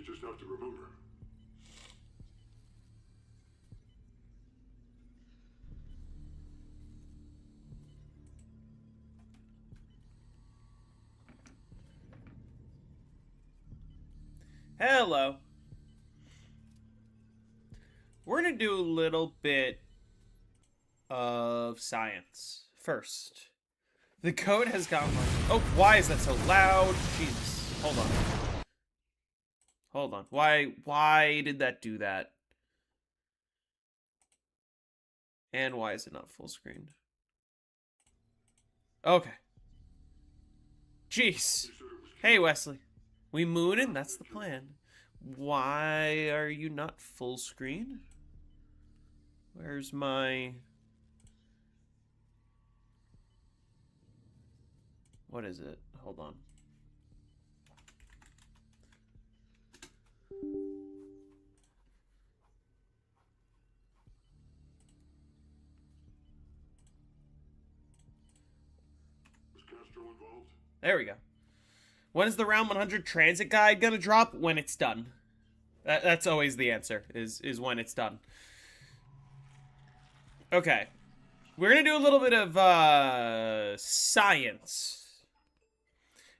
You just have to remember. Hello. We're going to do a little bit of science first. The code has gotten like... Oh, why is that so loud? Jesus. Hold on. Hold on. Why did that do that? And why is it not full screen? Okay. Jeez. Hey, Wesley. We moonin'? That's the plan. Why are you not full screen? Where's my... What is it? Hold on. Was Castro involved? There we go. When is the round 100 transit guide gonna drop? When it's done. That's always the answer, is when it's done. Okay. We're gonna do a little bit of, science.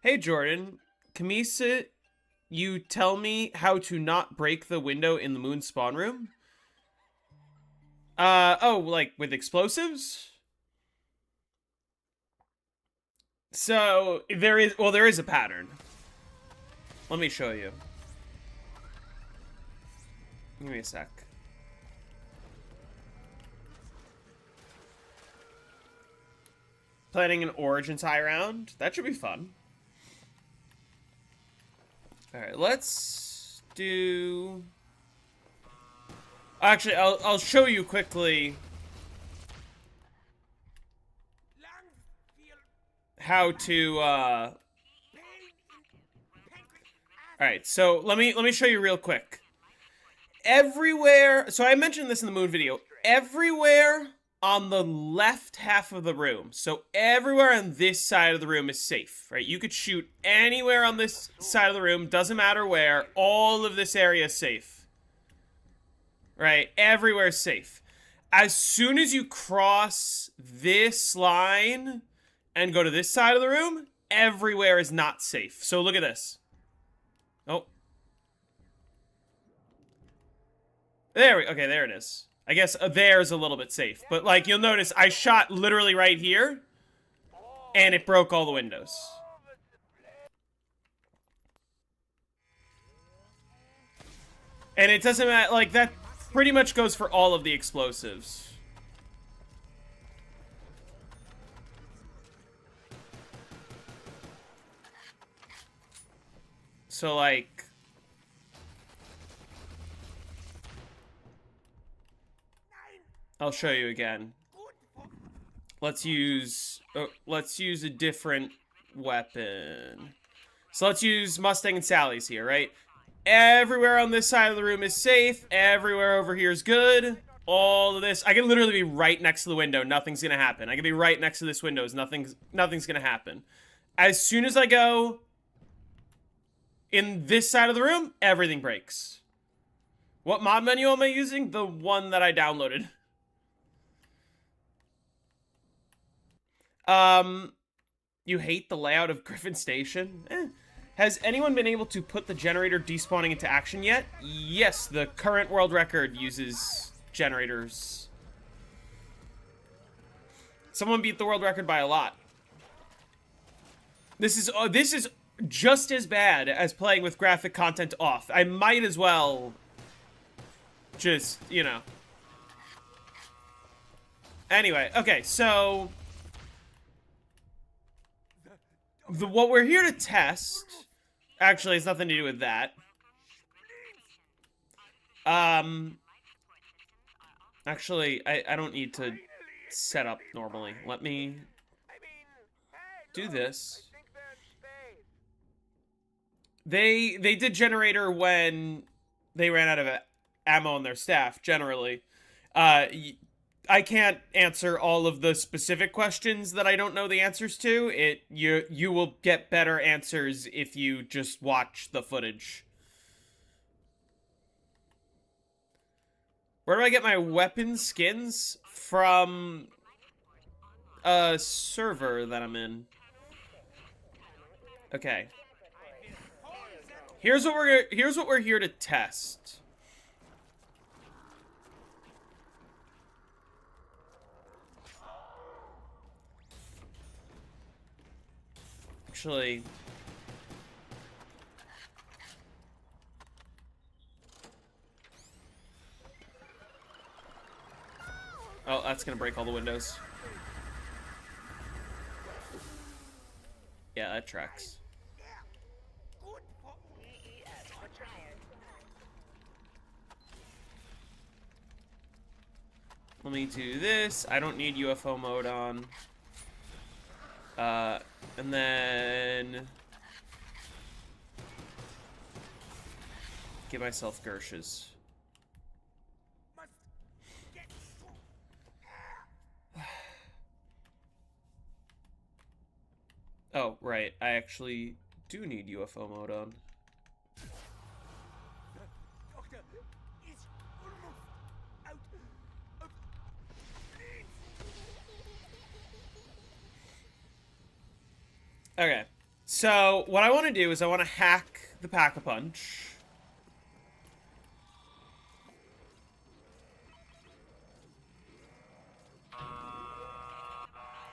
Hey, Jordan. Kamisa, you tell me how to not break the window in the moon spawn room? Oh, like with explosives? So, there is a pattern. Let me show you. Give me a sec. Planning an Origins high round? That should be fun. Alright, let's do... Actually, I'll show you quickly how to, Alright, so let me show you real quick. Everywhere... So I mentioned this in the moon video. Everywhere on the left half of the room. So everywhere on this side of the room is safe, right? You could shoot anywhere on this side of the room, doesn't matter where. All of this area is safe. Right? Everywhere is safe. As soon as you cross this line and go to this side of the room, everywhere is not safe. So look at this. Oh. Okay, there it is. I guess there's a little bit safe. But, like, you'll notice I shot literally right here, and it broke all the windows. And it doesn't matter, like, that pretty much goes for all of the explosives. So, like... I'll show you again. Let's use a different weapon. So let's use Mustang and Sally's here, right? Everywhere on this side of the room is safe. Everywhere over here is good. All of this, I can literally be right next to the window. Nothing's gonna happen. I can be right next to this window. Nothing's gonna happen. As soon as I go in this side of the room, everything breaks. What mod menu am I using? The one that I downloaded. You hate the layout of Griffin Station? Has anyone been able to put the generator despawning into action yet? Yes, the current world record uses generators. Someone beat the world record by a lot. This is just as bad as playing with graphic content off. I might as well just, you know. Anyway, okay, so... what we're here to test actually has nothing to do with that. Actually, I don't need to set up normally. Let me do this. They did generator when they ran out of ammo on their staff, generally. I can't answer all of the specific questions that I don't know the answers to. You will get better answers if you just watch the footage. Where do I get my weapon skins? From a server that I'm in. Okay. Here's what we're here to test. Actually, oh, that's gonna break all the windows. Yeah, that tracks. Let me do this. I don't need UFO mode on. And then give myself Gershes. Oh, right. I actually do need UFO mode on. Okay, so what I want to do is I want to hack the Pack-a-Punch.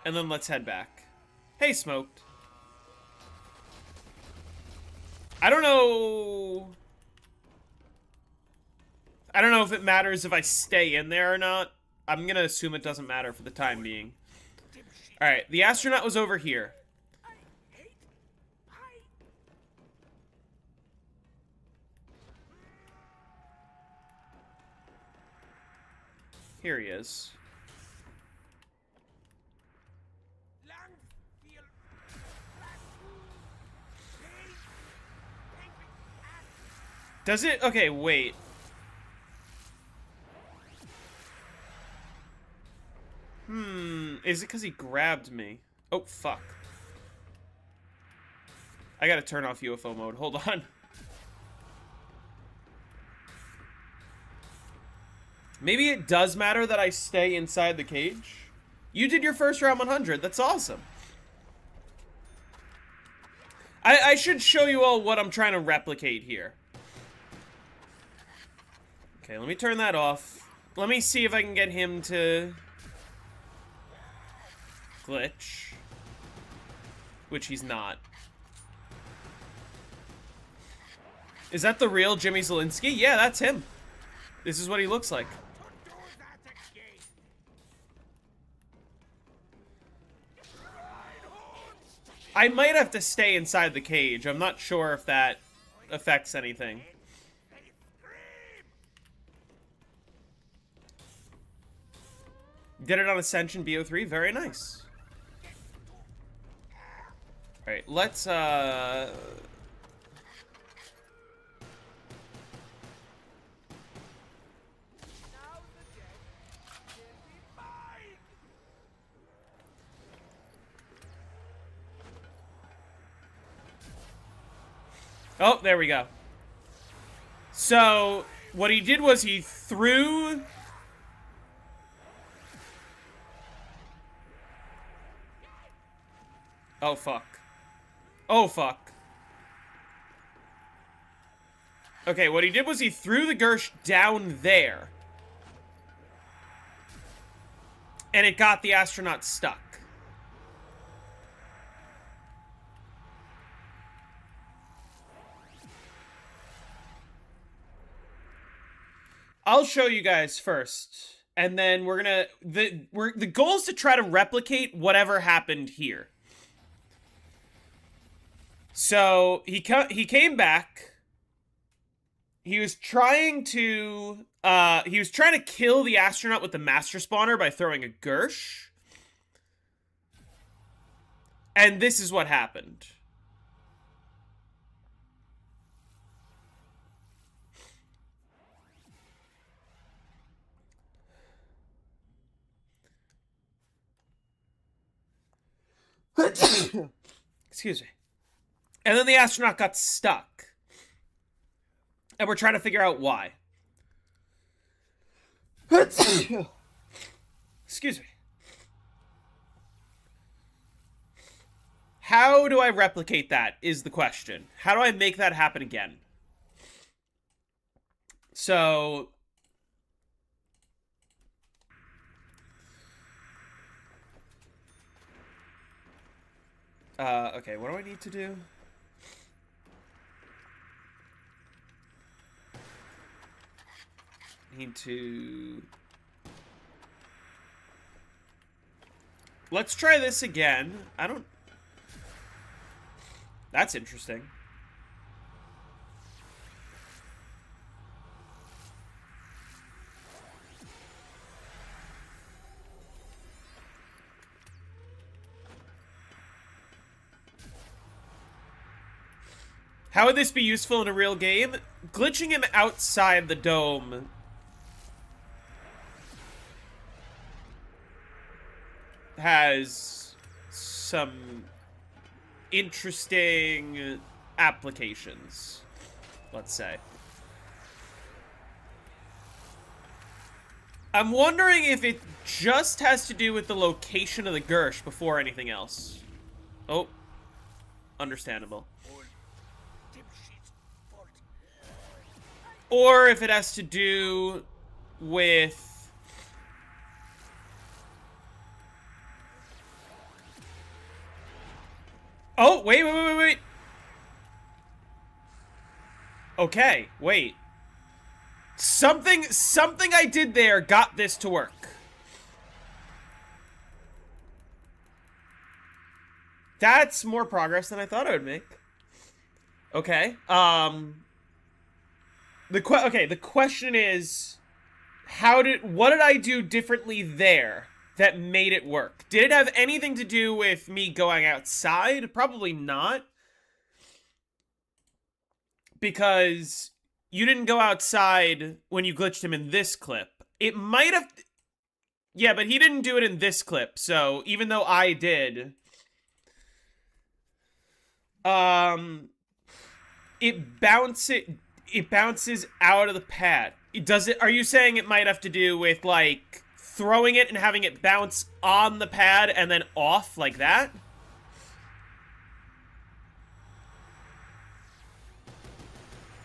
And then let's head back. Hey, Smoked. I don't know if it matters if I stay in there or not. I'm gonna assume it doesn't matter for the time being. Alright, the astronaut was over here. Here he is. Does it? Okay, wait. Is it because he grabbed me? Oh, fuck. I gotta turn off UFO mode. Hold on. Maybe it does matter that I stay inside the cage. You did your first round 100. That's awesome. I should show you all what I'm trying to replicate here. Okay, let me turn that off. Let me see if I can get him to glitch. Which he's not. Is that the real Jimmy Zielinski? Yeah, that's him. This is what he looks like. I might have to stay inside the cage. I'm not sure if that affects anything. Did it on Ascension BO3? Very nice. Alright, let's, oh, there we go. So, what he did was he threw... Oh, fuck. Oh, fuck. Okay, what he did was he threw the Gersh down there. And it got the astronaut stuck. I'll show you guys first, and then we're gonna the goal is to try to replicate whatever happened here. So he came back. He was trying to kill the astronaut with the master spawner by throwing a Gersh, and this is what happened. Excuse me. And then the astronaut got stuck. And we're trying to figure out why. Excuse me. How do I replicate that is the question. How do I make that happen again? So... okay, what do I need to do? Need to... Let's try this again. I don't... That's interesting. How would this be useful in a real game? Glitching him outside the dome has some interesting applications, let's say. I'm wondering if it just has to do with the location of the Gersh before anything else. Oh, understandable. Or if it has to do with... Oh, wait. Okay, wait. Something I did there got this to work. That's more progress than I thought I would make. Okay, the question is, what did I do differently there that made it work? Did it have anything to do with me going outside? Probably not. Because you didn't go outside when you glitched him in this clip. It might have... Yeah, but he didn't do it in this clip, so even though I did... It bounces out of the pad. Are you saying it might have to do with, like, throwing it and having it bounce on the pad and then off like that?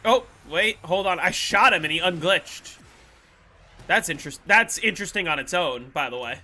Oh, wait, hold on. I shot him and he unglitched. That's interesting on its own, by the way.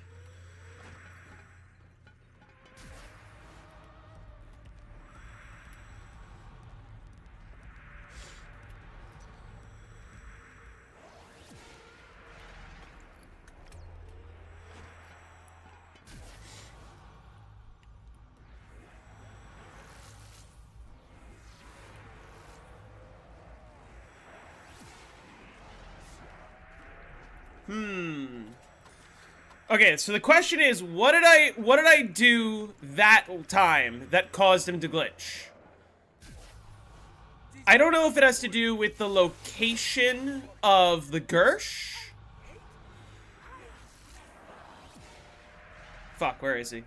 Okay, so the question is, what did I do that time that caused him to glitch? I don't know if it has to do with the location of the Gersh. Fuck, where is he?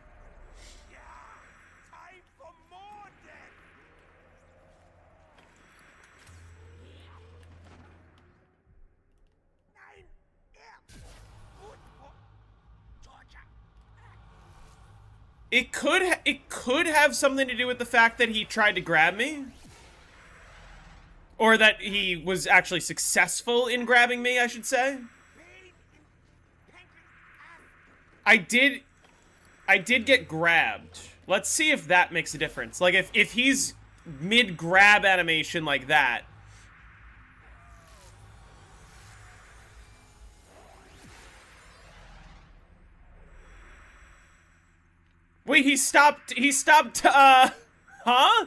It could have something to do with the fact that he tried to grab me. Or that he was actually successful in grabbing me, I should say. I did get grabbed. Let's see if that makes a difference. Like, if he's mid-grab animation like that. Wait, he stopped, huh?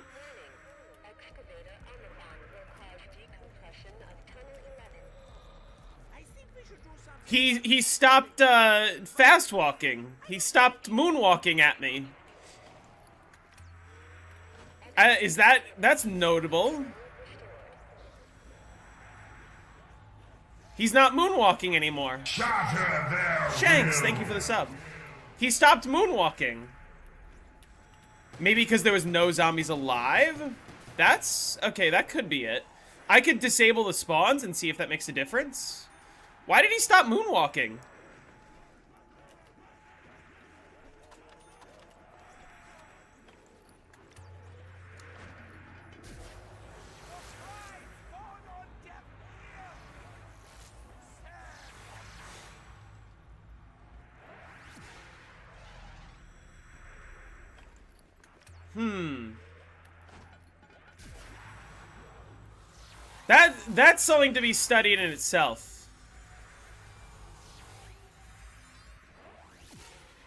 He stopped, fast walking. He stopped moonwalking at me. That's notable. He's not moonwalking anymore. Shanks, thank you for the sub. He stopped moonwalking. Maybe because there was no zombies alive? Okay, that could be it. I could disable the spawns and see if that makes a difference. Why did he stop moonwalking? That's something to be studied in itself.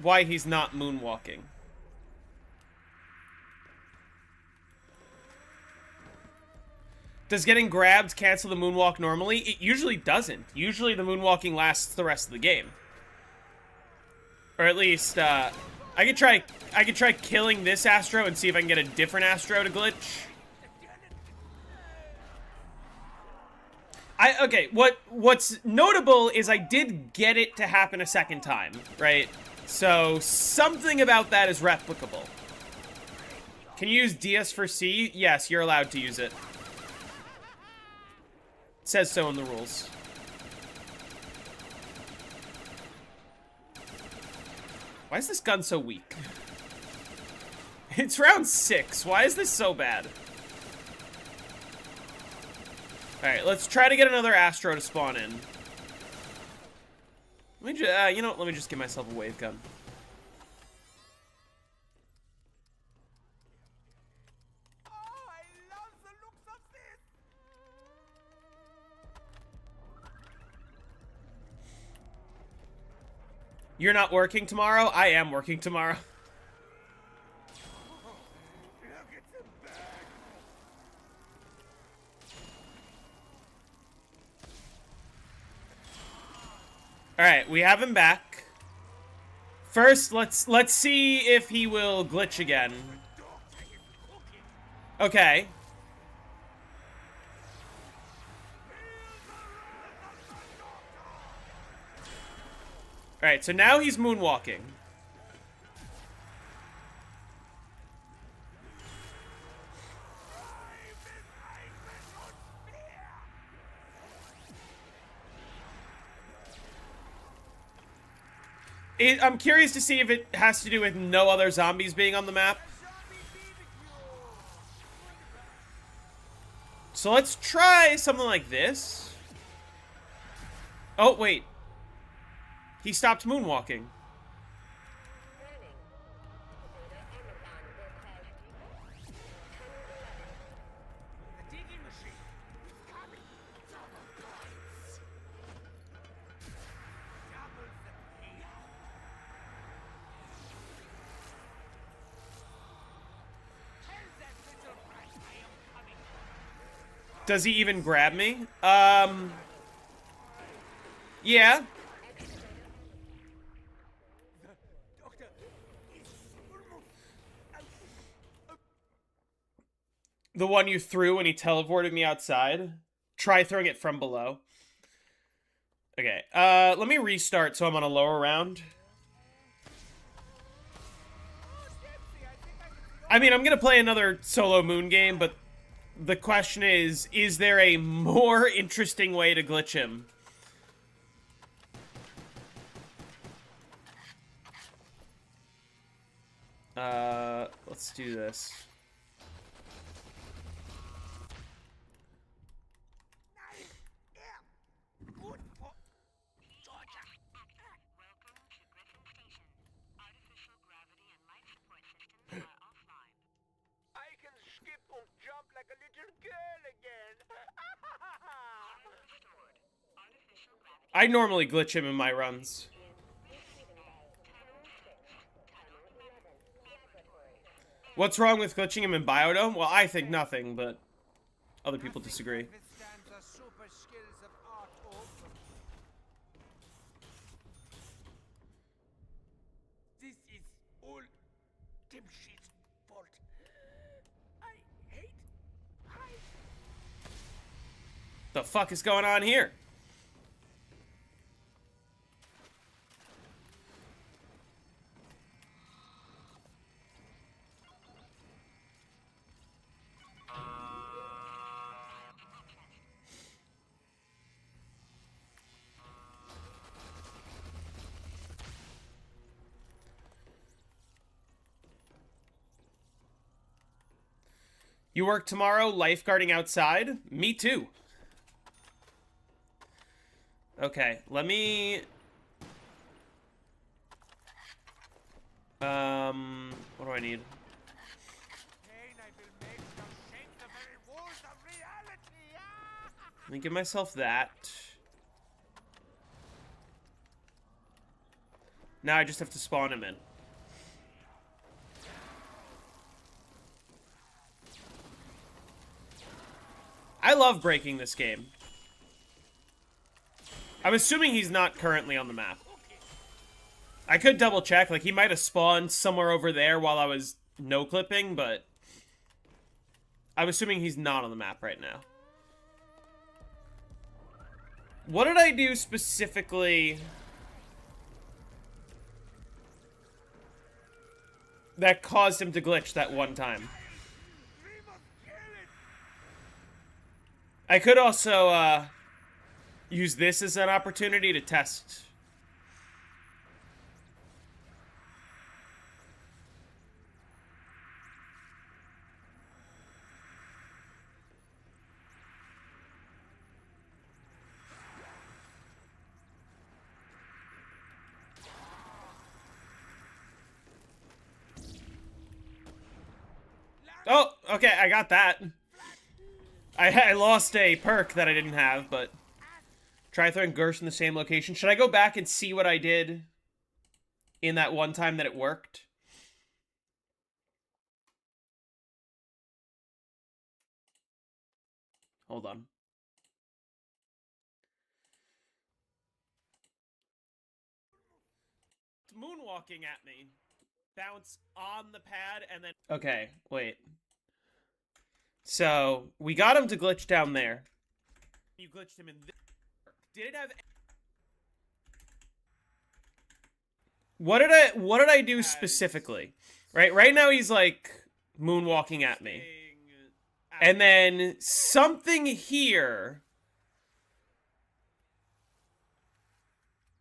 Why he's not moonwalking. Does getting grabbed cancel the moonwalk normally? It usually doesn't. Usually the moonwalking lasts the rest of the game. Or at least, I could try killing this Astro and see if I can get a different Astro to glitch. Okay, what's notable is I did get it to happen a second time, right? So something about that is replicable. Can you use DS for C? Yes, you're allowed to use it. It says so in the rules. Why is this gun so weak? It's round 6. Why is this so bad? Alright, let's try to get another Astro to spawn in. Let me you know what? Let me just give myself a wave gun. Oh, I love the looks of this. You're not working tomorrow? I am working tomorrow. Look at the bag. All right, we have him back. First, let's see if he will glitch again. Okay. All right, so now he's moonwalking. I'm curious to see if it has to do with no other zombies being on the map. So let's try something like this. Oh, wait. He stopped moonwalking. The digging machine is coming. Double the payout. Tell that little brat I am coming. Does he even grab me? Yeah. Doctor is almost out. The one you threw when he teleported me outside. Try throwing it from below. Okay, let me restart so I'm on a lower round. I mean, I'm gonna play another solo moon game, but the question is there a more interesting way to glitch him? Let's do this. Nice. Yeah. Good for Georgia. Welcome to Griffin Station. Artificial gravity and life support systems are offline. I can skip and jump like a little girl again. Restored. Artificial gravity. I normally glitch him in my runs. What's wrong with glitching him in Biodome? Well, I think nothing, but other people disagree. Withstands the super skills of Art Oak. This is all Timshi's fault. I hate. The fuck is going on here? You work tomorrow, lifeguarding outside? Me too. Okay, let me... what do I need? Pain I will make shall shake the very walls of reality. Let me give myself that. Now I just have to spawn him in. I love breaking this game. I'm assuming he's not currently on the map. I could double check, like he might have spawned somewhere over there while I was no-clipping, but I'm assuming he's not on the map right now. What did I do specifically that caused him to glitch that one time? I could also, use this as an opportunity to test. Oh, okay, I got that. I lost a perk that I didn't have, but try throwing Gersh in the same location. Should I go back and see what I did in that one time that it worked? Hold on. It's moonwalking at me. Bounce on the pad and then... Okay, wait. So, we got him to glitch down there. You glitched him in this. Did it have... What did I do specifically? Right now he's like moonwalking at me. And then something here.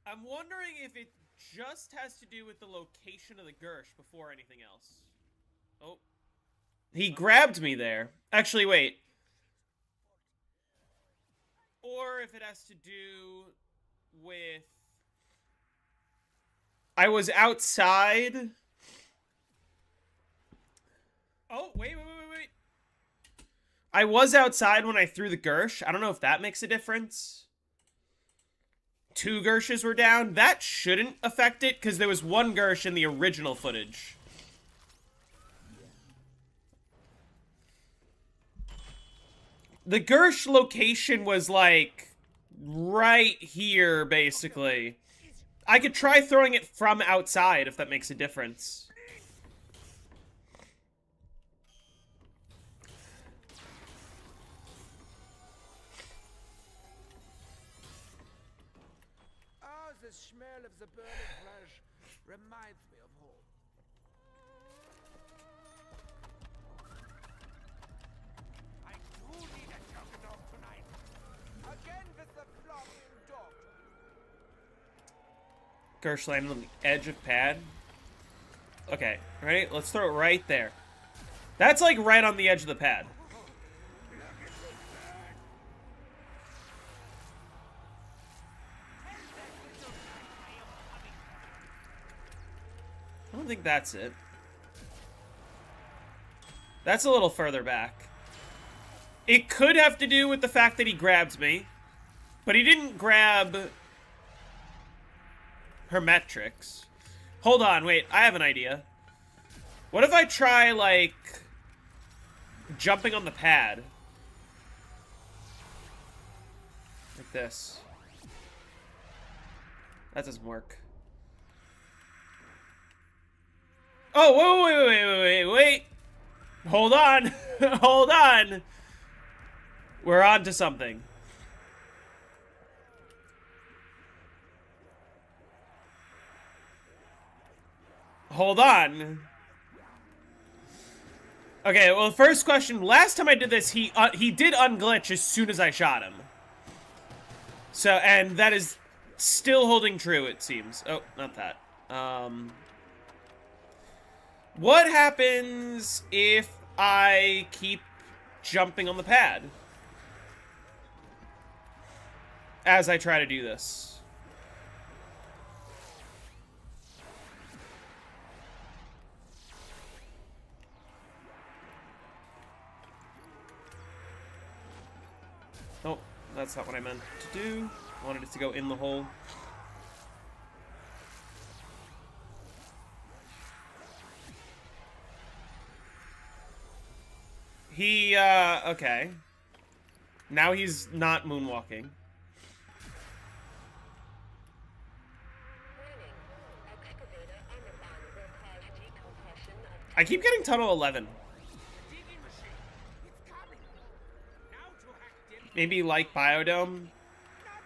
I'm wondering if it just has to do with the location of the Gersh before anything else. Oh. He grabbed me there. Actually, wait. Or if it has to do with... I was outside. Oh, wait. I was outside when I threw the Gersh. I don't know if that makes a difference. 2 Gershes were down. That shouldn't affect it, because there was 1 Gersh in the original footage. The Gersh location was, like, right here, basically. I could try throwing it from outside, if that makes a difference. Oh, the smell of the burning flesh reminds me of home. I do need a chocolate dog tonight. Again with the flopping dog. Gersh landed on the edge of pad. Okay, ready? Let's throw it right there. That's like right on the edge of the pad. I don't think that's it. That's a little further back. It could have to do with the fact that he grabbed me, but he didn't grab Hermetrix. Hold on, wait, I have an idea. What if I try, like, jumping on the pad? Like this. That doesn't work. Oh, wait. Hold on. Hold on. We're on to something. Hold on. Okay, well, first question. Last time I did this, he did unglitch as soon as I shot him. So, and that is still holding true, it seems. Oh, not that. What happens if I keep jumping on the pad as I try to do this. Oh, that's not what I meant to do. I wanted it to go in the hole. Okay. Now he's not moonwalking. I keep getting tunnel 11. Digging machine. It's coming. Now to hack dim. Maybe like Biodome. Not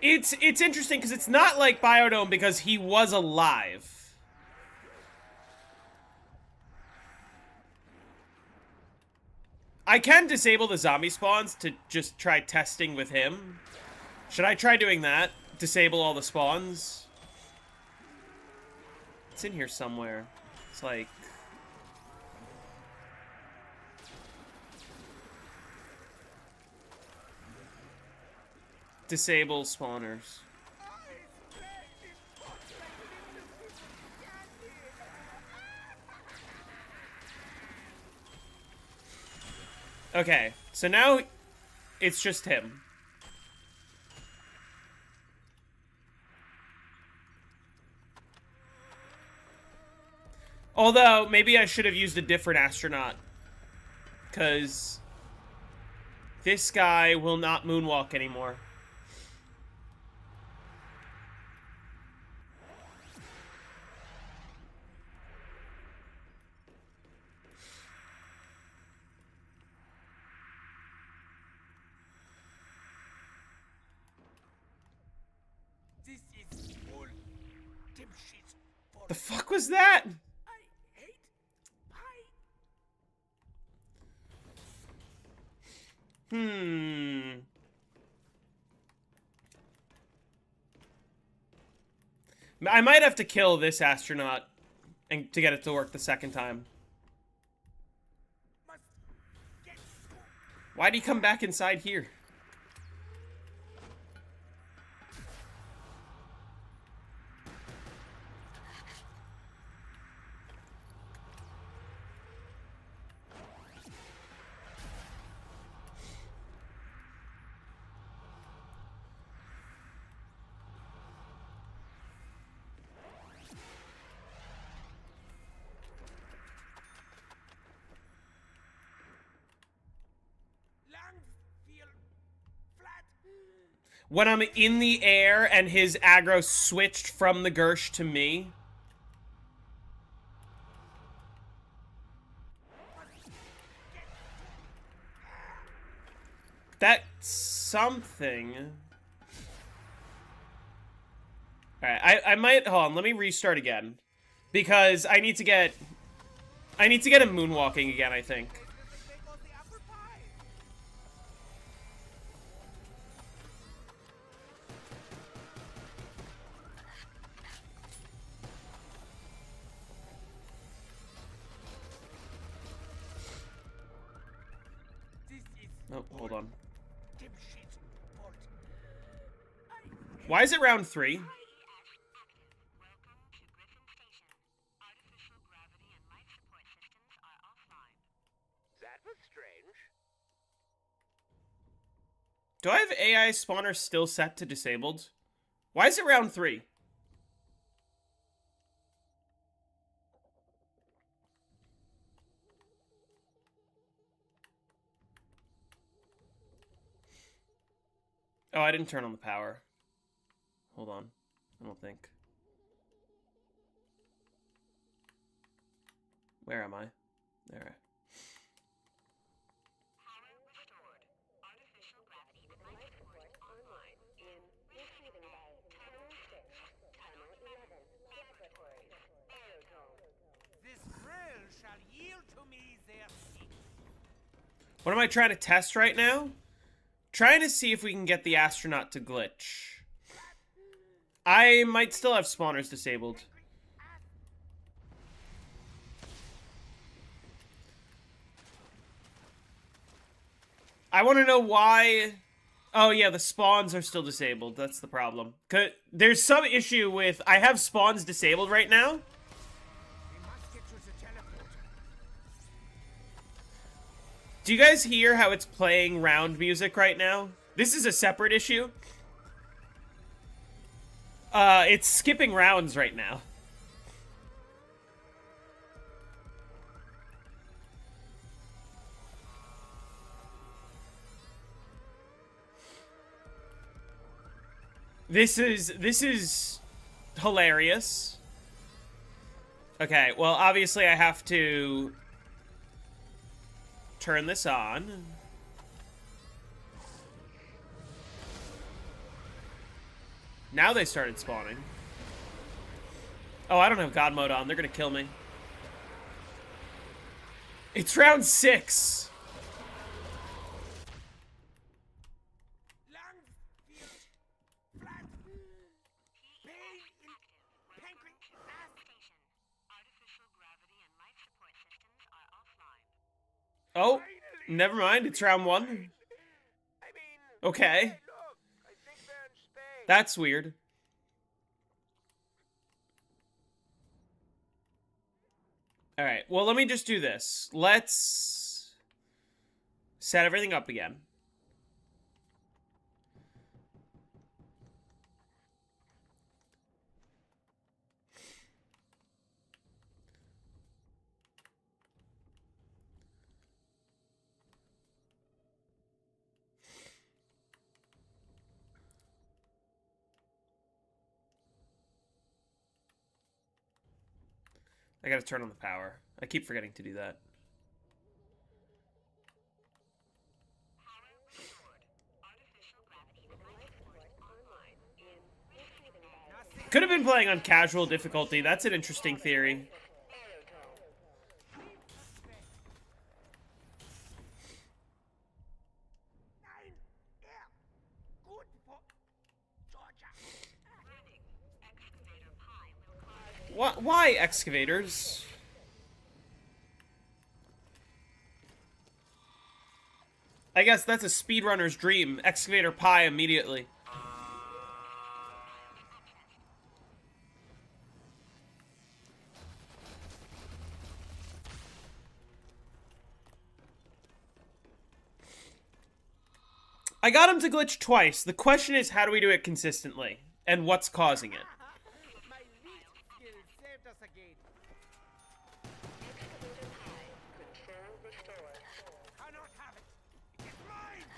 possible. It's interesting because it's not like Biodome because he was alive. I can disable the zombie spawns to just try testing with him. Should I try doing that? Disable all the spawns? It's in here somewhere. It's like... disable spawners. Okay, so now it's just him. Although, maybe I should have used a different astronaut. Because this guy will not moonwalk anymore. This is full. Dim sheets. The fuck was that? I hate pie. I might have to kill this astronaut and to get it to work the second time. Must get to. Why'd he come back inside here? Lungs feel flat. When I'm in the air and his aggro switched from the Gersh to me. That's something. Alright, I might... hold on, let me restart again. Because I need to get him moonwalking again, I think. There goes the apple pie. This is Oh, hold on. dim sheets fault. Why is it round 3? Welcome to Griffin Station. Artificial gravity and life support systems are offline. That was strange. Do I have AI spawner still set to disabled? Why is it round 3? Oh, I didn't turn on the power. Hold on. I don't think. Where am I? There. Power restored. Artificial gravity and life support online. In receiving bay. Tunnel 6. Tunnel 11. Laboratories. Aerodrome. This grill shall yield to me their seat. What am I trying to test right now? Trying to see if we can get the astronaut to glitch. I might still have spawners disabled. I want to know why... Oh, yeah, the spawns are still disabled. That's the problem. There's some issue with... I have spawns disabled right now. We must get to the teleporter. Do you guys hear how it's playing round music right now? This is a separate issue. It's skipping rounds right now. This is hilarious. Okay, well, obviously I have to turn this on. Now they started spawning. Oh, I don't have God mode on. They're gonna kill me. It's round 6. Lungs feel flat. Pain in pancreas. Station. Artificial gravity and life support systems are offline. Oh, never mind. It's round 1. I mean, Okay. hey, look, I think they're in space. That's weird. Alright, well, let me just do this. Let's set everything up again. I gotta turn on the power. I keep forgetting to do that. Power restored. Artificial gravity with life support online in receiving bay. Could have been playing on casual difficulty. That's an interesting theory. Nein, gut for Georgia. Warning. Excavator Pi will cause Why excavators? I guess that's a speedrunner's dream. Excavator Pi immediately. I got him to glitch twice. The question is, how do we do it consistently? And what's causing it? My lead skill saved us again. excavator Pi. Control restored. Cannot have it. It's mine.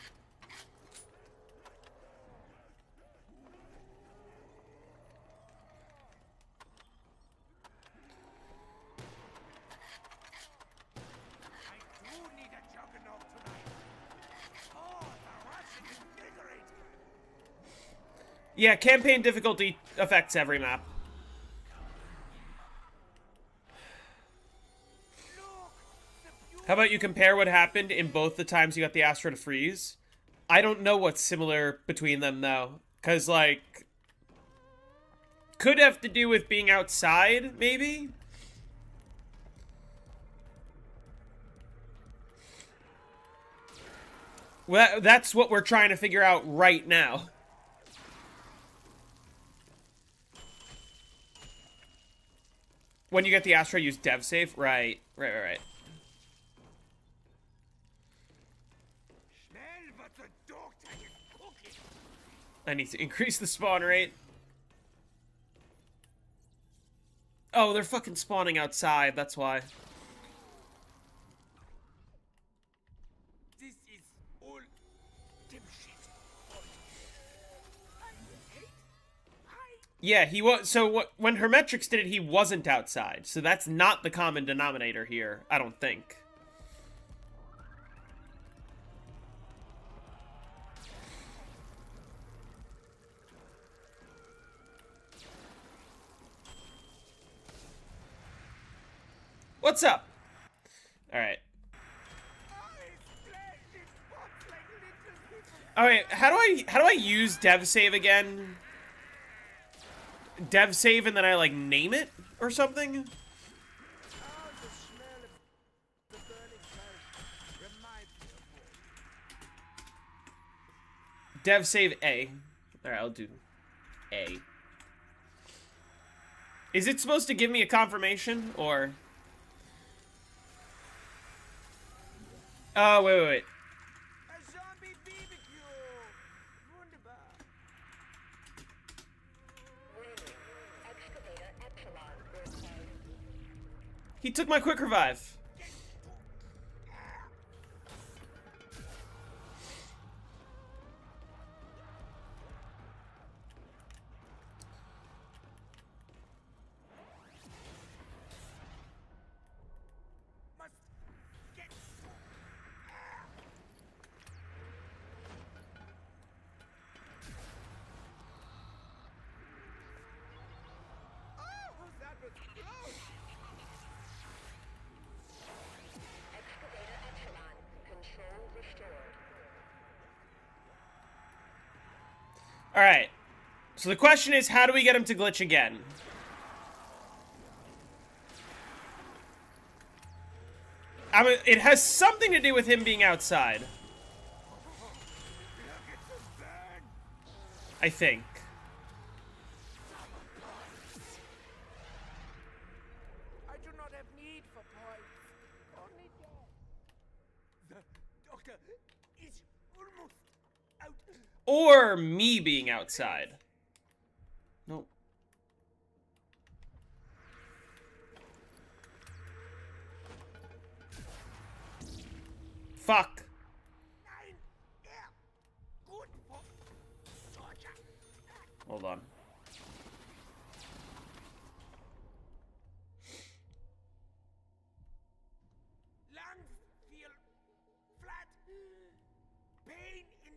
I do need a juggernaut tonight. Oh, the Russian invigorator. Yeah, campaign difficulty affects every map. Look, the How about you compare what happened in both the times you got the Astro to freeze? I don't know what's similar between them, though. Because, like... Could have to do with being outside, maybe? Well, that's what we're trying to figure out right now. When you get the Astro, use dev save? Right. Schnell, but the dog tag is cooking. I need to increase the spawn rate. Oh, they're fucking spawning outside, that's why. This is all dipshit. I hate. Yeah, he was. So when Hermetrix did it, he wasn't outside. So that's not the common denominator here, I don't think. What's up? All right. All right. How do I use dev save again? Dev save and then I like name it or something? Oh, the smell of the burning flesh reminds me of home. Dev save A. Alright, I'll do A. Is it supposed to give me a confirmation, or... Oh, wait. A zombie BBQ! Wunderbar! Warning. Excavator Epsilon required. He took my quick revive. Must get... Oh, that was close! Excavator Epsilon. Control restored. Alright. So the question is, how do we get him to glitch again? I mean, it has something to do with him being outside. I think. I do not have need for points. Only death. The doctor is almost out. Or me being outside. Nope. Fuck. Nein, gut for torture. Hold on. Lungs feel flat. Pain in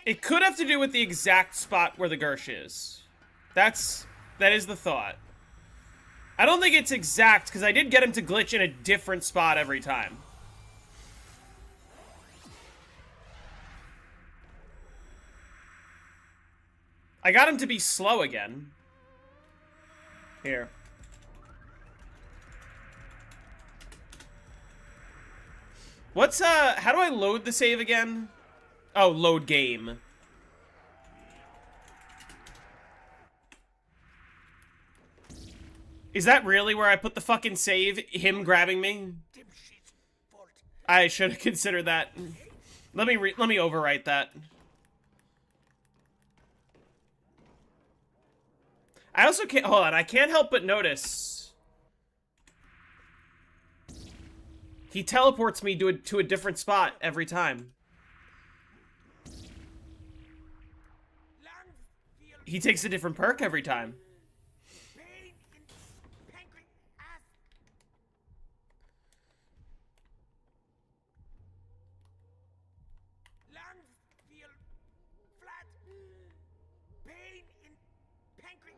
It could have to do with the exact spot where the Gersh is. That is the thought. I don't think it's exact, because I did get him to glitch in a different spot every time. I got him to be slow again. Here. What's, how do I load the save again? Oh, load game. Is that really where I put the fucking save? Him grabbing me? dipshit's fault. I should have considered that. Let me overwrite that. I also can't, hold on, I can't help but notice. He teleports me to a different spot every time. Lungs feel He takes a different perk every time. pain in pancreas. Lungs feel flat. Pain in pancreas.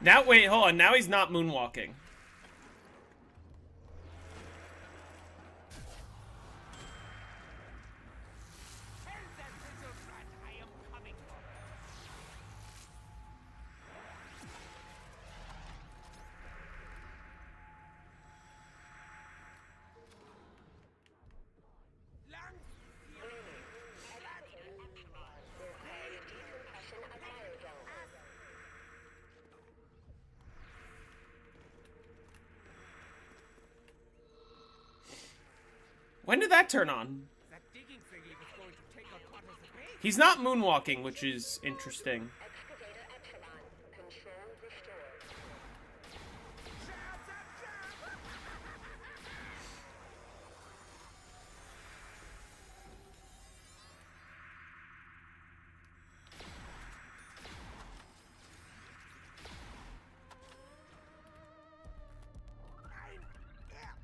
Now, wait, hold on, now he's not moonwalking. Tell that little brat I am coming for her. Lungs feel flat. Requires decompression of biozone. When did that turn on? That digging thingy was going to take out part of the base. He's not moonwalking, which is interesting. Excavator Epsilon. Control restored. Zap, zap, zap. Nein, gut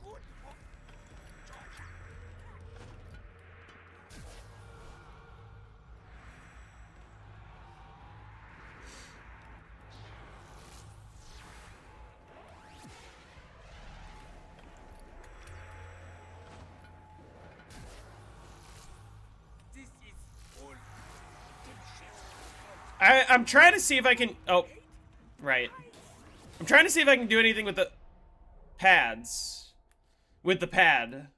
for torture. I'm trying to see if I can... Oh, right. I'm trying to see if I can do anything with the pads. With the pad.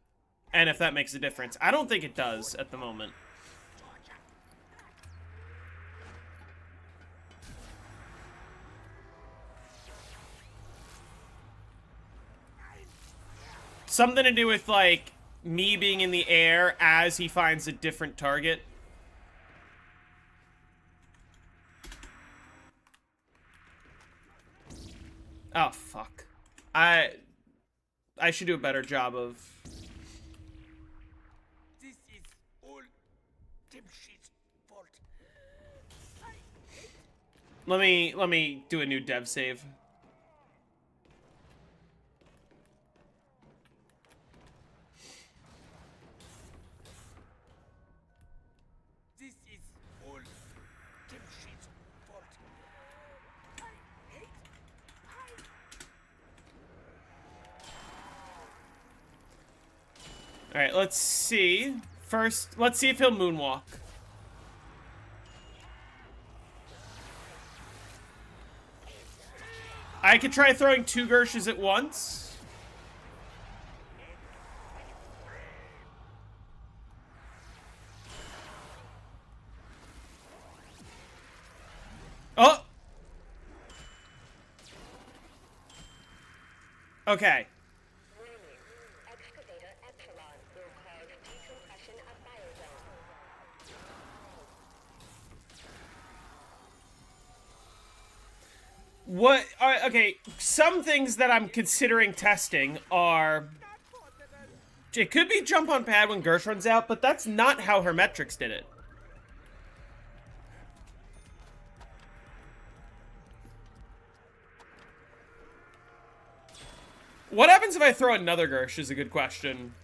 And if that makes a difference. I don't think it does at the moment. Something to do with, like, me being in the air as he finds a different target. Oh, fuck. I should do a better job of... This is all Dipshit's fault. Let me do a new dev save. This is all Dipshit's fault. Alright, let's see. First, let's see if he'll moonwalk. I could try throwing 2 Gershes at once. Oh! Okay. Warning. Excavator Epsilon will cause decompression of biozone. What? Okay, some things that I'm considering testing are... It could be jump on pad when Gersh runs out, but that's not how Hermetrix did it. What happens if I throw another Gersh is a good question.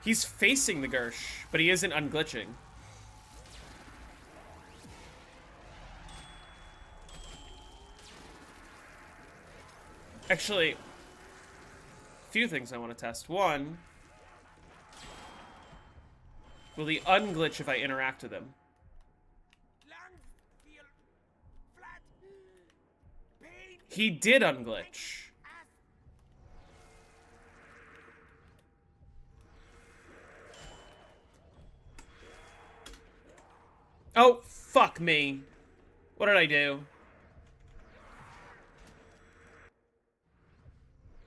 He's facing the Gersh, but he isn't unglitching. Actually, a few things I want to test. One, will he unglitch if I interact with him? Lungs feel flat. Pain. He did unglitch. Oh, fuck me. What did I do?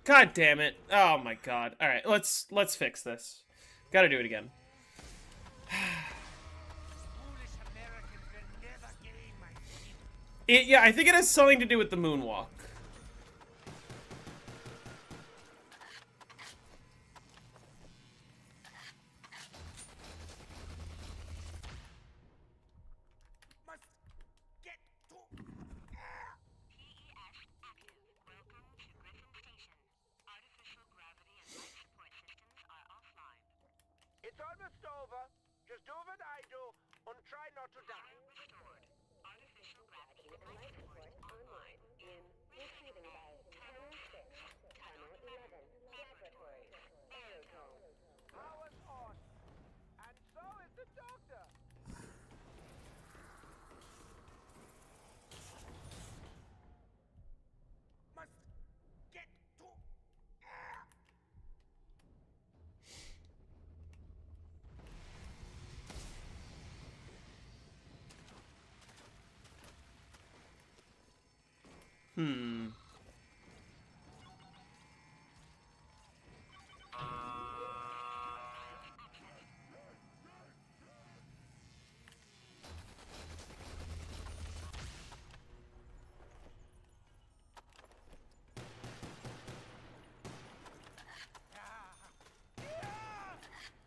God damn it. Oh my god. Alright, let's fix this. Gotta do it again. Foolish Americans will never gain my feet. Yeah, I think it has something to do with the moonwalk. Must get to air. TES active. Welcome to Griffin Station. Artificial gravity and life support systems are offline. It's almost over. Just do what I do and try not to die. Restored. Artificial gravity and life support online in receiving bay. Tunnel 6. Tunnel 11. Laboratories. Aerodrome. Power's on. And so is the doctor. Must get to air. Hmm.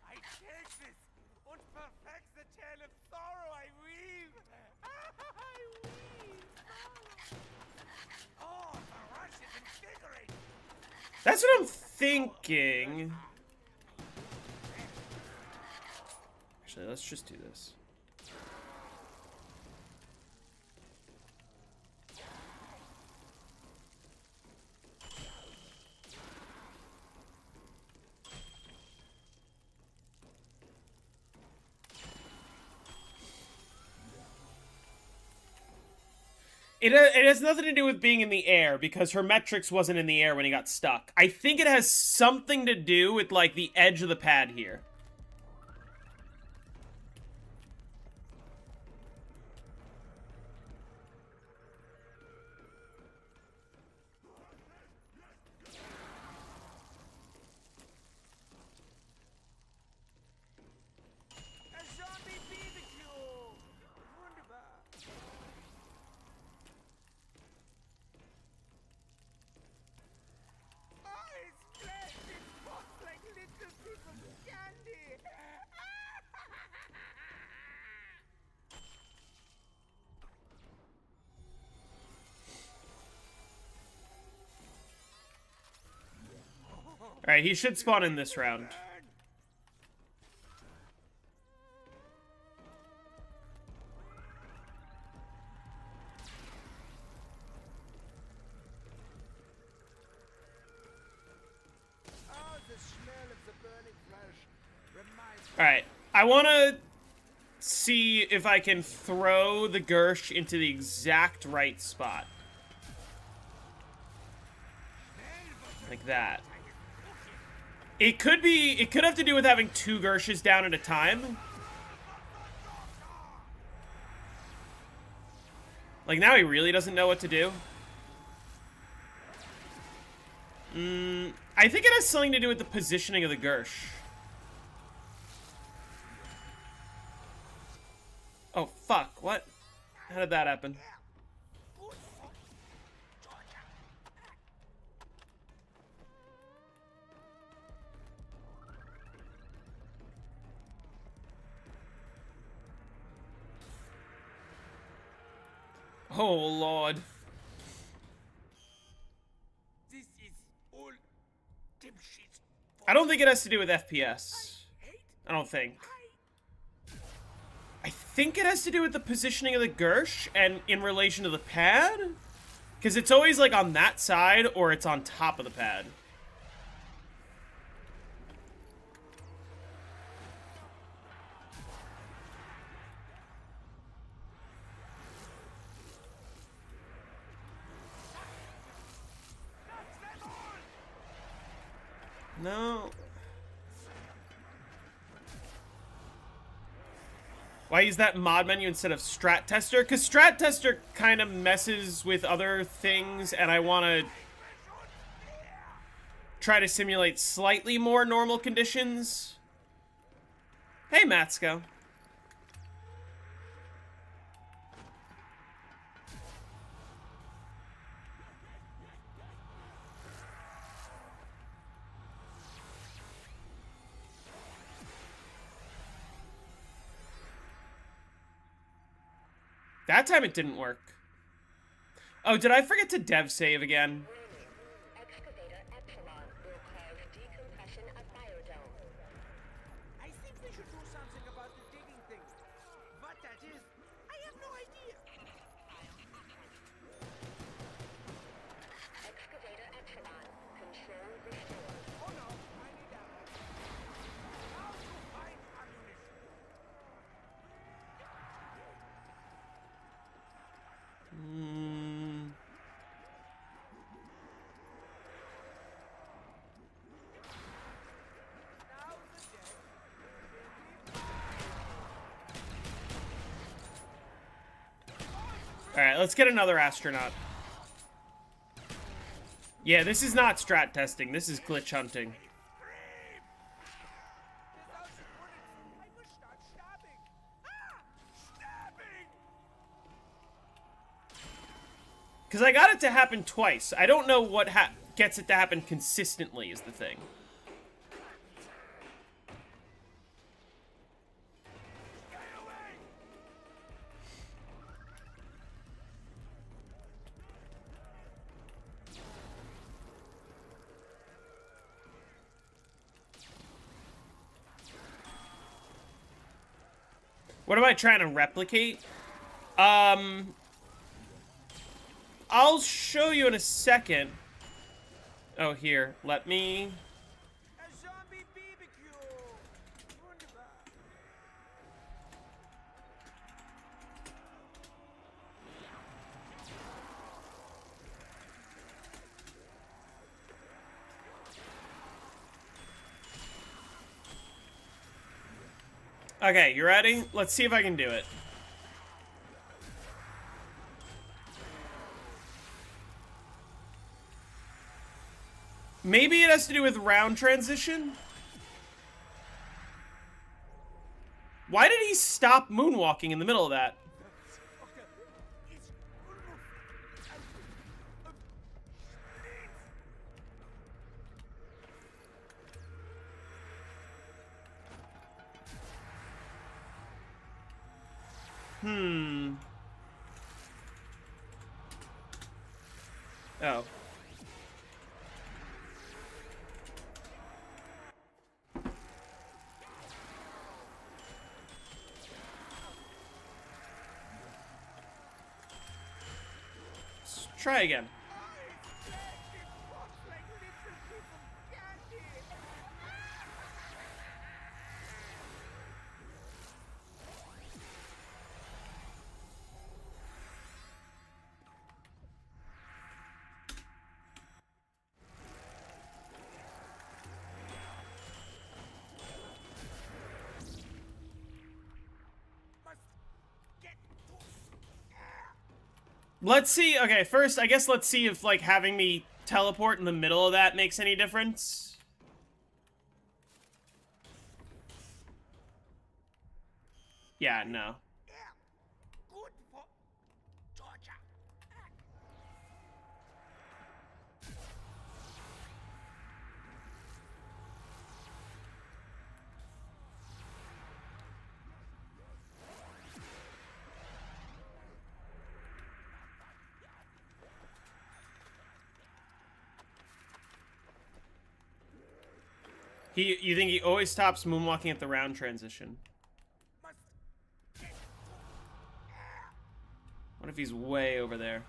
I take this and perfect the tale of sorrow I weave. I weave sorrow. Oh, the rush is invigorating. That's what I'm thinking. Actually, let's just do this. It has nothing to do with being in the air, because her metrics wasn't in the air when he got stuck. I think it has something to do with, like, the edge of the pad here. A zombie BBQ! Wunderbar! Oh, his flesh is pops like little piece of candy! Alright, he should spawn in this round. Oh, the smell of the burning flesh reminds me. Alright, I want to see if I can throw the Gersh into the exact right spot. Like that. It could have to do with having 2 Gershes down at a time. Like, now he really doesn't know what to do. I think it has something to do with the positioning of the Gersh. Oh, fuck. What? How did that happen? Oh, Lord. This is all dim shit. I don't think it has to do with FPS. I don't think. I think it has to do with the positioning of the Gersh and in relation to the pad. Because it's always like on that side or it's on top of the pad. No. Why use that mod menu instead of Strat Tester? Because Strat Tester kind of messes with other things, and I want to try to simulate slightly more normal conditions. Hey, Matsko. That time it didn't work. Oh, did I forget to dev save again? Excavator Epsilon will cause decompression of biodome. I think we should do something about the digging thing. What that is, I have no idea. Excavator Epsilon, control restored. Oh no, I need that. How to find ammunition? Now the deck. Alright, let's get another astronaut. Yeah, this is not strat testing. This is glitch hunting. Without the bullets, I must start stabbing. Ah! Stabbing! Because I got it to happen twice. I don't know what gets it to happen consistently is the thing. What am I trying to replicate? I'll show you in a second. Oh, here. Let me... A zombie BBQ! Wunderbar. Okay, you ready? Let's see if I can do it. Maybe it has to do with round transition? Why did he stop moonwalking in the middle of that? Oh. Let's try again. Let's see. Okay, first, I guess let's see if, like, having me teleport in the middle of that makes any difference. Yeah, no. Good for Georgia. You think he always stops moonwalking at the round transition? What if he's way over there?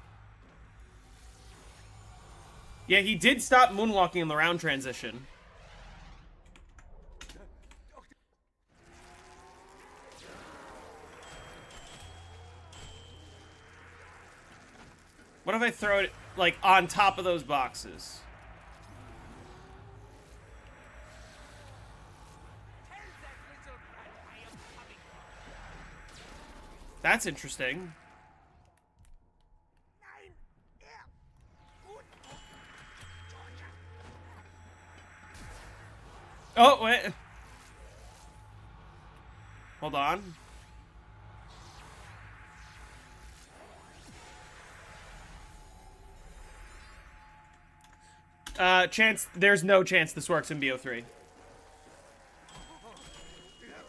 Yeah, he did stop moonwalking in the round transition. What if I throw it, like, on top of those boxes? That's interesting. Oh, wait. Hold on. There's no chance this works in BO3.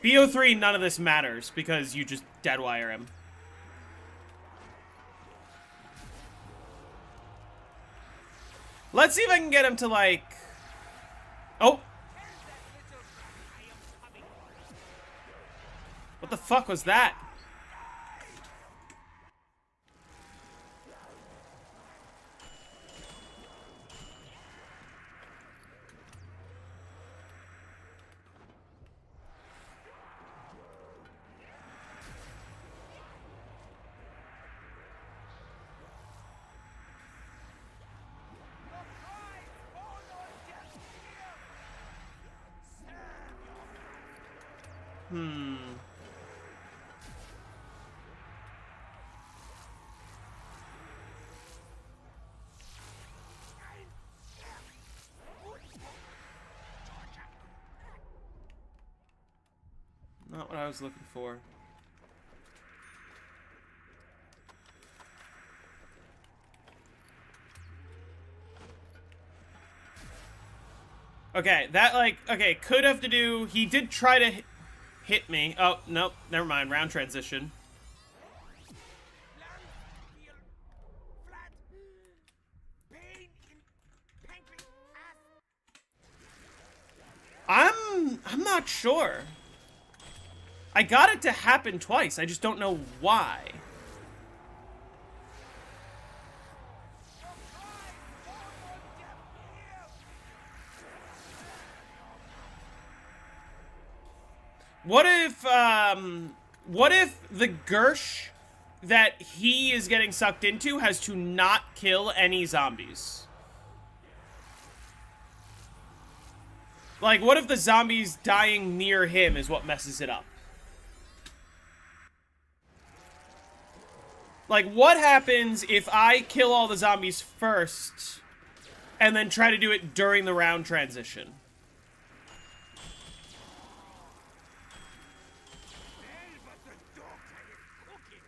BO3, none of this matters because you just deadwire him. Let's see if I can get him to, like... Oh! What the fuck was that? Not what I was looking for. Okay, that, like, okay, could have to do... He did try to hit me. Oh, nope, never mind. Round transition. I'm not sure. I got it to happen twice. I just don't know why. What if the Gersh that he is getting sucked into has to not kill any zombies? Like, what if the zombies dying near him is what messes it up? Like, what happens if I kill all the zombies first and then try to do it during the round transition? Smell what the doctor is cooking.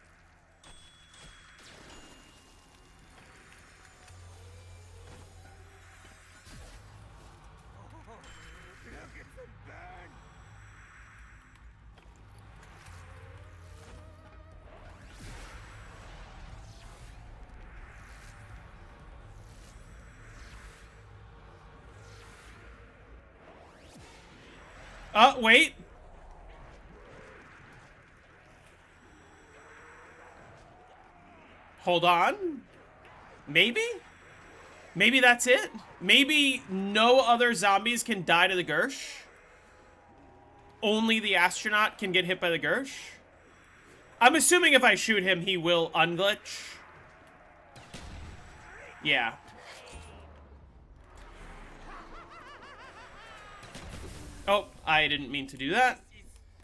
Oh, look at them burn. Wait. Hold on. Maybe? Maybe that's it? Maybe no other zombies can die to the Gersh? Only the astronaut can get hit by the Gersh? I'm assuming if I shoot him, he will unglitch. Yeah. Oh, I didn't mean to do that.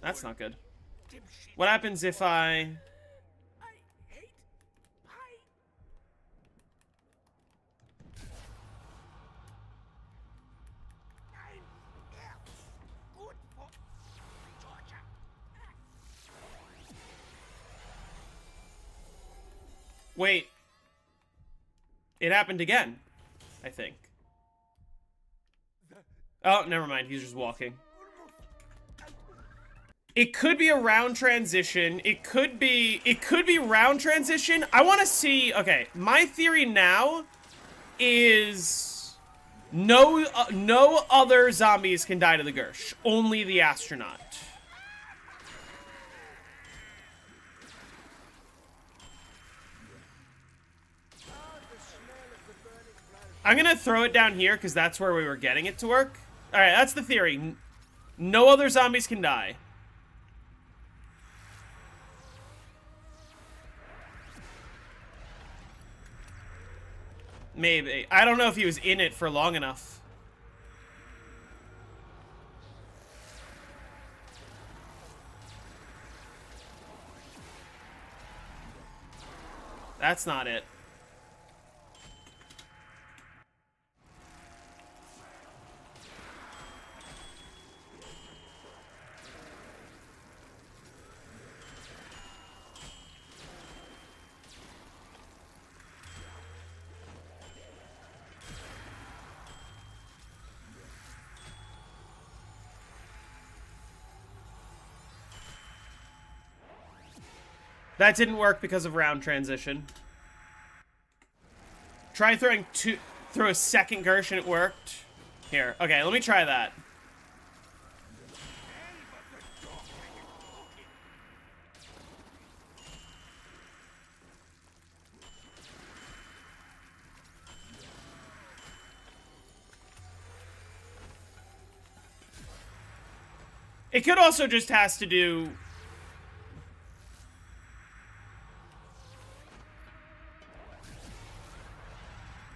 That's not good. What happens if I... I hate pie. Nein, good for torture. Wait. It happened again, I think. Oh, never mind. He's just walking. It could be a round transition. It could be round transition. I want to see. Okay, my theory now is no other zombies can die to the Gersh. Only the astronaut. I'm gonna throw it down here because that's where we were getting it to work. All right, that's the theory. No other zombies can die. Maybe. I don't know if he was in it for long enough. That's not it. That didn't work because of round transition. Try throwing through a second Gersh and it worked. Here, okay, let me try that. It could also just has to do...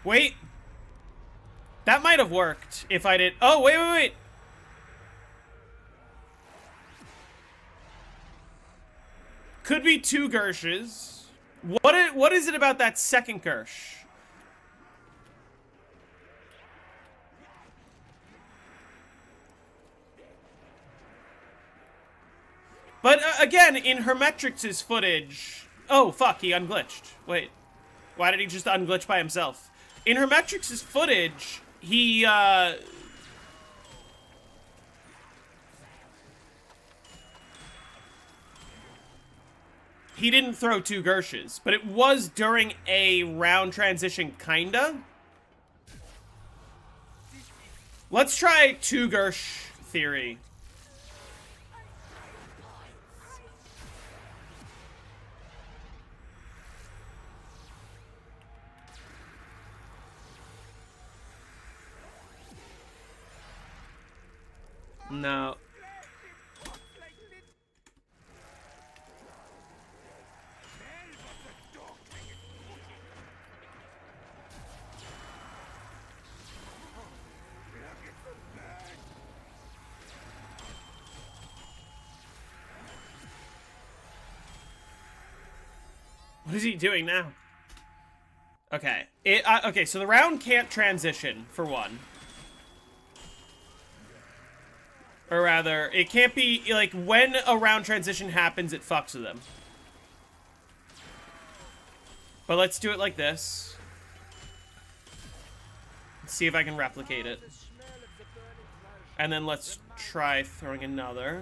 Wait. That might have worked if I did... Oh, wait. Could be two Gershes. What is it about that second Gersh? But again, in Hermetrix's footage... Oh, fuck, he unglitched. Wait. Why did he just unglitch by himself? In Hermetrix's footage, he didn't throw two Gershes, but it was during a round transition, kinda. Let's try two Gersh theory. No. What is he doing now? Okay. Okay, so the round can't transition, for one. Or rather, it can't be, like, when a round transition happens, it fucks with them. But let's do it like this. Let's see if I can replicate it. And then let's try throwing another.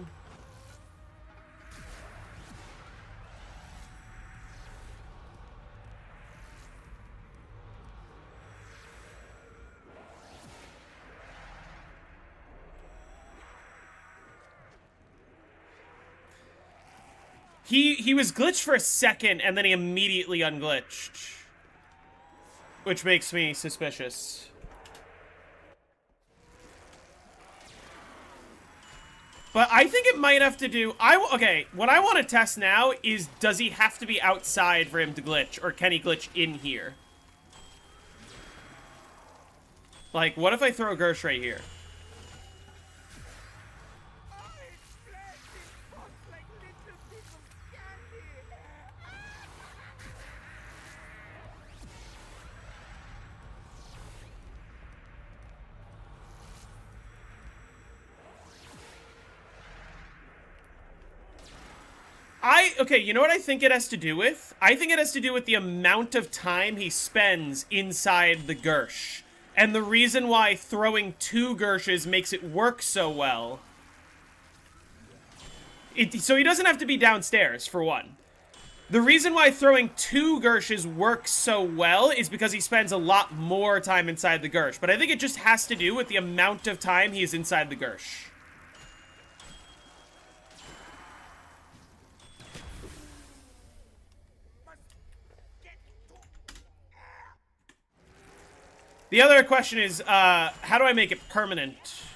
He was glitched for a second, and then he immediately unglitched. Which makes me suspicious. But I think it might have to do... Okay, what I want to test now is, does he have to be outside for him to glitch, or can he glitch in here? Like, what if I throw Gersh right here? Okay, you know what I think it has to do with? I think it has to do with the amount of time he spends inside the Gersh. And the reason why throwing 2 Gershes makes it work so well. So he doesn't have to be downstairs, for one. The reason why throwing 2 Gershes works so well is because he spends a lot more time inside the Gersh. But I think it just has to do with the amount of time he is inside the Gersh. The other question is, how do I make it permanent?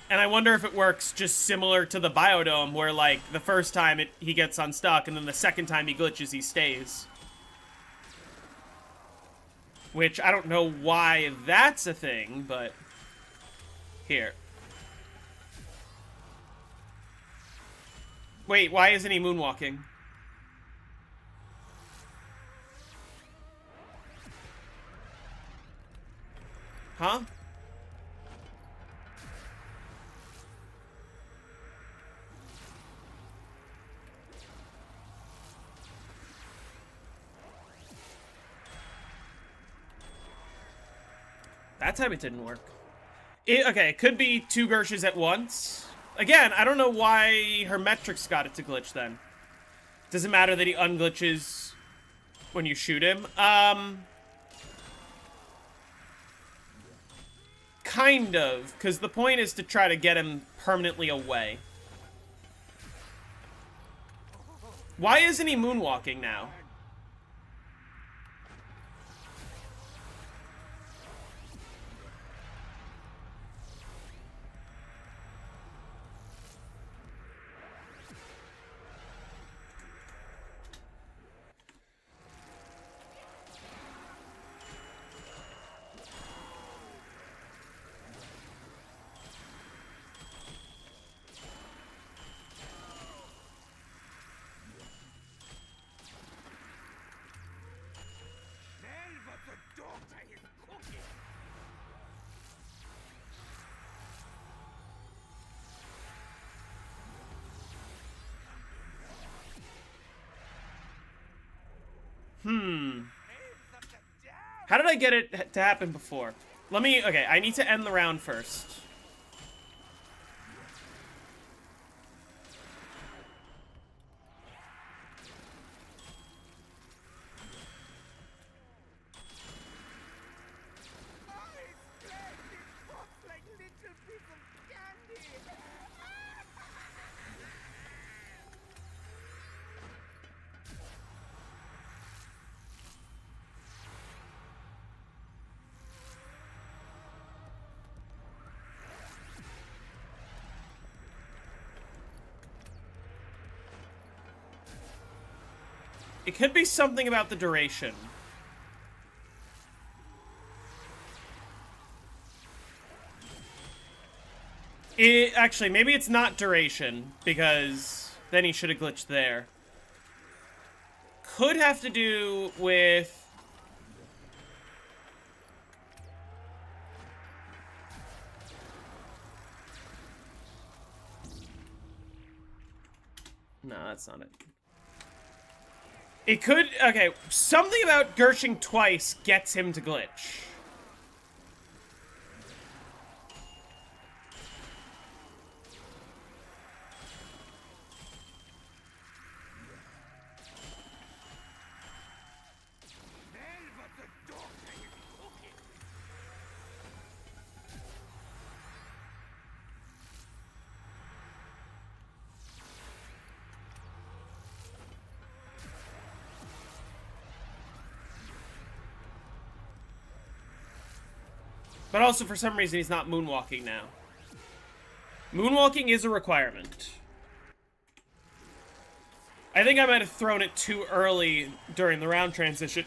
And I wonder if it works just similar to the Biodome, where, like, the first time he gets unstuck, and then the second time he glitches, he stays. Which, I don't know why that's a thing, but... Here. Wait, why isn't he moonwalking? Huh? That time it didn't work. Okay, it could be 2 Gershes at once. Again, I don't know why Hermetrix got it to glitch then. Doesn't matter that he unglitches when you shoot him. Kind of, because the point is to try to get him permanently away. Why isn't he moonwalking now? How did I get it to happen before? Okay, I need to end the round first. It could be something about the duration. Actually, maybe it's not duration, because then he should have glitched there. could have to do with... No, that's not it. It could... Okay, something about Gershing twice gets him to glitch. But also, for some reason, he's not moonwalking now. Moonwalking is a requirement. I think I might have thrown it too early during the round transition.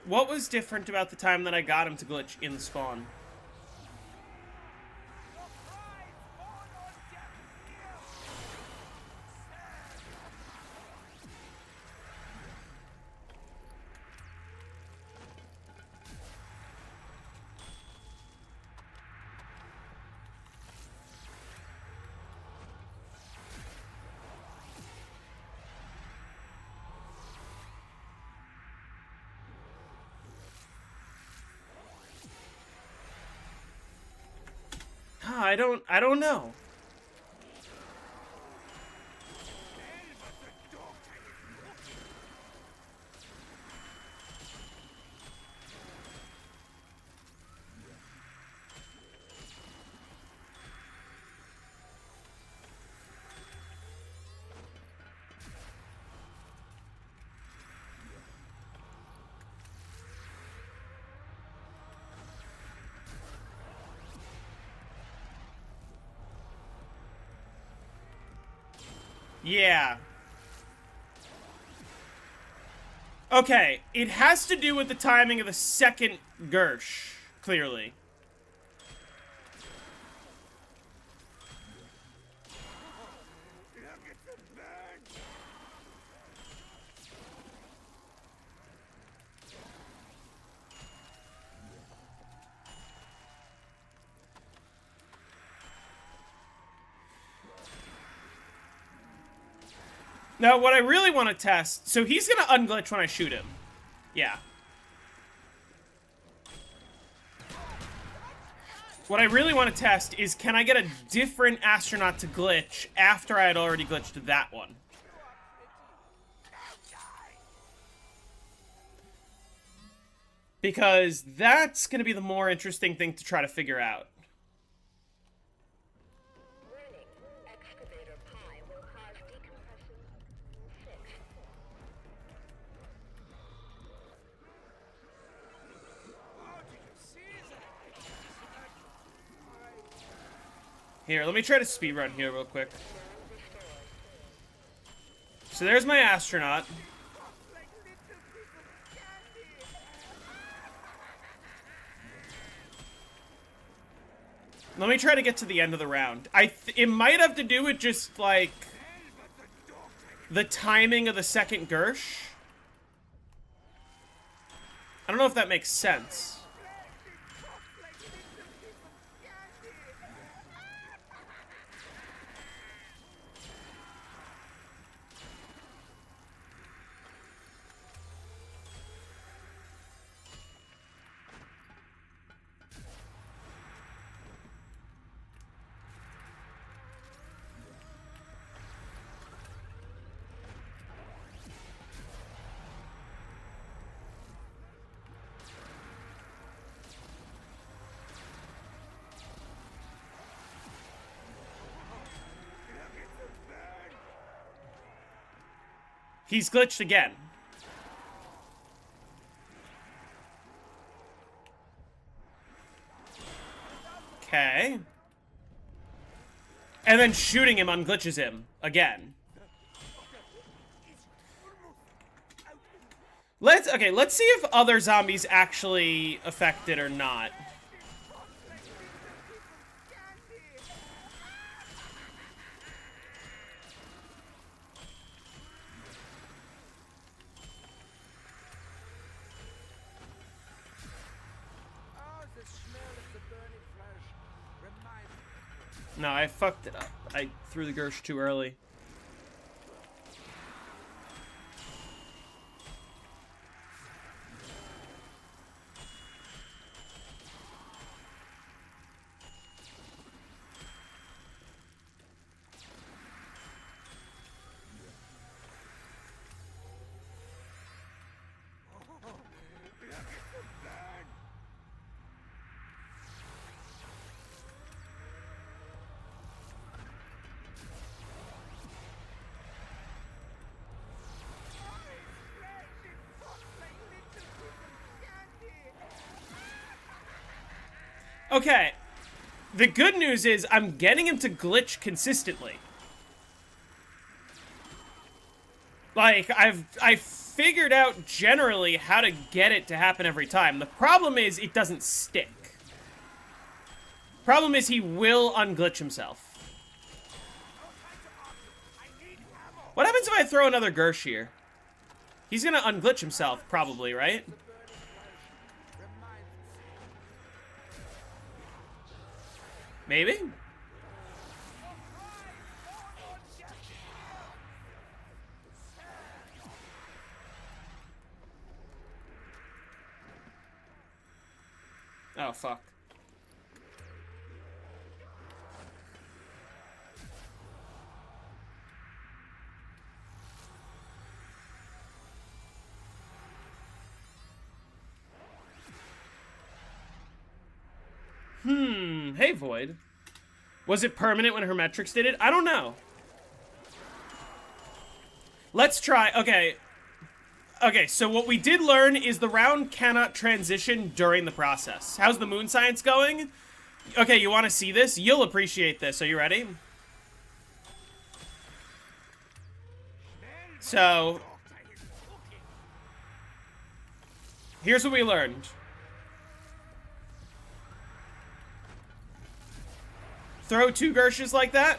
What was different about the time that I got him to glitch in spawn? I don't know. Yeah. Okay, it has to do with the timing of the second Gersh, clearly. Now, what I really want to test... So he's going to unglitch when I shoot him. Yeah. What I really want to test is, can I get a different astronaut to glitch after I had already glitched that one? Because that's going to be the more interesting thing to try to figure out. Here, let me try to speedrun here real quick. So there's my astronaut. Let me try to get to the end of the round. It might have to do with just, like, the timing of the second Gersh. I don't know if that makes sense. He's glitched again. Okay. And then shooting him unglitches him again. Let's see if other zombies actually affect it or not. Oh, the smell of the burning flesh reminds me. No, I fucked it up. I threw the Gersh too early. Okay. The good news is I'm getting him to glitch consistently. Like, I figured out generally how to get it to happen every time. The problem is it doesn't stick. Problem is he will unglitch himself. What happens if I throw another Gersh here? He's gonna unglitch himself, probably, right? Maybe? Oh, fuck. Hey, Void. Was it permanent when Hermetrix did it? I don't know. Let's try. Okay. Okay, so what we did learn is the round cannot transition during the process. How's the moon science going? Okay, you want to see this? You'll appreciate this. Are you ready? So, here's what we learned. Throw 2 Gershes like that.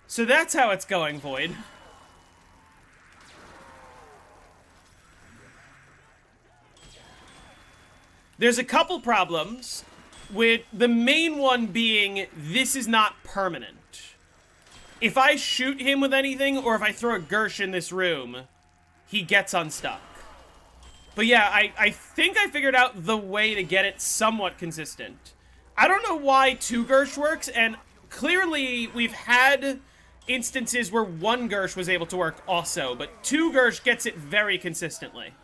So that's how it's going, Void. There's a couple problems, with the main one being this is not permanent. If I shoot him with anything, or if I throw a Gersh in this room, he gets unstuck. But yeah, I think I figured out the way to get it somewhat consistent. I don't know why 2 Gersh works, and clearly we've had instances where 1 Gersh was able to work also, but 2 Gersh gets it very consistently.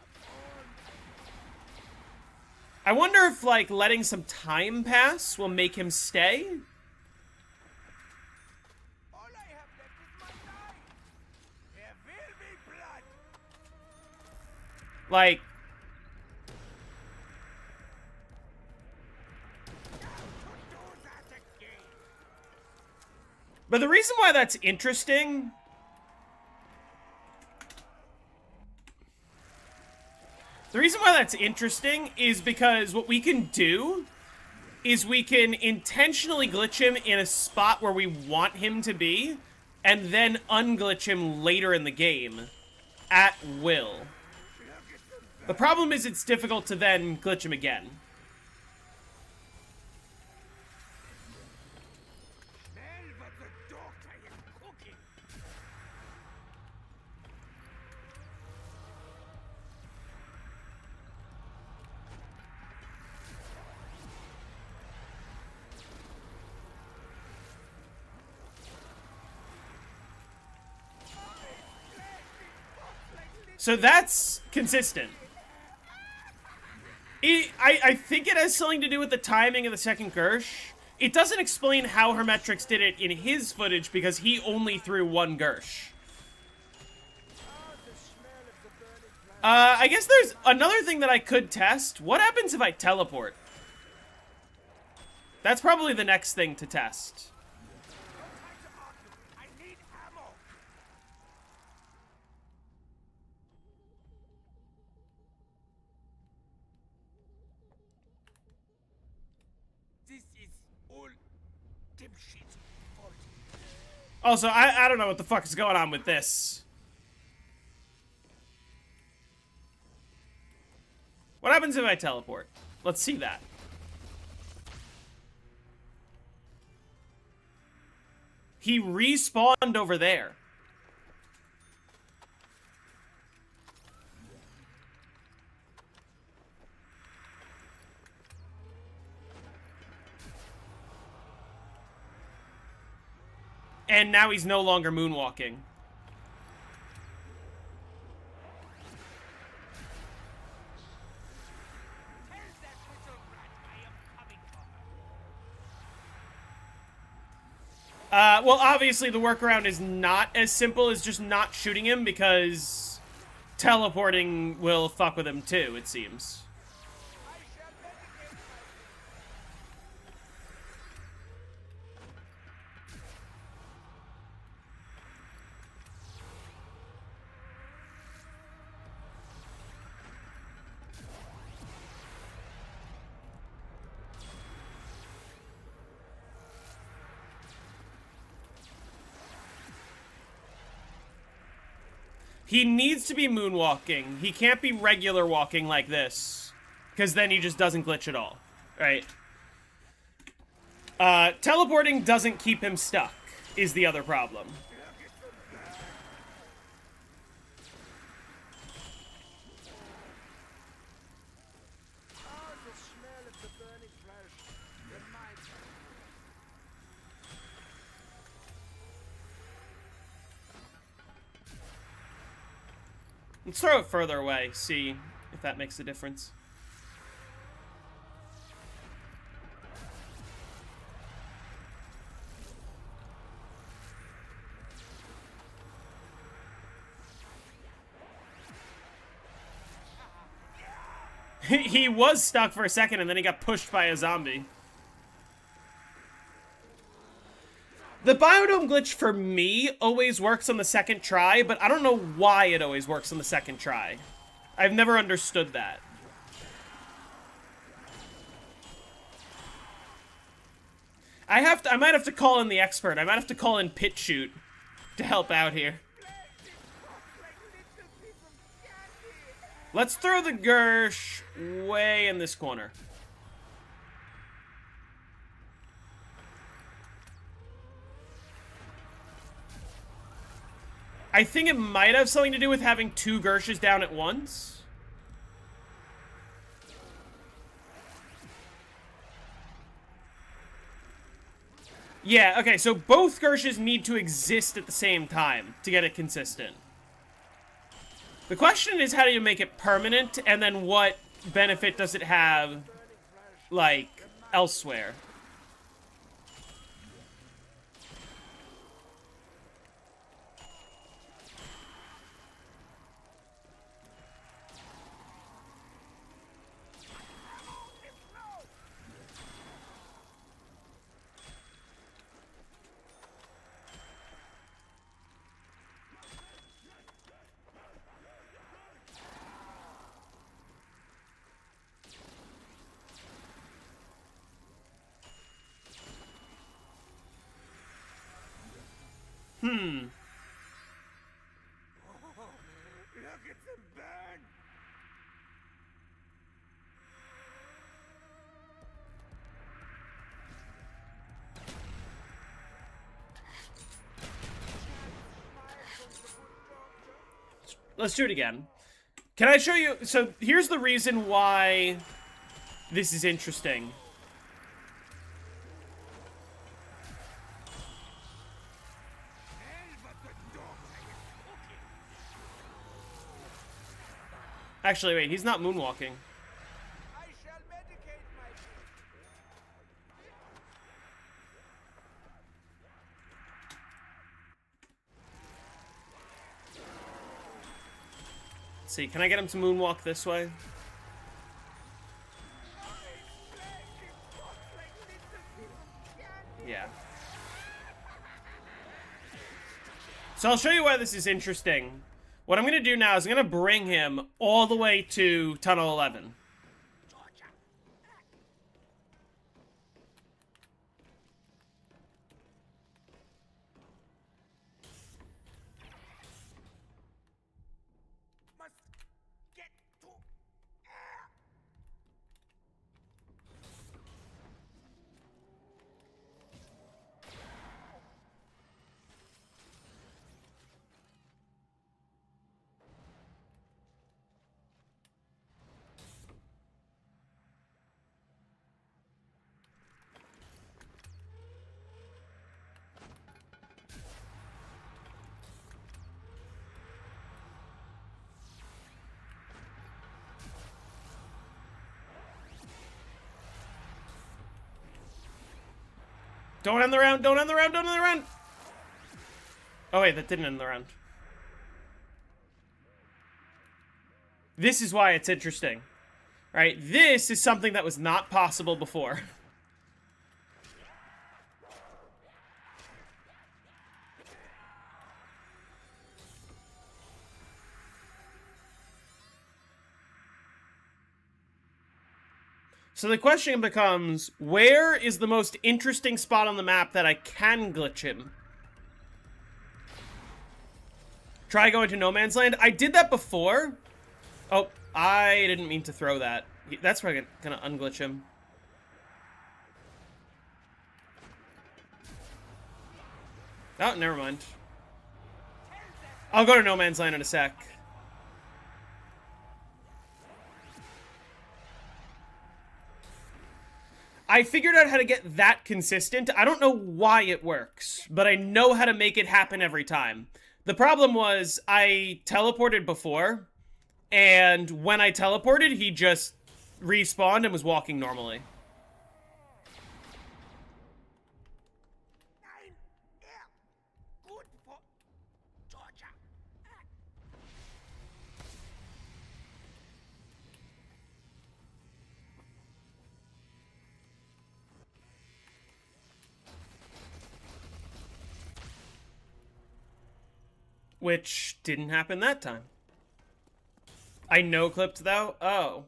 I wonder if, like, letting some time pass will make him stay? All I have left is my life. There will be blood. Like, Do that again. but the reason why that's interesting... The reason why that's interesting is because what we can do is we can intentionally glitch him in a spot where we want him to be, and then unglitch him later in the game, at will. The problem is it's difficult to then glitch him again. Smell what the doctor is cooking. So that's consistent. I think it has something to do with the timing of the second Gersh. It doesn't explain how Hermetrix did it in his footage because he only threw one Gersh. I guess there's another thing that I could test. What happens if I teleport? That's probably the next thing to test. I need ammo. This is all dipshit fault. Also, I don't know what the fuck is going on with this. What happens if I teleport? Let's see that. He respawned over there. And now he's no longer moonwalking. Tell that little rat I am coming for her. Well, obviously the workaround is not as simple as just not shooting him because teleporting will fuck with him too, it seems. I shall medicate myself. He needs to be moonwalking. He can't be regular walking like this, because then he just doesn't glitch at all, right? Teleporting doesn't keep him stuck, is the other problem. Oh, the smell of the burning flesh reminds me. Let's throw it further away, see if that makes a difference. He was stuck for a second and then he got pushed by a zombie. The biodome glitch for me always works on the second try, but I don't know why it always works on the second try. I've never understood that. I might have to call in the expert. I might have to call in Pit Shoot to help out here. Let's throw the Gersh way in this corner. I think it might have something to do with having two Gershes down at once. Yeah, okay, so both Gershes need to exist at the same time to get it consistent. The question is, how do you make it permanent, and then what benefit does it have, like, elsewhere? Look at them burn! Let's do it again. Can I show you? So here's the reason why this is interesting. Hell, but the dog I was cooking! Actually, wait, he's not moonwalking. I Let's see, can I get him to moonwalk this way? Yeah. So I'll show you why this is interesting. What I'm going to do now is I'm going to bring him all the way to Tunnel 11. Must get to air. Don't end the round, don't end the round, don't end the round! Oh wait, that didn't end the round. This is why it's interesting. Right? This is something that was not possible before. So the question becomes, where is the most interesting spot on the map that I can glitch him? Try going to No Man's Land? I did that before. Oh, I didn't mean to throw that. That's probably gonna unglitch him. Oh, never mind. I'll go to No Man's Land in a sec. I figured out how to get that consistent. I don't know why it works, but I know how to make it happen every time. The problem was I teleported before, and when I teleported, he just respawned and was walking normally. I'm air. Good for Georgia. Which didn't happen that time. I no-clipped though? Oh.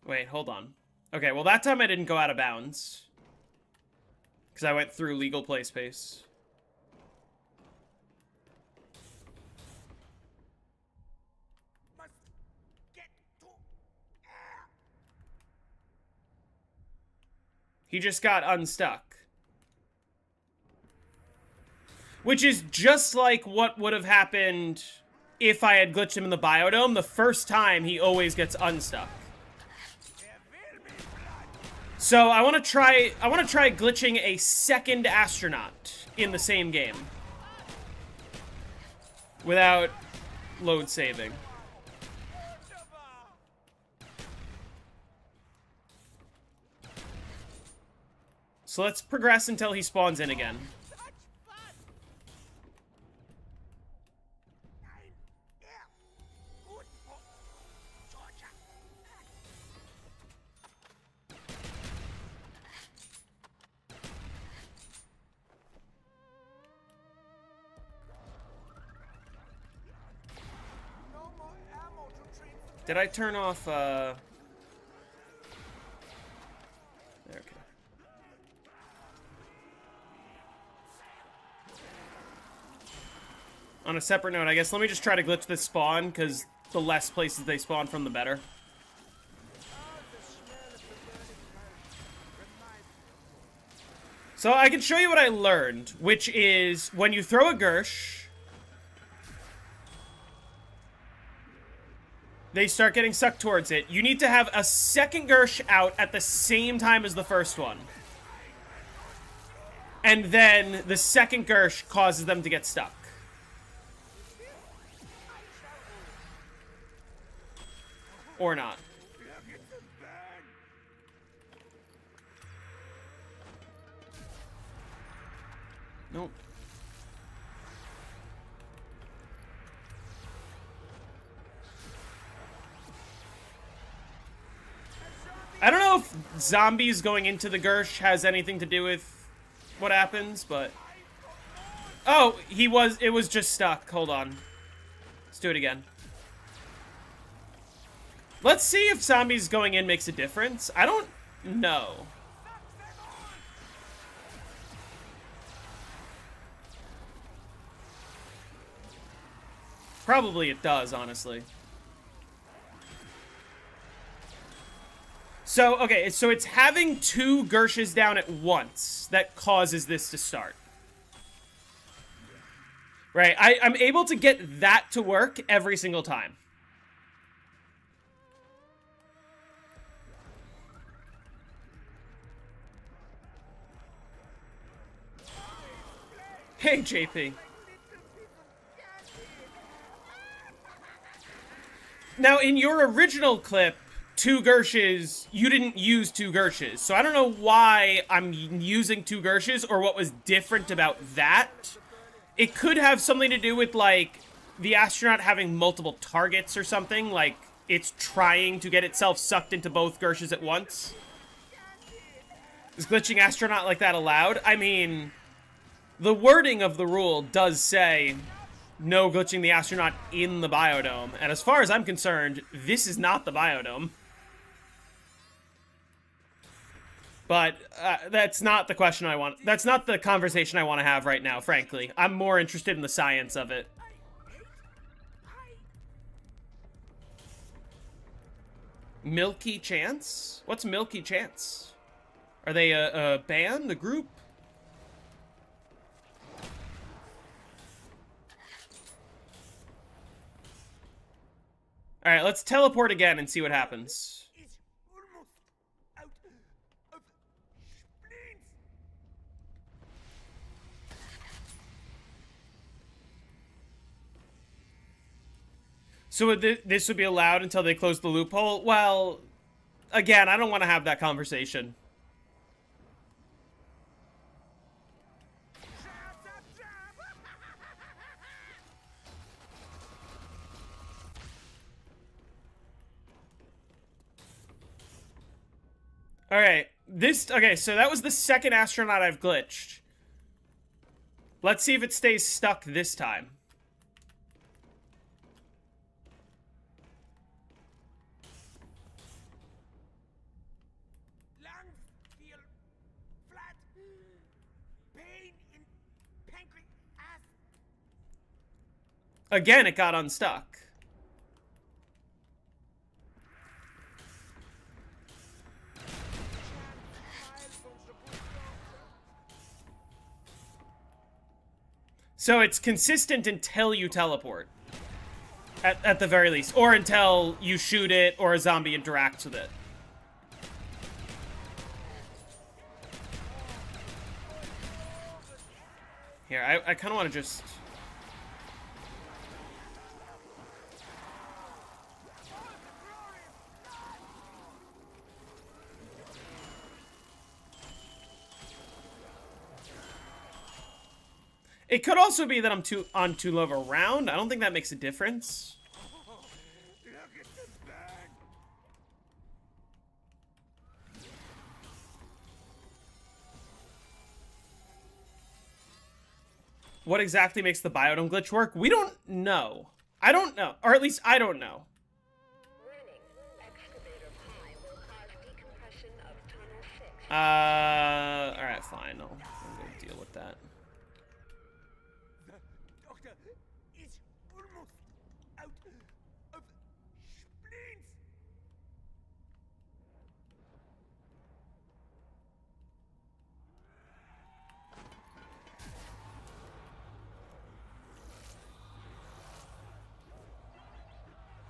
Wait, hold on. Okay, well that time I didn't go out of bounds. Because I went through legal play space. Must get to air. He just got unstuck. Which is just like what would have happened if I had glitched him in the biodome. The first time, he always gets unstuck. There will be blood. So I want to try glitching a second astronaut in the same game without load saving. Wunderbar. So let's progress until he spawns in again. Such fun. I'm air. Good for Georgia. No more ammo to treat the Did I turn off, there, okay. On a separate note, I guess let me just try to glitch this spawn, because the less places they spawn from, the better. So I can show you what I learned, which is when you throw a Gersh, they start getting sucked towards it. You need to have a second Gersh out at the same time as the first one. And then the second Gersh causes them to get stuck. Or not. Nope. I don't know if zombies going into the Gersh has anything to do with what happens, but... Oh, it was just stuck. Hold on. Let's do it again. Let's see if zombies going in makes a difference. I don't know. Probably it does, honestly. So, okay, so it's having 2 Gershes down at once that causes this to start. Right, I'm able to get that to work every single time. Hey, JP. Now, in your original clip, 2 Gershes, you didn't use 2 Gershes. So I don't know why I'm using 2 Gershes or what was different about that. It could have something to do with, like, the astronaut having multiple targets or something. Like, it's trying to get itself sucked into both Gershes at once. Is glitching astronaut like that allowed? I mean, the wording of the rule does say no glitching the astronaut in the biodome. And as far as I'm concerned, this is not the biodome. But that's not the question I want. That's not the conversation I want to have right now, frankly. I'm more interested in the science of it. Milky Chance? What's Milky Chance? Are they a band, a group? Alright, let's teleport again and see what happens. It's almost out of splints. So this would be allowed until they close the loophole? Well, again, I don't want to have that conversation. Alright, okay, so that was the second astronaut I've glitched. Let's see if it stays stuck this time. Lungs feel flat. Pain in pancreas. Again, it got unstuck. So it's consistent until you teleport. At the very least. Or until you shoot it or a zombie interacts with it. Here, I kind of want to just... It could also be that I'm on too low of a round. I don't think that makes a difference. Look at the burn. What exactly makes the biodome glitch work? We don't know. I don't know. Or at least I don't know. Warning. Excavator pi will cause decompression of tunnel 6. Alright, fine. I'll go deal with that. The doctor is almost out of splints.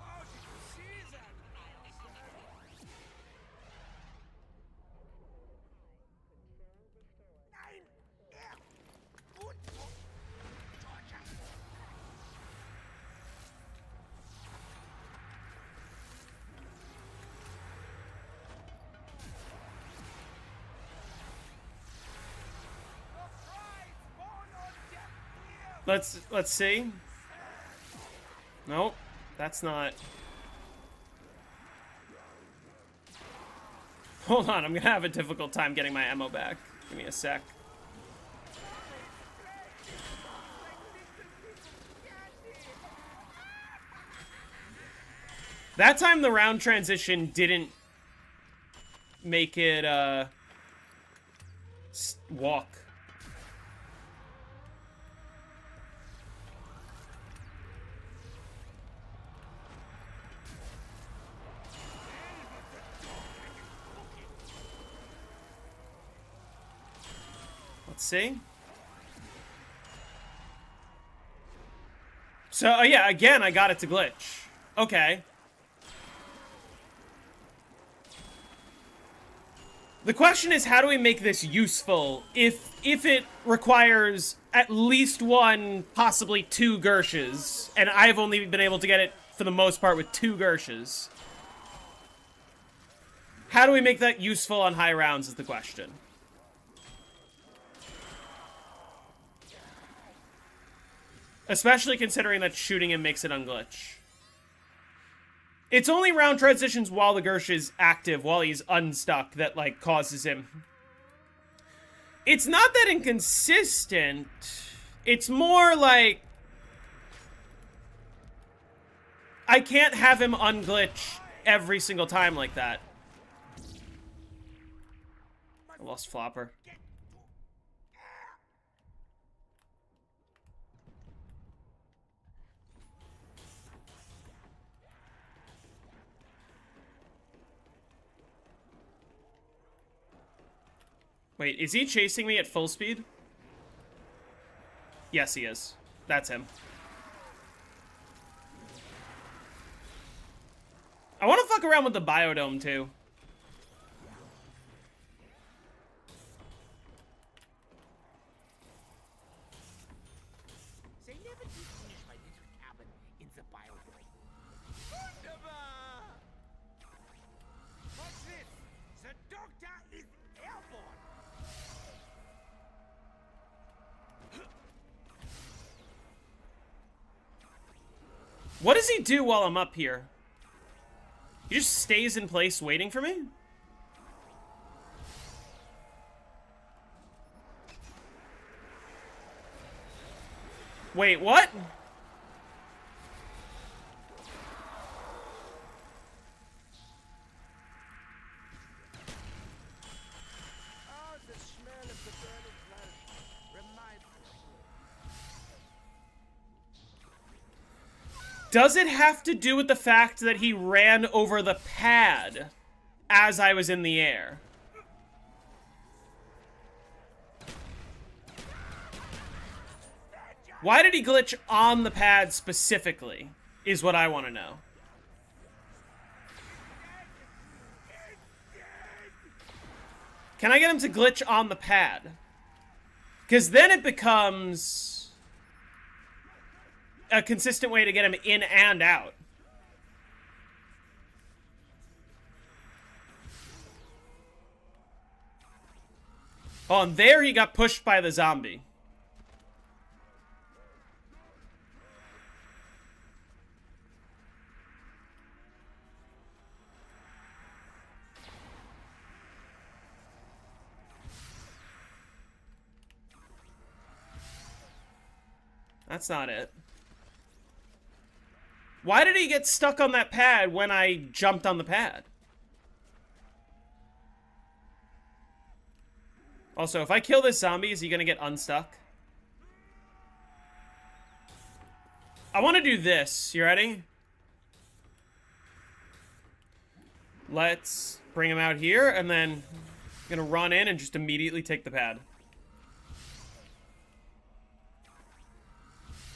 Oh, did you see that? Nein! Gut! Torture! Let's see. Nope. That's not. Hold on, I'm gonna have a difficult time getting my ammo back. Give me a sec. That time the round transition didn't make it, walk. Let's see. So, yeah, again, I got it to glitch. Okay. The question is, how do we make this useful if it requires at least one, possibly two Gershes, and I've only been able to get it, for the most part, with 2 Gershes? How do we make that useful on high rounds is the question. Especially considering that shooting him makes it unglitch. It's only round transitions while the Gersh is active, while he's unstuck, that, like, causes him. It's not that inconsistent. It's more like... I can't have him unglitch every single time like that. I lost Flopper. Wait, is he chasing me at full speed? Yes, he is. That's him. I want to fuck around with the biodome, too. They never did finish my little cabin in the biodome. Wunderbar! What's this? The doctor is airborne! What does he do while I'm up here? He just stays in place waiting for me? Wait, what? Oh, the smell of the burning flesh reminds me. Does it have to do with the fact that he ran over the pad as I was in the air? Why did he glitch on the pad specifically, is what I want to know. Can I get him to glitch on the pad? Because then it becomes a consistent way to get him in and out. Oh, and there he got pushed by the zombie. That's not it. Why did he get stuck on that pad when I jumped on the pad? Also, if I kill this zombie, is he gonna get unstuck? I want to do this. You ready? Let's bring him out here, and then I'm gonna run in and just immediately take the pad.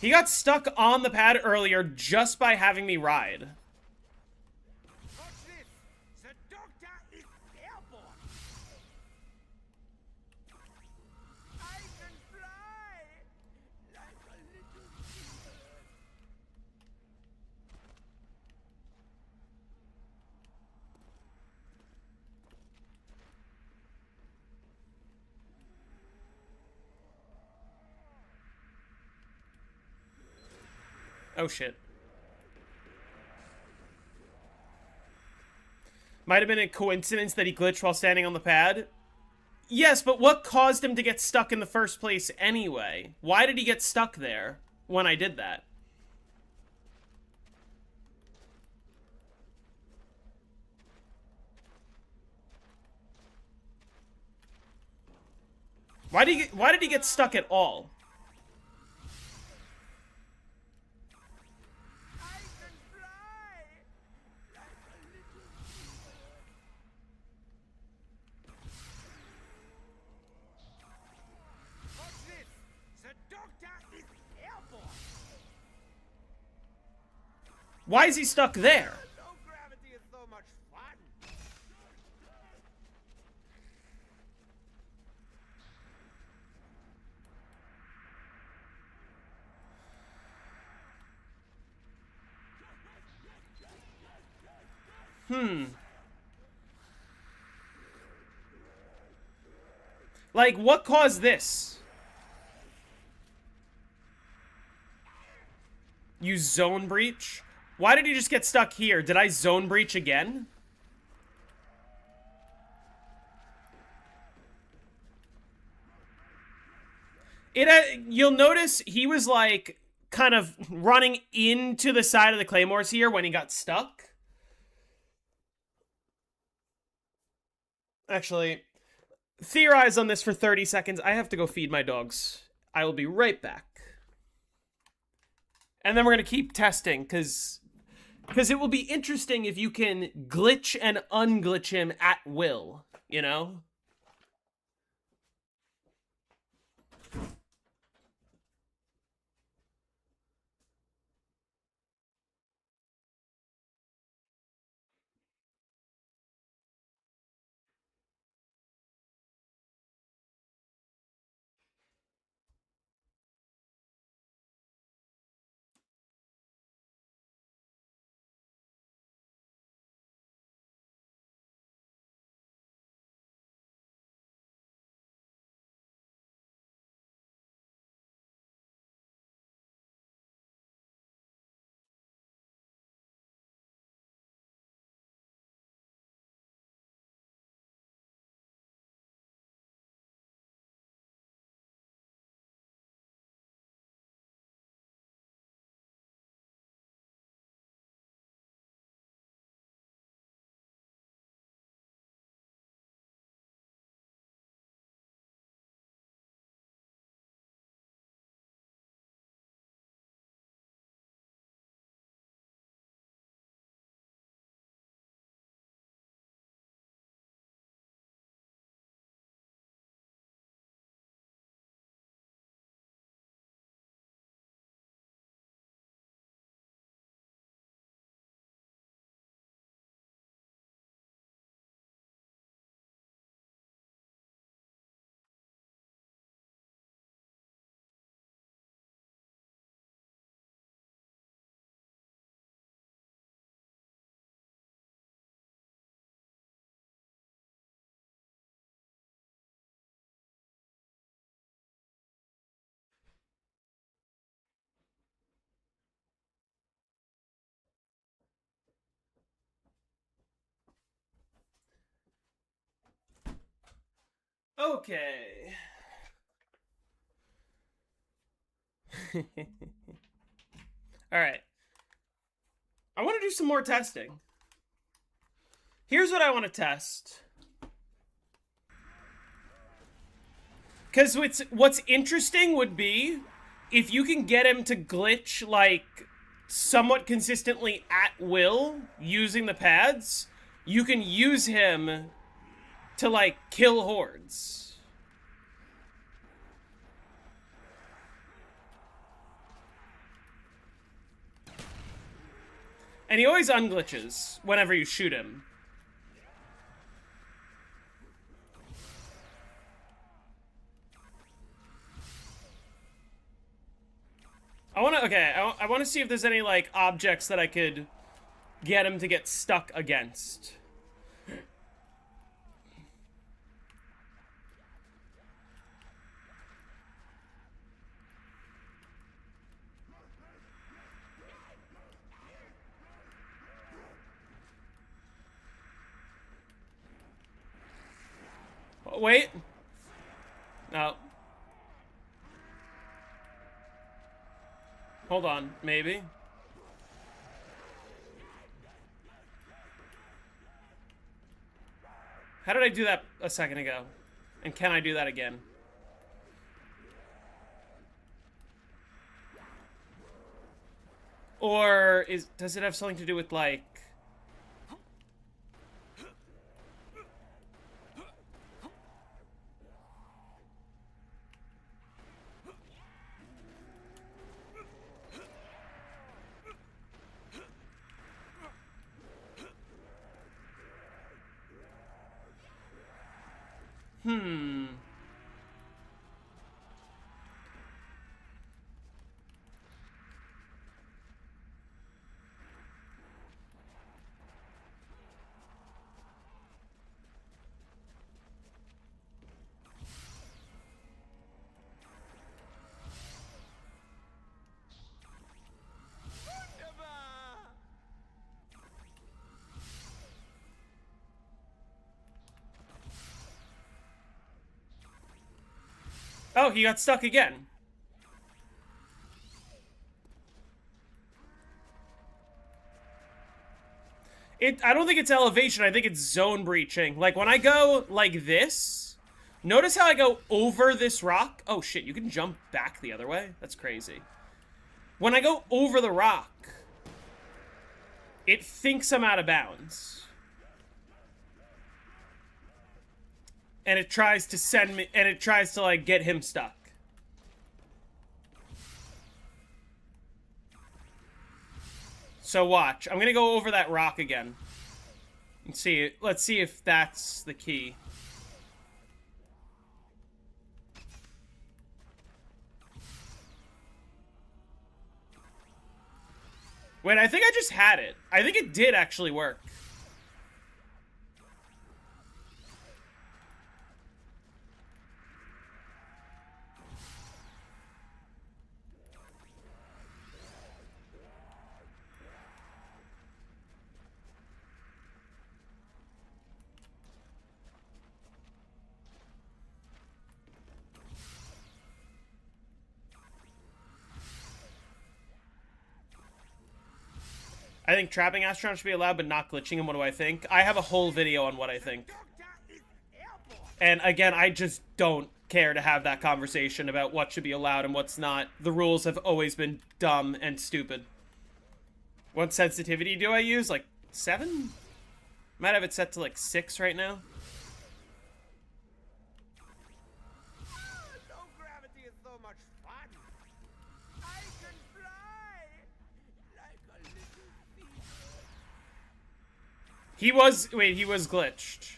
He got stuck on the pad earlier just by having me ride. What's this? The doctor is airborne! I can fly! Like a little bird. Oh, shit. Might have been a coincidence that he glitched while standing on the pad. Yes, but what caused him to get stuck in the first place anyway? Why did he get stuck there when I did that? Why did he get stuck at all? I can fly! Like a little What's this? The doctor is airborne! Why is he stuck there? Low gravity is so much fun! Like, what caused this? You zone breach? Why did he just get stuck here? Did I zone breach again? You'll notice he was like kind of running into the side of the claymores here when he got stuck. Actually, theorize on this for 30 seconds. I have to go feed my dogs. I will be right back. And then we're going to keep testing, because it will be interesting if you can glitch and unglitch him at will, you know? Okay. Alright. I want to do some more testing. Here's what I want to test. Because what's interesting would be if you can get him to glitch, like, somewhat consistently at will using the pads, you can use him to, like, kill hordes. And he always unglitches whenever you shoot him. I want to see if there's any, like, objects that I could get him to get stuck against. wait. No. Hold on, maybe. How did I do that a second ago? And can I do that again? Or does it have something to do with, like... Oh, he got stuck again. I don't think it's elevation, I think it's zone breaching. Like, when I go like this, notice how I go over this rock? Oh shit, you can jump back the other way? That's crazy. When I go over the rock, it thinks I'm out of bounds. And it tries to send me, and it tries to, like, get him stuck. So watch. I'm gonna go over that rock again. And see, let's see if that's the key. Wait, I think I just had it. I think it did actually work. I think trapping astronauts should be allowed, but not glitching them. What do I think? I have a whole video on what I think. And again, I just don't care to have that conversation about what should be allowed and what's not. The rules have always been dumb and stupid. What sensitivity do I use? Like 7? Might have it set to like 6 right now. Low gravity is so much fun. I can fly like a little thief. He was glitched.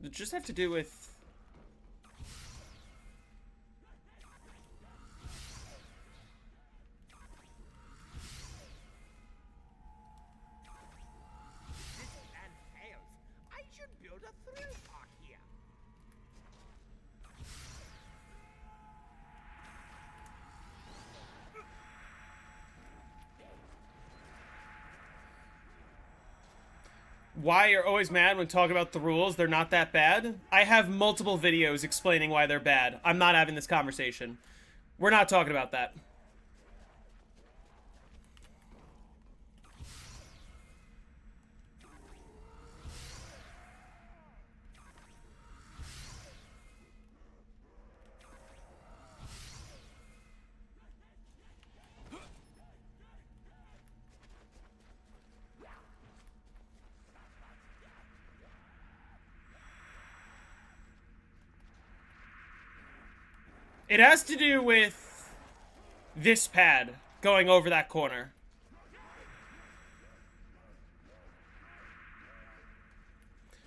Does it just have to do with... This plan fails. I should build a thrill park here. Why you're always mad when talking about the rules? They're not that bad. I have multiple videos explaining why they're bad. I'm not having this conversation. We're not talking about that. It has to do with this pad going over that corner.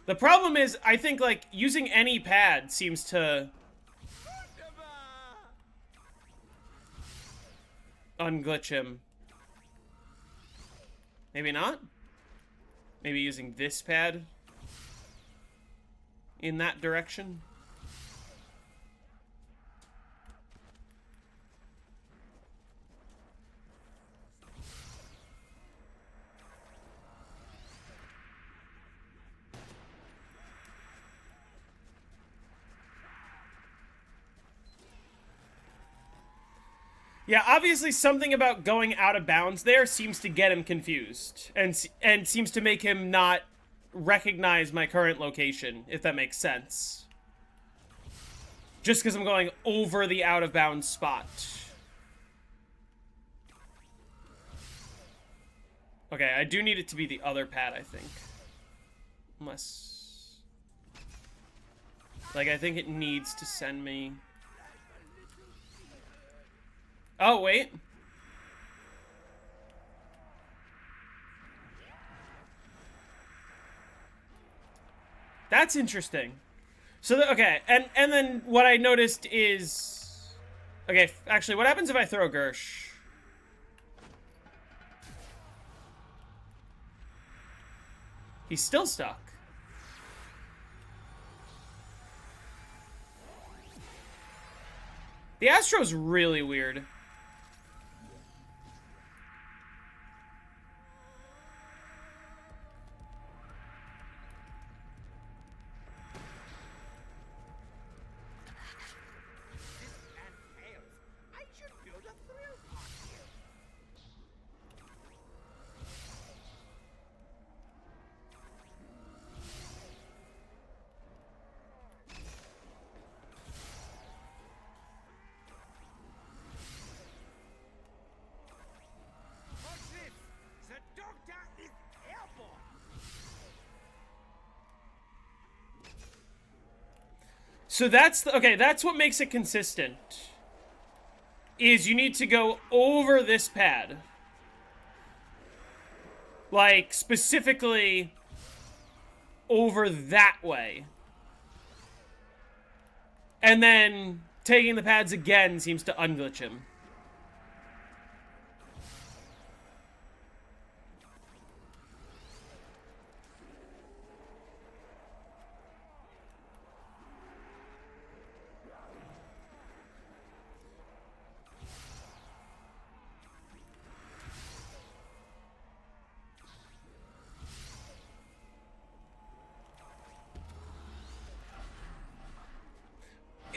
The problem is, I think, like, using any pad seems to unglitch him. Maybe not? Maybe using this pad in that direction? Yeah, obviously something about going out of bounds there seems to get him confused. And seems to make him not recognize my current location, if that makes sense. Just because I'm going over the out of bounds spot. Okay, I do need it to be the other pad, I think. Unless... Like, I think it needs to send me... Oh, wait. That's interesting. So, okay, and then what I noticed is... Okay, actually, what happens if I throw Gersh? He's still stuck. The Astro's really weird. I should build a thrill park here. What's this? The doctor is airborne. So that's the, okay, that's what makes it consistent. Is you need to go over this pad. Like, specifically over that way. And then taking the pads again seems to unglitch him.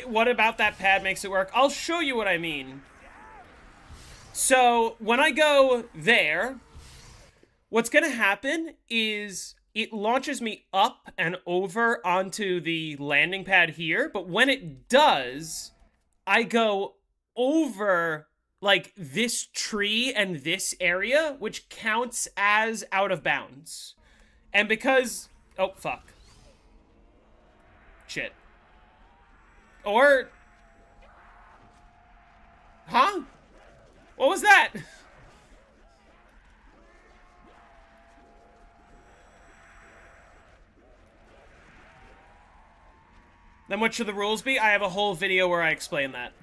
What about that pad makes it work? I'll show you what I mean. So, when I go there, what's going to happen is it launches me up and over onto the landing pad here, but when it does, I go over, like, this tree and this area, which counts as out of bounds. And because... Oh, fuck. Shit. Or... Huh? What was that? Then what should the rules be? I have a whole video where I explain that.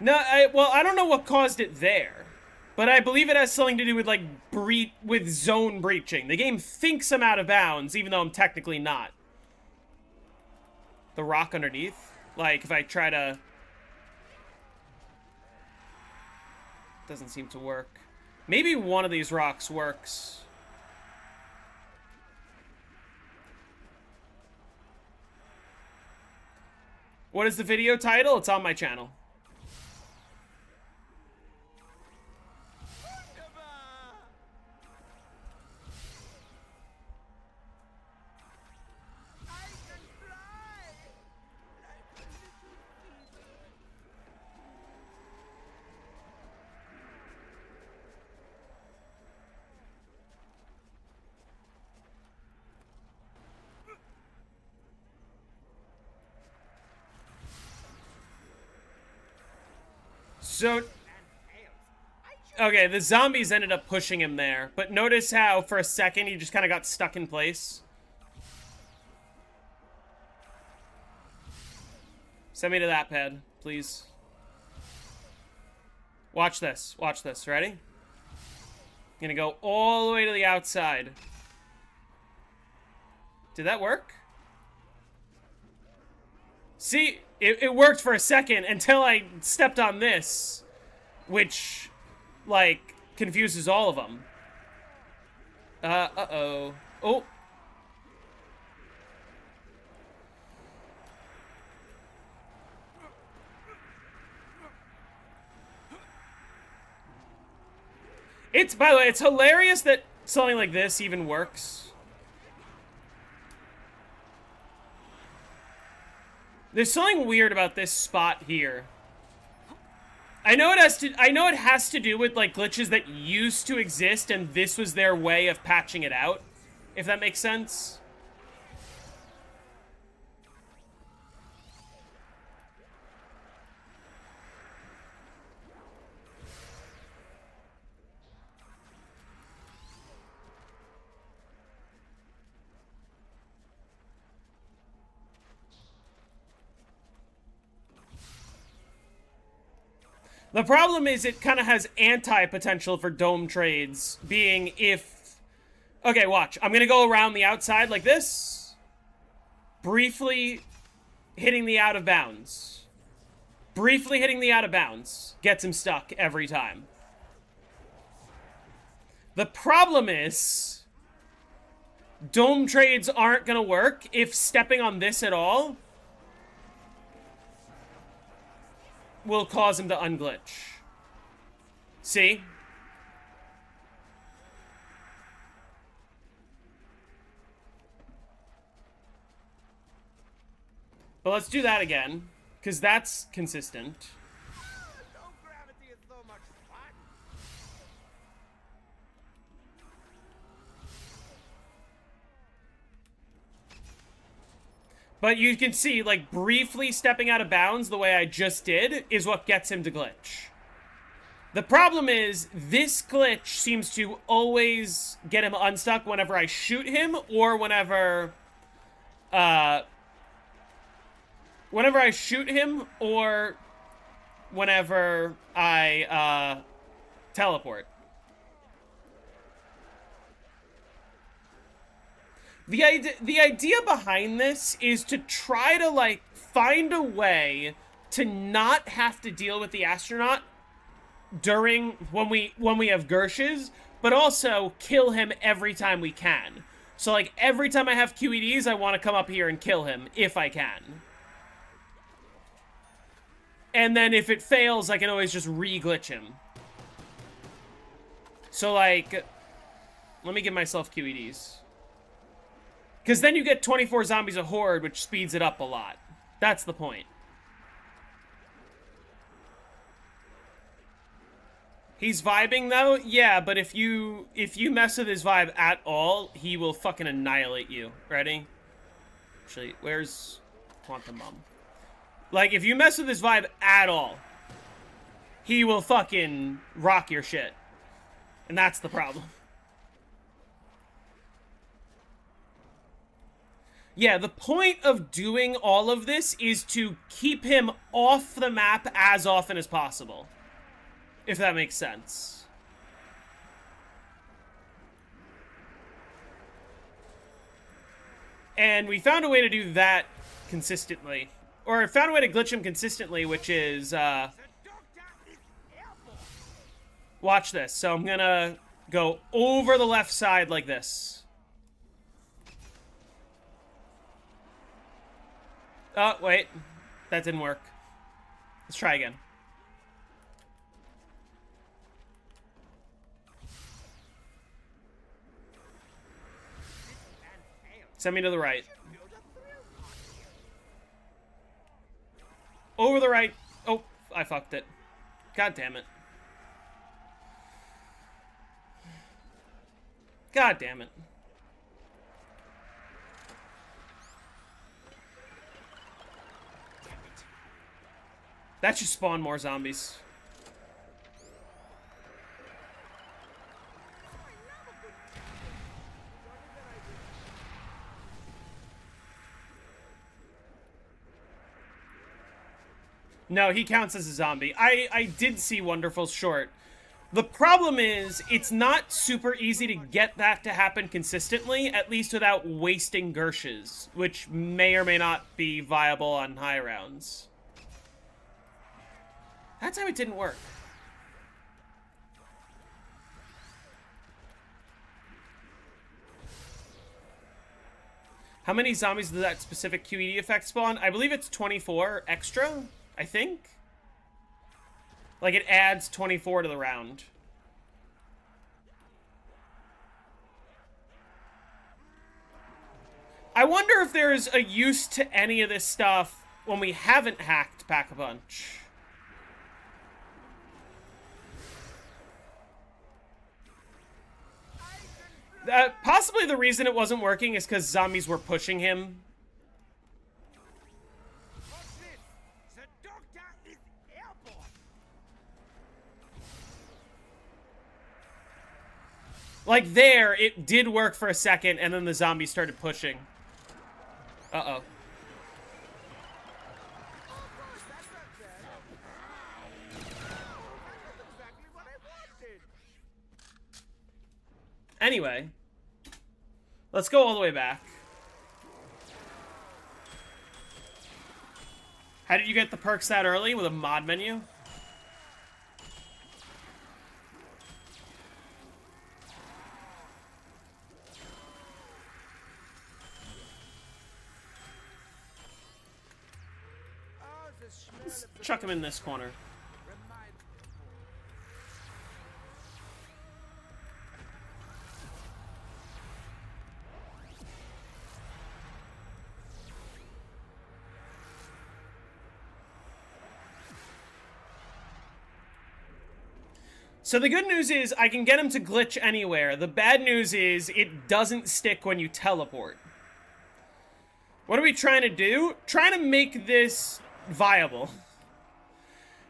No, well, I don't know what caused it there. But I believe it has something to do with, like, with zone breaching. The game thinks I'm out of bounds, even though I'm technically not. The rock underneath? Like, if I try to... Doesn't seem to work. Maybe one of these rocks works. What is the video title? It's on my channel. So, okay, the zombies ended up pushing him there, but notice how for a second he just kind of got stuck in place. Send me to that pad, please. Watch this, ready? I'm gonna go all the way to the outside. Did that work? See, it worked for a second until I stepped on this, which, like, confuses all of them. Uh-oh. Oh. It's, by the way, it's hilarious that something like this even works. There's something weird about this spot here. I know it has to do with like glitches that used to exist and this was their way of patching it out, if that makes sense. The problem is it kind of has anti-potential for dome trades, being if... Okay, watch. I'm going to go around the outside like this. Briefly hitting the out of bounds. Briefly hitting the out of bounds. Gets him stuck every time. The problem is... Dome trades aren't going to work if stepping on this at all will cause him to unglitch. See? But let's do that again, because that's consistent. No gravity is so much fun. But you can see, like, briefly stepping out of bounds the way I just did is what gets him to glitch. The problem is, this glitch seems to always get him unstuck whenever I shoot him, or whenever I shoot him, or whenever I, teleport. The idea behind this is to try to, like, find a way to not have to deal with the astronaut during, when we have Gershes, but also kill him every time we can. So, like, every time I have QEDs, I want to come up here and kill him, if I can. And then if it fails, I can always just re-glitch him. So, like, let me give myself QEDs. Because then you get 24 zombies a horde, which speeds it up a lot. That's the point. He's vibing, though? Yeah, but if you mess with his vibe at all, he will fucking annihilate you. Ready? Actually, where's Quantum Bomb? Like, if you mess with his vibe at all, he will fucking rock your shit. And that's the problem. Yeah, the point of doing all of this is to keep him off the map as often as possible. If that makes sense. And we found a way to do that consistently. Or found a way to glitch him consistently, which is, watch this. So I'm gonna go over the left side like this. Oh, wait. That didn't work. Let's try again. Send me to the right. Over the right. Oh, I fucked it. God damn it. God damn it. That should spawn more zombies. No, he counts as a zombie. I did see Wonderful's short. The problem is, it's not super easy to get that to happen consistently, at least without wasting Gershes, which may or may not be viable on high rounds. That's how it didn't work. How many zombies does that specific QED effect spawn? I believe it's 24 extra, I think. Like, it adds 24 to the round. I wonder if there's a use to any of this stuff when we haven't hacked Pack-a-Punch. Possibly the reason it wasn't working is because zombies were pushing him. What's this? The doctor is airborne. Like there, it did work for a second, and then the zombies started pushing. Uh-oh. Of course, that's not bad. That's exactly what I wanted. Anyway. Let's go all the way back. How did you get the perks that early? With a mod menu? Oh, the smell Let's of the chuck him in this corner. reminds me. So the good news is I can get him to glitch anywhere. The bad news is it doesn't stick when you teleport. What are we trying to do? Trying to make this viable.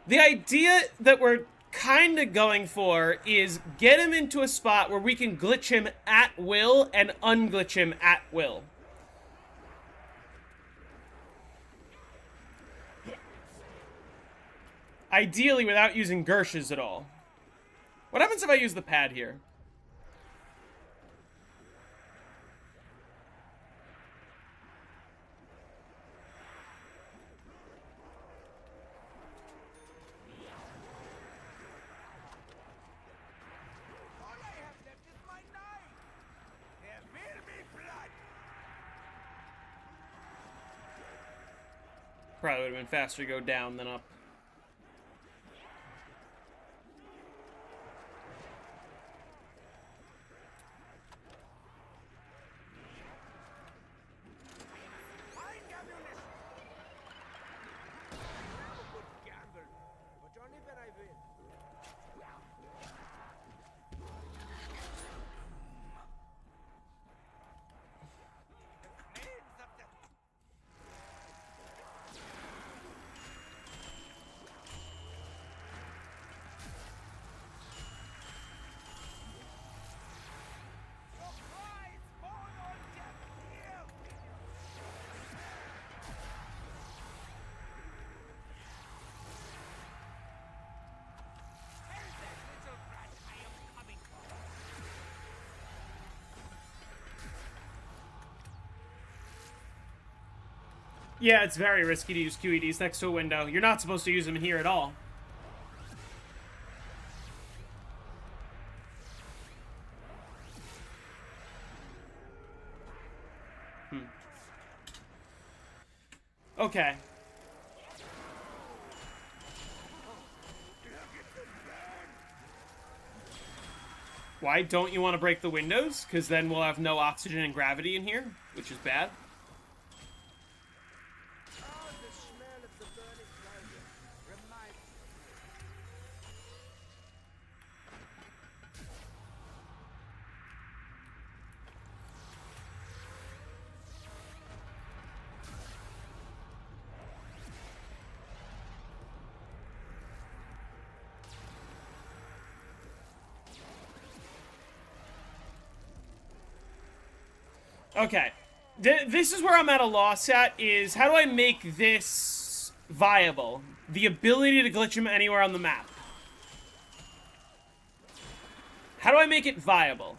The idea that we're kind of going for is get him into a spot where we can glitch him at will and unglitch him at will. Ideally without using Gershes at all. What happens if I use the pad here? All I have left is my knife. There will be blood. Probably would have been faster to go down than up. Find ammunition. I'm a good gambler, but only when I win. Remains of the Your cries fall on deaf ears. Tell that little brat I am coming for. Yeah, it's very risky to use QEDs next to a window. You're not supposed to use them here at all. Okay. Why don't you want to break the windows? Because then we'll have no oxygen and gravity in here, which is bad. Oh, the smell of the burning powder reminds me. Okay. This is where I'm at a loss at, is how do I make this viable? The ability to glitch him anywhere on the map. How do I make it viable?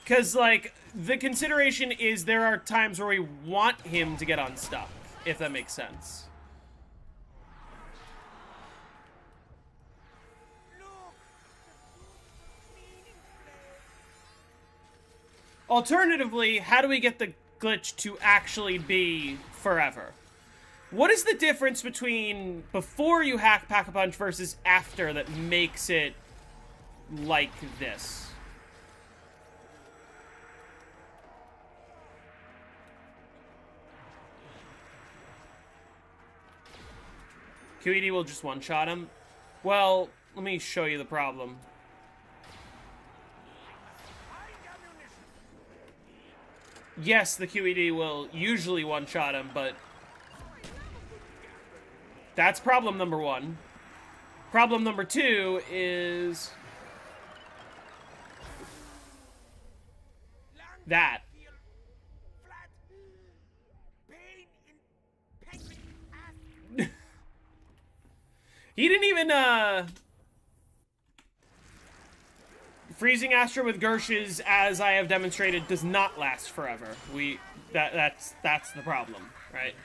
Because, like, the consideration is there are times where we want him to get unstuck, if that makes sense. Alternatively, how do we get the glitch to actually be forever? What is the difference between before you hack Pack-a-Punch versus after that makes it like this? QED will just one-shot him? Well, let me show you the problem. Yes, the QED will usually one-shot him, but that's problem number one. Problem number two is that. He didn't even, freezing Astra with Gershes, as I have demonstrated, does not last forever. That's the problem, right?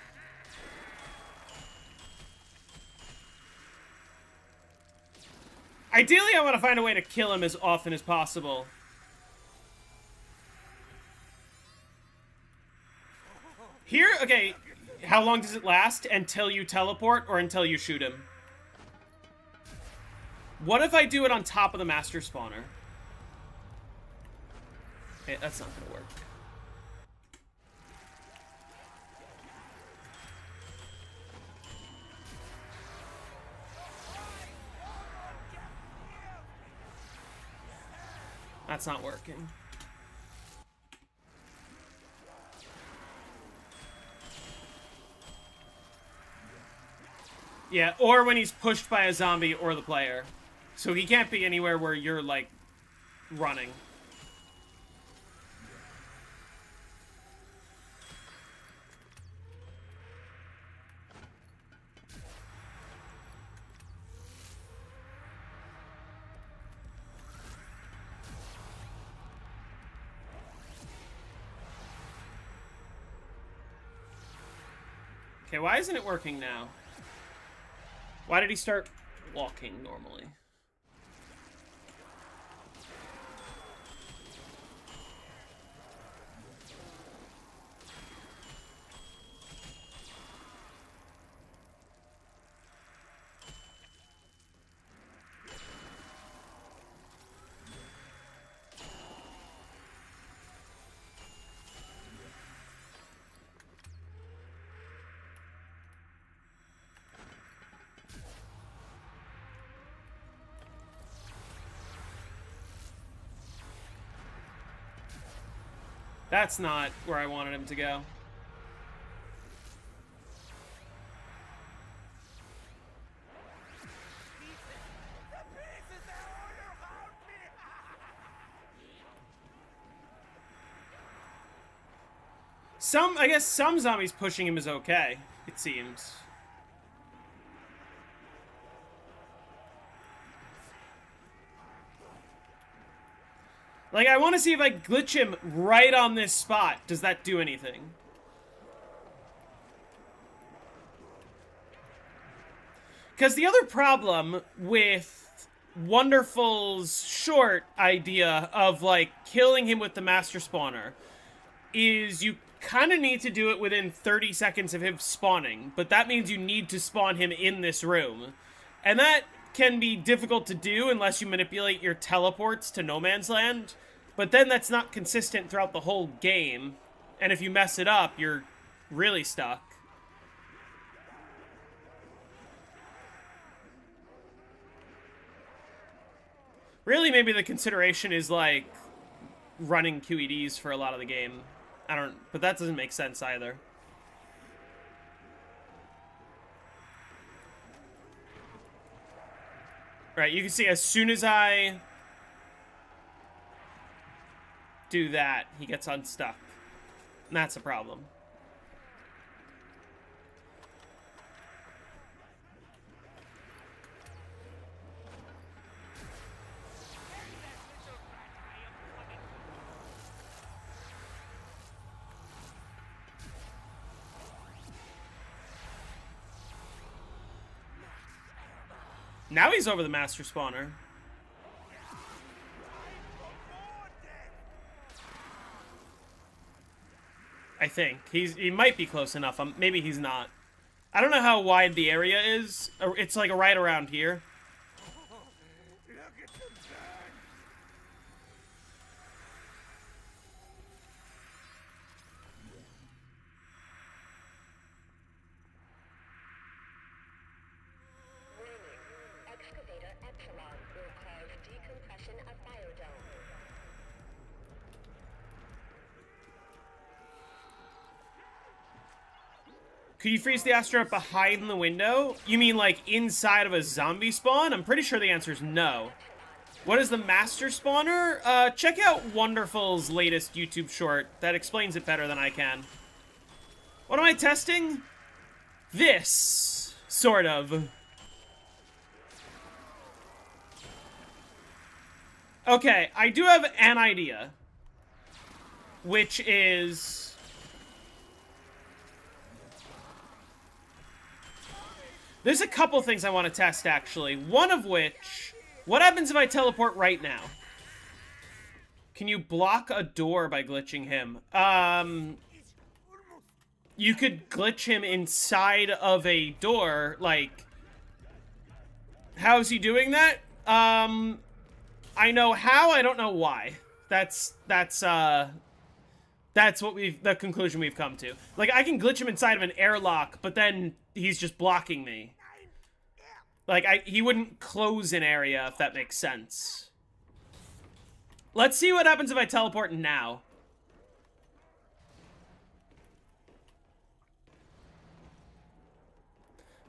Ideally, I want to find a way to kill him as often as possible. Here, okay, how long does it last? Until you teleport or until you shoot him? What if I do it on top of the master spawner? Okay, that's not gonna work. That's not working. Yeah, or when he's pushed by a zombie or the player. So he can't be anywhere where you're, like, running. Okay, why isn't it working now? Why did he start walking normally? That's not where I wanted him to go. I guess some zombies pushing him is okay, it seems. Like, I want to see if I glitch him right on this spot. Does that do anything? Because the other problem with Wonderful's short idea of, like, killing him with the Master Spawner is you kind of need to do it within 30 seconds of him spawning. But that means you need to spawn him in this room. And that can be difficult to do unless you manipulate your teleports to No Man's Land, but then that's not consistent throughout the whole game, and if you mess it up, you're really stuck. Really, maybe the consideration is, like, running QEDs for a lot of the game. But that doesn't make sense either. Right, you can see as soon as I do that, he gets unstuck. And that's a problem. Now he's over the Master Spawner. I think. He might be close enough. Maybe he's not. I don't know how wide the area is. It's like right around here. Look at them burn! Warning. Excavator Epsilon will cause decompression of biodome. Could you freeze the astronaut behind the window? You mean like inside of a zombie spawn? I'm pretty sure the answer is no. What is the master spawner? Check out Wonderful's latest YouTube short. That explains it better than I can. What am I testing? This. Sort of. Okay, I do have an idea. Which is... There's a couple things I want to test, actually. One of which... What happens if I teleport right now? Can you block a door by glitching him? You could glitch him inside of a door, like... How's he doing that? I know how, I don't know why. That's what the conclusion we've come to. Like, I can glitch him inside of an airlock, but then he's just blocking me. Like, he wouldn't close an area, if that makes sense. Let's see what happens if I teleport now.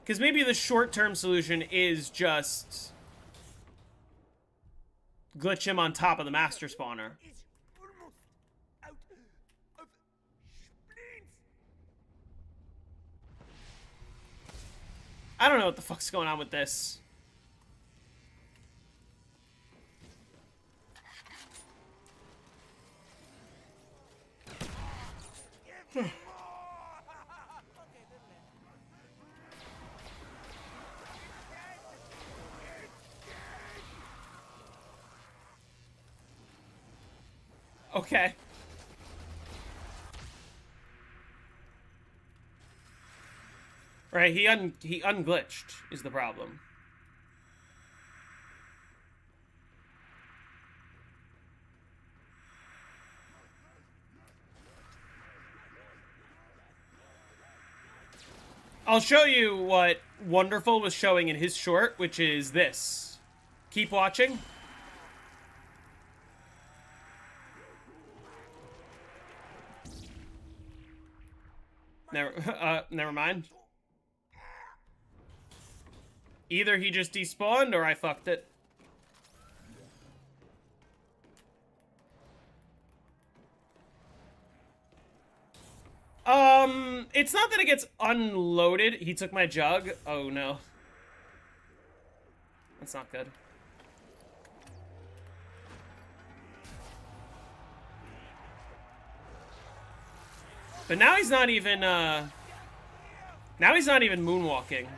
Because maybe the short-term solution is just... glitch him on top of the master spawner. It's almost out of splints. I don't know what the fuck's going on with this. Okay. Right, he unglitched is the problem. I'll show you what Wonderful was showing in his short, which is this. Keep watching. Never mind. Either he just despawned or I fucked it. It's not that it gets unloaded. He took my jug. Oh no. That's not good. But now he's not even, now he's not even moonwalking.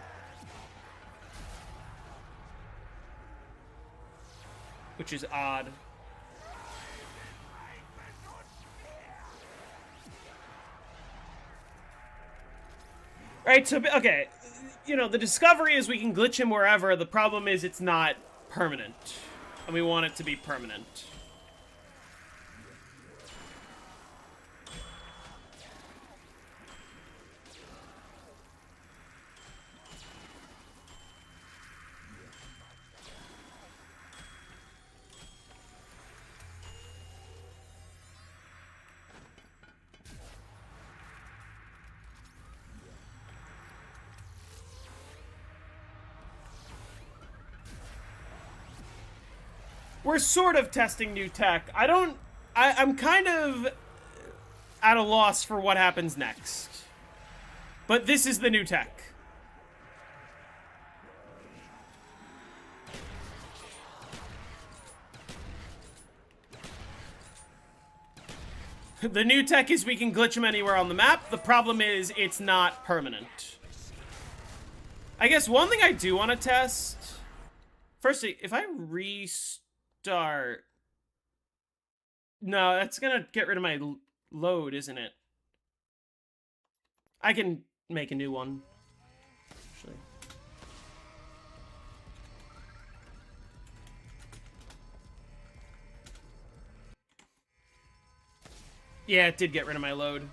Which is odd. Right, so, okay. You know, the discovery is we can glitch him wherever. The problem is it's not permanent. And we want it to be permanent. We're sort of testing new tech. I'm kind of at a loss for what happens next. But this is the new tech. The new tech is we can glitch him anywhere on the map. The problem is it's not permanent. I guess one thing I do want to test... Firstly, if I restart... No, that's gonna get rid of my load, isn't it? I can make a new one. Actually. Yeah, it did get rid of my load.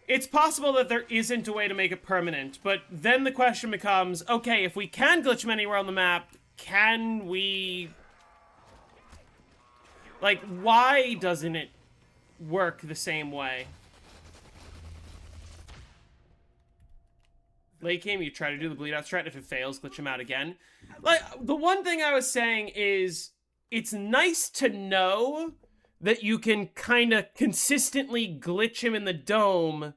It's possible that there isn't a way to make it permanent, but then the question becomes, okay, if we can glitch him anywhere on the map, can we... Like, why doesn't it work the same way? Late game, you try to do the bleed out strat, if it fails, glitch him out again. Like, the one thing I was saying is, it's nice to know that you can kind of consistently glitch him in the dome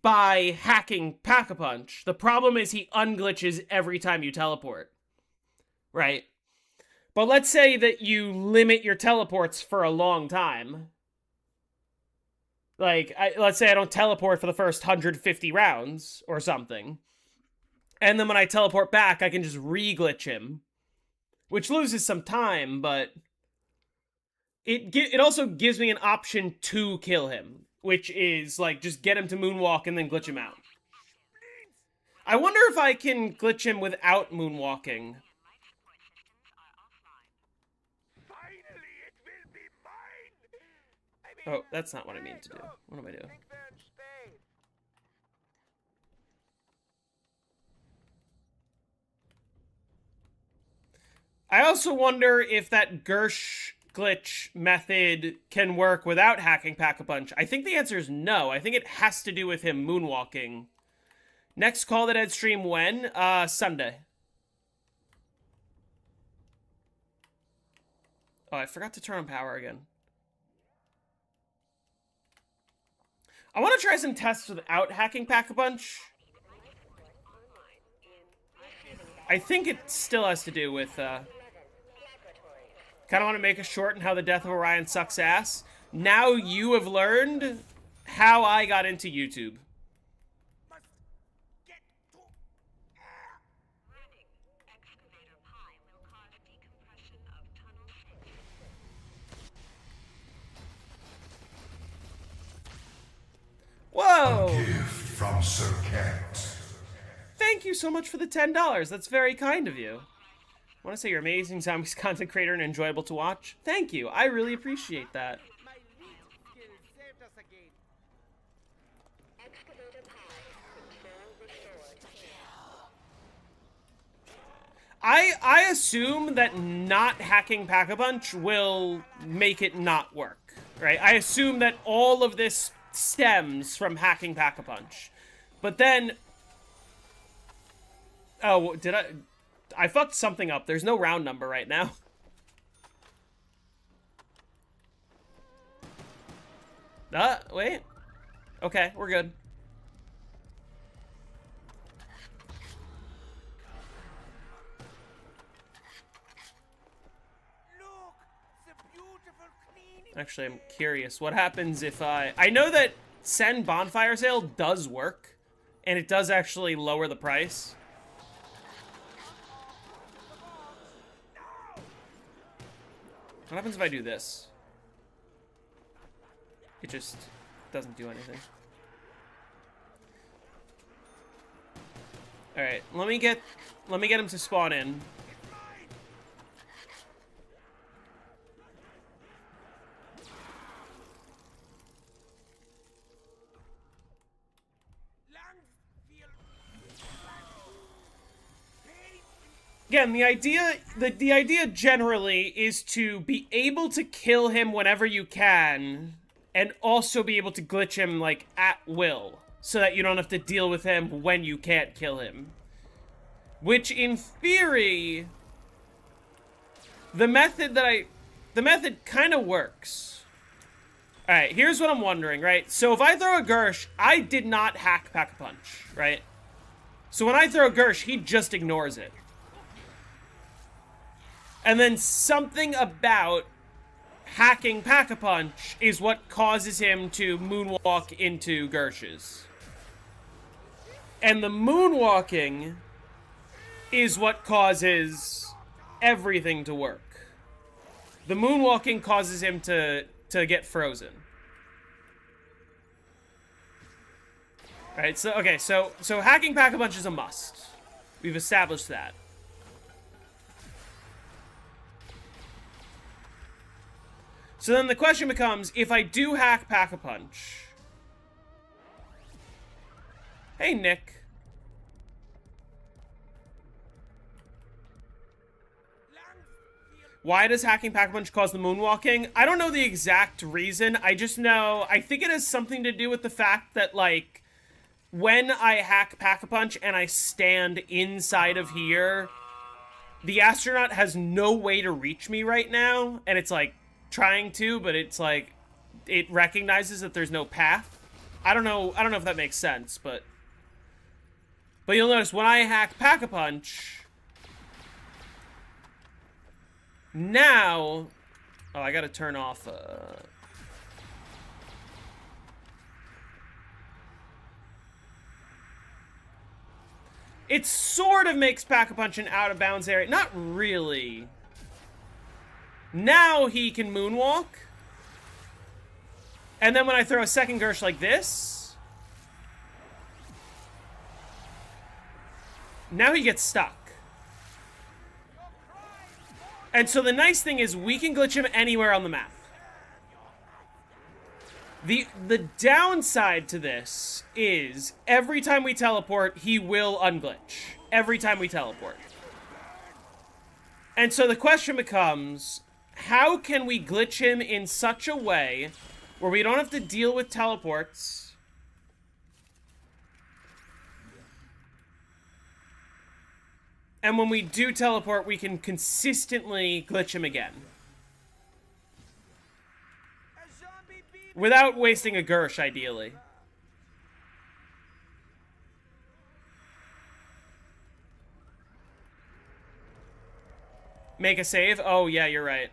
by hacking Pack-a-Punch. The problem is he unglitches every time you teleport. Right? But let's say that you limit your teleports for a long time. Like, let's say I don't teleport for the first 150 rounds or something. And then when I teleport back, I can just re-glitch him. Which loses some time, but... It also gives me an option to kill him, which is, like, just get him to moonwalk and then glitch him out. I wonder if I can glitch him without moonwalking. Finally, it will be mine. I Oh, mean, that's not what I mean to do. What am I doing? think they'll stay. I also wonder if that Gersh glitch method can work without hacking Pack-a-Punch. I think the answer is no. I think it has to do with him moonwalking. Next Call the Dead stream when? Sunday. Oh, I forgot to turn on power again. I want to try some tests without hacking Pack-a-Punch. I think it still has to do with, kind of want to make a short on how the death of Orion sucks ass. Now you have learned how I got into YouTube. Must get to air. Warning. Excavator Pi will cause decompression of Tunnel 6. Whoa! Gift from Sir Kent. Thank you so much for the $10. That's very kind of you. I want to say you're amazing zombies content creator and enjoyable to watch. Thank you. I really appreciate that. My lead skill saved us again. Excavator Pi. Control restored. I assume that not hacking Pack-a-Punch will make it not work, right? I assume that all of this stems from hacking Pack-a-Punch. But then... Oh, did I fucked something up. There's no round number right now. Wait. Okay, we're good. Look, the beautiful clean. Actually, I'm curious. What happens if I know that Send Bonfire Sale does work. And it does actually lower the price. What happens if I do this? It just doesn't do anything. Alright, let me get him to spawn in. Again, the idea generally is to be able to kill him whenever you can, and also be able to glitch him, like, at will, so that you don't have to deal with him when you can't kill him. Which, in theory, the method kind of works. Alright, here's what I'm wondering, right? So if I throw a Gersh, I did not hack Pack-a-Punch, right? So when I throw a Gersh, he just ignores it. And then something about hacking Pack-a-Punch is what causes him to moonwalk into Gershes. And the moonwalking is what causes everything to work. The moonwalking causes him to get frozen. Alright, so, okay, so hacking Pack-a-Punch is a must. We've established that. So then the question becomes, if I do hack Pack-a-Punch... Hey, Nick. Why does hacking Pack-a-Punch cause the moonwalking? I don't know the exact reason. I just know... I think it has something to do with the fact that, like, when I hack Pack-a-Punch and I stand inside of here, the astronaut has no way to reach me right now, and it's, like, trying to, but it's, like, it recognizes that there's no path. I don't know if that makes sense, but you'll notice when I hack Pack-a-Punch... Now... Oh, I gotta turn off, It sort of makes Pack-a-Punch an out-of-bounds area. Not really. Now he can moonwalk. And then when I throw a second Gersh like this... Now he gets stuck. And so the nice thing is we can glitch him anywhere on the map. The downside to this is every time we teleport, he will unglitch. Every time we teleport. And so the question becomes, how can we glitch him in such a way where we don't have to deal with teleports? And when we do teleport, we can consistently glitch him again. Without wasting a Gersh, ideally. Make a save? Oh, yeah, you're right.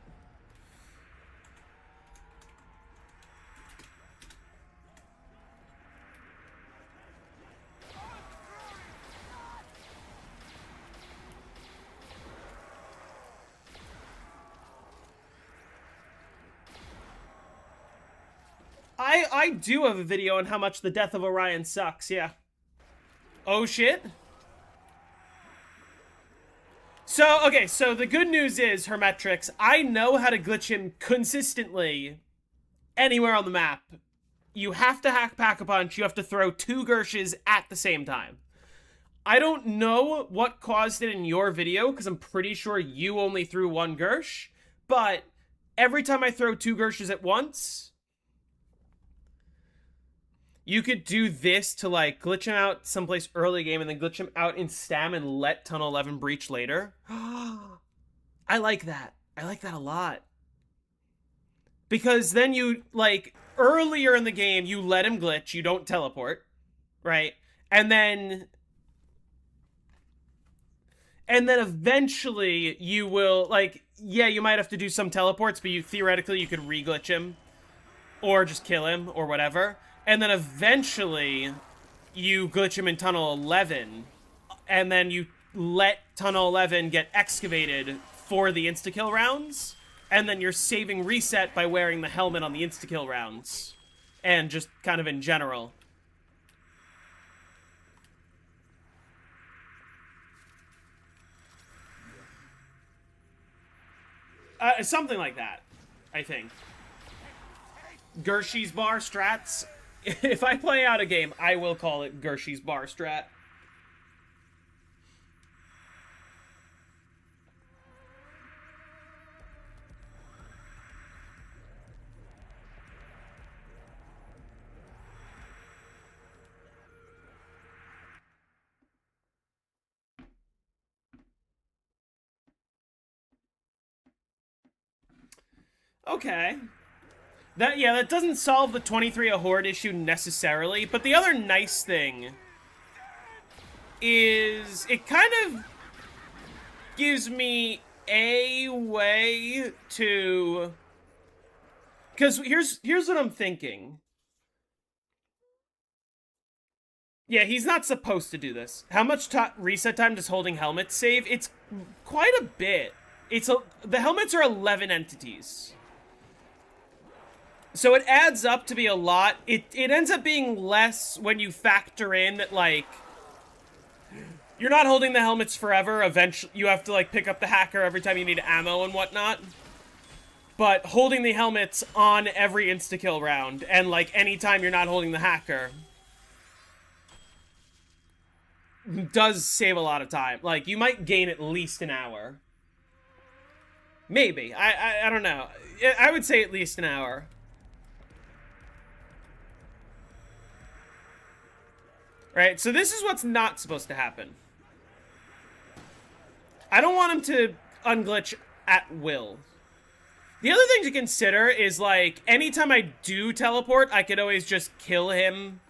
I do have a video on how much the death of Orion sucks, yeah. Oh, shit. So, okay, so the good news is, Hermetrix, I know how to glitch him consistently anywhere on the map. You have to hack Pack-a-Punch, you have to throw 2 Gershes at the same time. I don't know what caused it in your video, because I'm pretty sure you only threw 1 Gersh, but every time I throw 2 Gershes at once... You could do this to, like, glitch him out someplace early game and then glitch him out in Stam and let Tunnel 11 breach later. I like that. I like that a lot. Because then you, like, earlier in the game, you let him glitch, you don't teleport, right? And then eventually you will, like, yeah, you might have to do some teleports, but theoretically you could re-glitch him. Or just kill him, or whatever. And then eventually, you glitch him in Tunnel 11, and then you let Tunnel 11 get excavated for the insta-kill rounds, and then you're saving reset by wearing the helmet on the insta-kill rounds, and just kind of in general. Something like that, I think. Gershi's bar strats. If I play out a game, I will call it Gershi's bar strat. Okay. That doesn't solve the 23 a horde issue necessarily, but the other nice thing is it kind of gives me a way to... Because here's what I'm thinking. Yeah, he's not supposed to do this. How much reset time does holding helmet save? It's quite a bit. the helmets are 11 entities. So it adds up to be a lot. It ends up being less when you factor in that, like, you're not holding the helmets forever. Eventually, you have to, like, pick up the hacker every time you need ammo and whatnot. But holding the helmets on every insta-kill round, and, like, anytime you're not holding the hacker, does save a lot of time. Like, you might gain at least an hour. Maybe. I don't know. I would say at least an hour. Right, so this is what's not supposed to happen. I don't want him to unglitch at will. The other thing to consider is, like, anytime I do teleport, I could always just kill him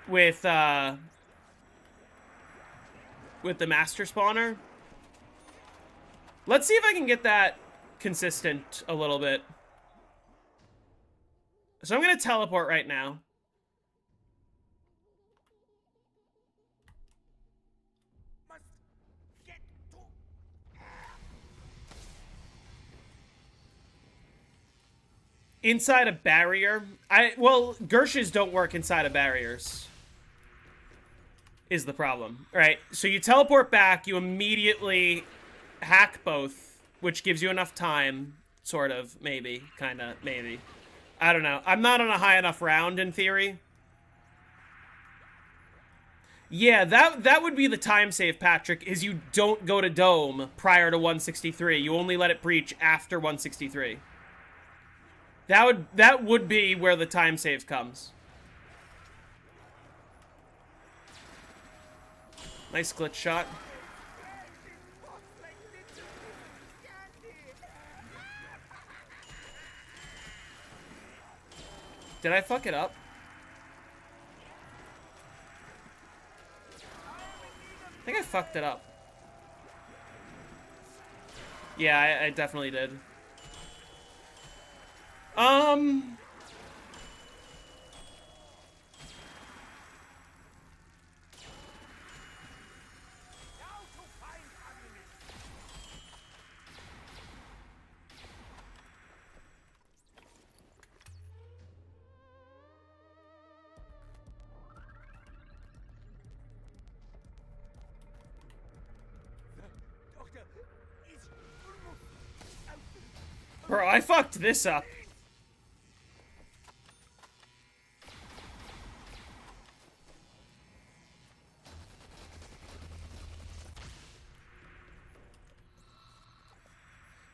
with the master spawner. Let's see if I can get that consistent a little bit. So I'm gonna teleport right now. Inside a barrier? Well, Gershes don't work inside of barriers. Is the problem. Right, so you teleport back, you immediately hack both, which gives you enough time, sort of, maybe, kinda, maybe. I don't know. I'm not on a high enough round, in theory. Yeah, that would be the time save, Patrick, is you don't go to Dome prior to 163. You only let it breach after 163. That would be where the time save comes. Nice glitch shot. Did I fuck it up? I think I fucked it up. Yeah, I definitely did. Bro, I fucked this up.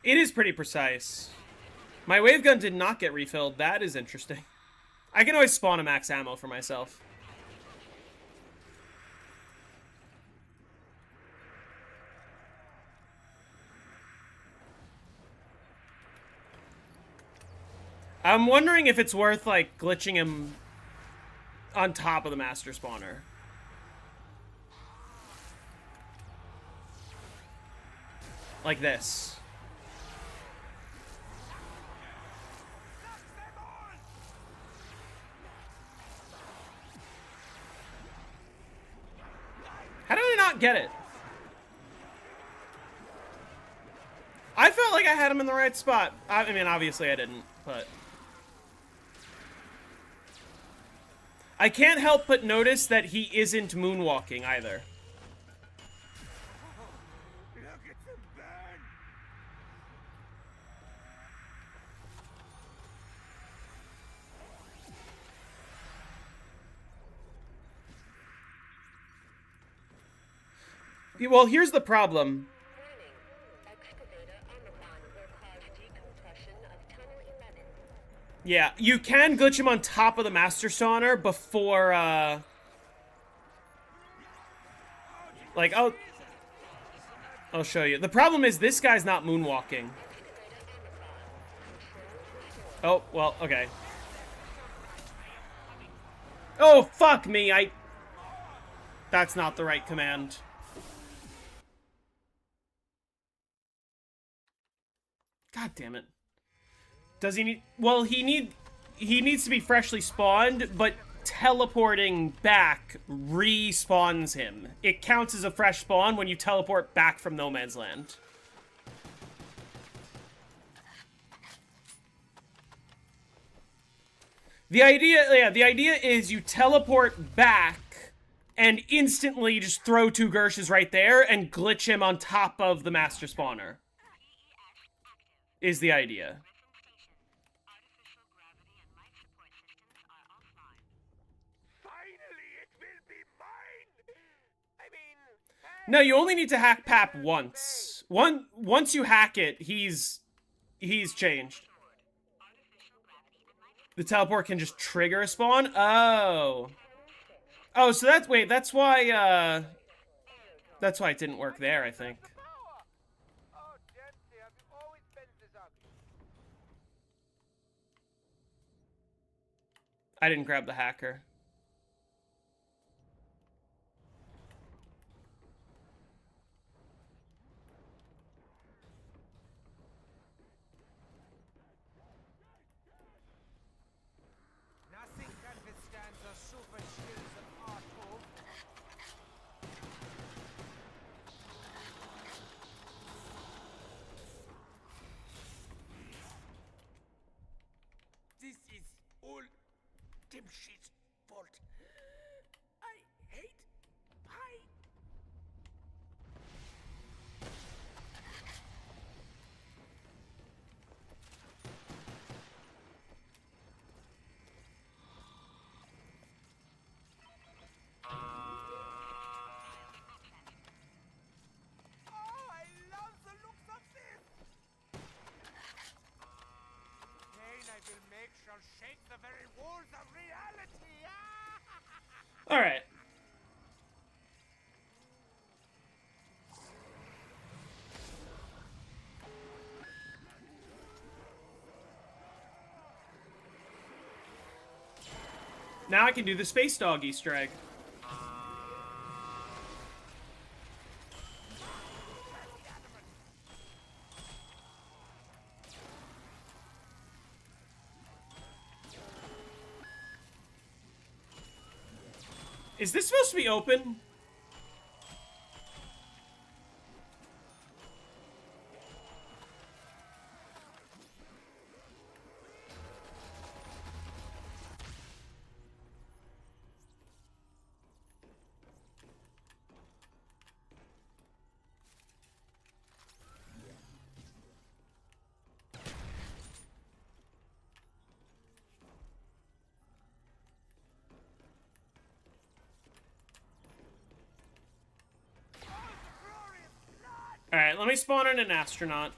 It is pretty precise. My wave gun did not get refilled. That is interesting. I can always spawn a max ammo for myself. I'm wondering if it's worth, like, glitching him on top of the master spawner. Like this. How did I not get it? I felt like I had him in the right spot. I mean, obviously I didn't, but... I can't help but notice that he isn't moonwalking either. Look at the burn! Well, here's the problem. Warning. Excavator Omicron will cause decompression of Tunnel 11. Yeah, you can glitch him on top of the master spawner before, like, I'll show you. The problem is this guy's not moonwalking. Oh, well, okay. Oh, fuck me, That's not the right command. God damn it. Does he need... Well, he needs to be freshly spawned, but teleporting back respawns him. It counts as a fresh spawn when you teleport back from No Man's Land. The idea is you teleport back and instantly just throw 2 Gershes right there and glitch him on top of the master spawner. Is the idea. Finally, it will be mine! I mean, No, you only need to hack Pap once. Once you hack it, he's changed. The teleport can just trigger a spawn? Oh. Oh, so that's why it didn't work there, I think. power! Oh, Dempsey, have you always been this ugly? I didn't grab the hacker. Nothing can withstand the super skills of Artov. This is all Dimshit's fault. I hate pie. Oh, I love the looks of this! Pain I will make shall shake the very walls of reality! Alright. Now I can do the Space Dog Easter egg. Is this supposed to be open? Alright, let me spawn in an astronaut.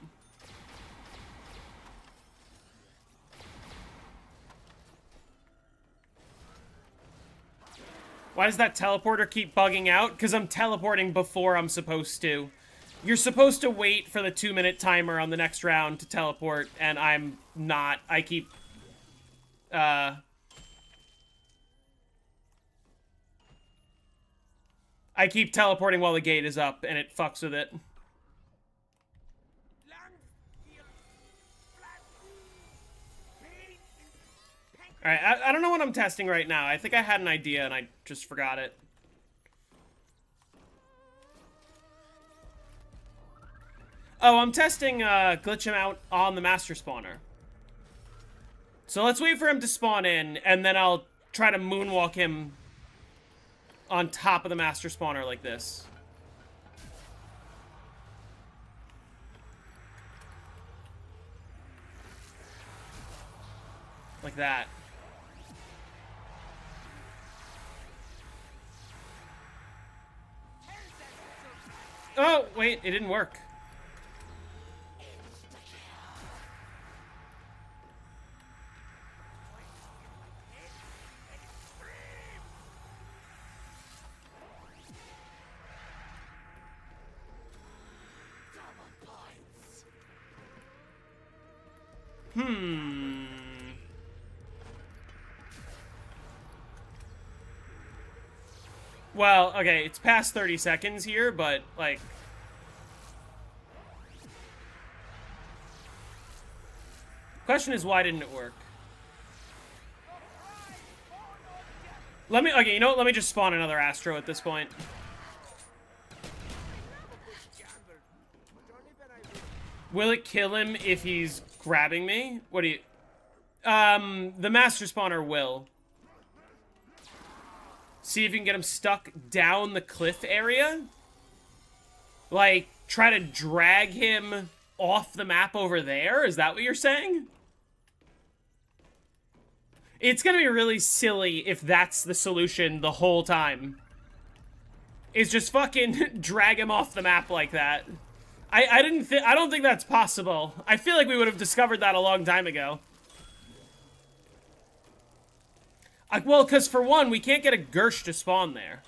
Why does that teleporter keep bugging out? Because I'm teleporting before I'm supposed to. You're supposed to wait for the 2-minute timer on the next round to teleport, and I'm not. I keep... I keep teleporting while the gate is up, and it fucks with it. Alright, I don't know what I'm testing right now. I think I had an idea and I just forgot it. Oh, I'm testing glitch him out on the master spawner. So let's wait for him to spawn in, and then I'll try to moonwalk him on top of the master spawner like this. Like that. Oh, wait, it didn't work. Well, okay, it's past 30 seconds here, but, like... Question is, why didn't it work? Let me... Okay, you know what? Let me just spawn another Astro at this point. Will it kill him if he's grabbing me? What do you... The master spawner will. See if you can get him stuck down the cliff area. Like, try to drag him off the map over there? Is that what you're saying? It's gonna be really silly if that's the solution the whole time. Is just fucking drag him off the map like that. I don't think that's possible. I feel like we would have discovered that a long time ago. Well, because for one, we can't get a Gersh to spawn there.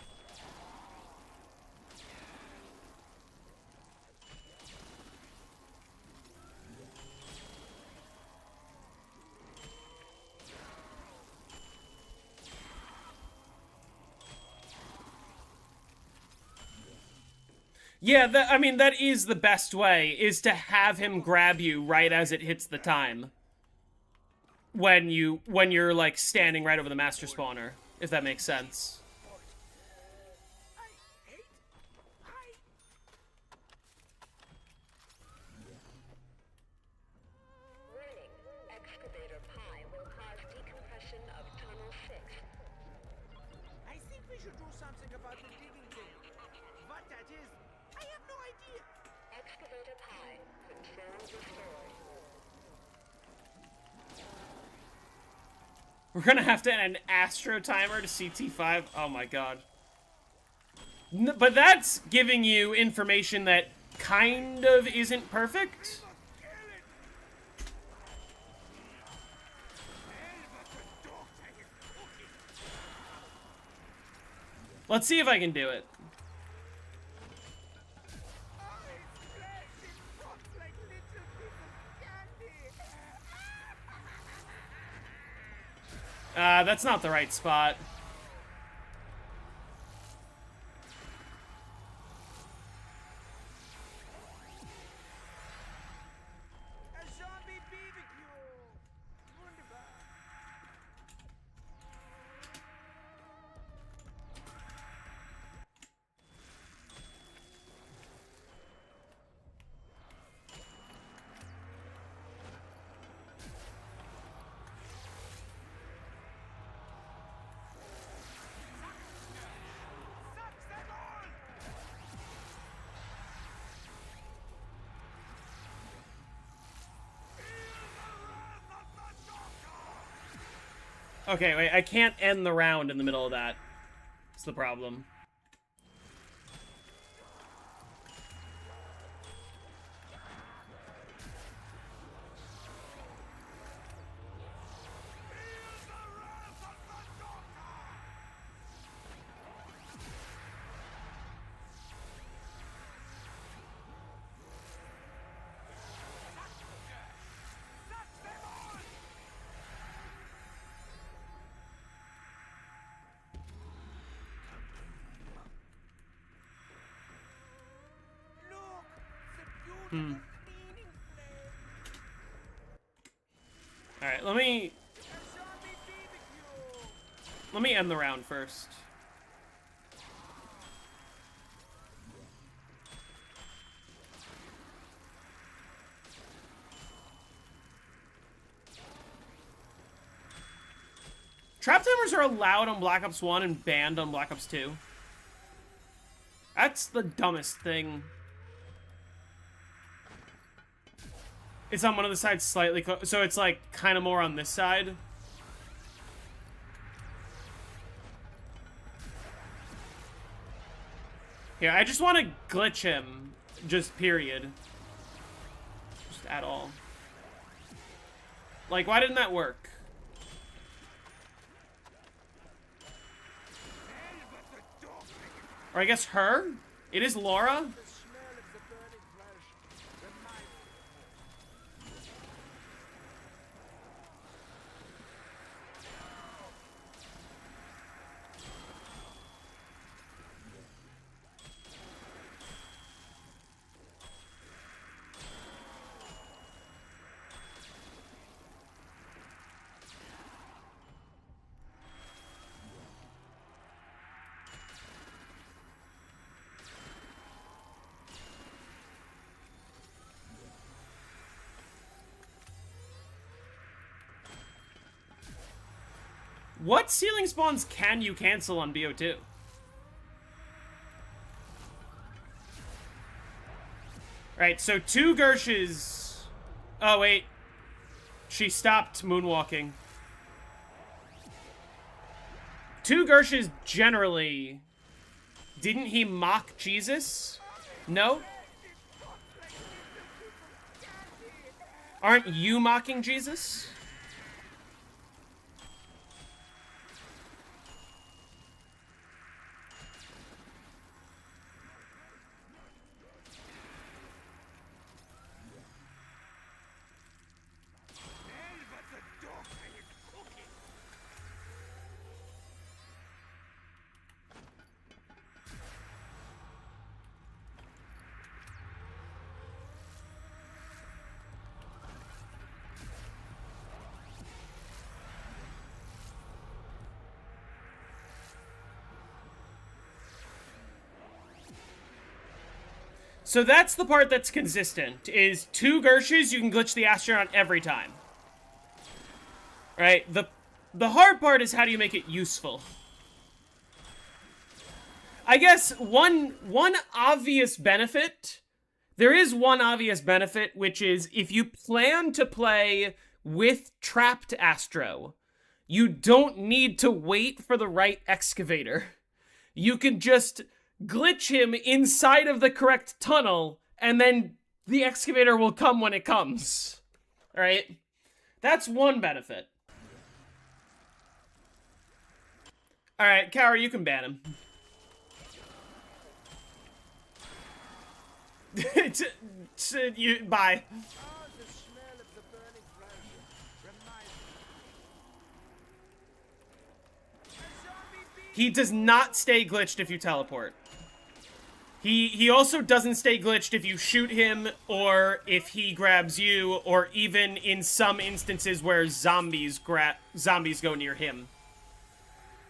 Yeah, I mean, that is the best way, is to have him grab you right as it hits the time. When you're, like, standing right over the master spawner, if that makes sense. Warning. Excavator Pi will cause decompression of Tunnel 6. I think we should do something about the digging thing. What that is, I have no idea. Excavator Pi, control restored. We're gonna have to add an Astro timer to CT5. Oh my god. But that's giving you information that kind of isn't perfect. Let's see if I can do it. That's not the right spot. A zombie BBQ. Wunderbar. Okay, wait, I can't end the round in the middle of that. That's the problem. Alright, let me end the round first. Trap timers are allowed on Black Ops 1 and banned on Black Ops 2. That's the dumbest thing. It's on one of the sides slightly, so it's like kind of more on this side. Here, I just want to glitch him, just period. Just at all. Like, why didn't that work? Or I guess her? It is Laura? What ceiling spawns can you cancel on BO2? Right, so 2 Gershes... Oh, wait. She stopped moonwalking. 2 Gershes generally... Didn't he mock Jesus? No? Aren't you mocking Jesus? So that's the part that's consistent, is 2 Gershes, you can glitch the astronaut every time. Right? The hard part is how do you make it useful? I guess one obvious benefit, there is one obvious benefit, which is if you plan to play with Trapped Astro, you don't need to wait for the right excavator. You can just glitch him inside of the correct tunnel, and then the excavator will come when it comes. Alright? That's one benefit. Alright, Kara, you can ban him. Bye. He does not stay glitched if you teleport. He also doesn't stay glitched if you shoot him, or if he grabs you, or even in some instances where zombies go near him.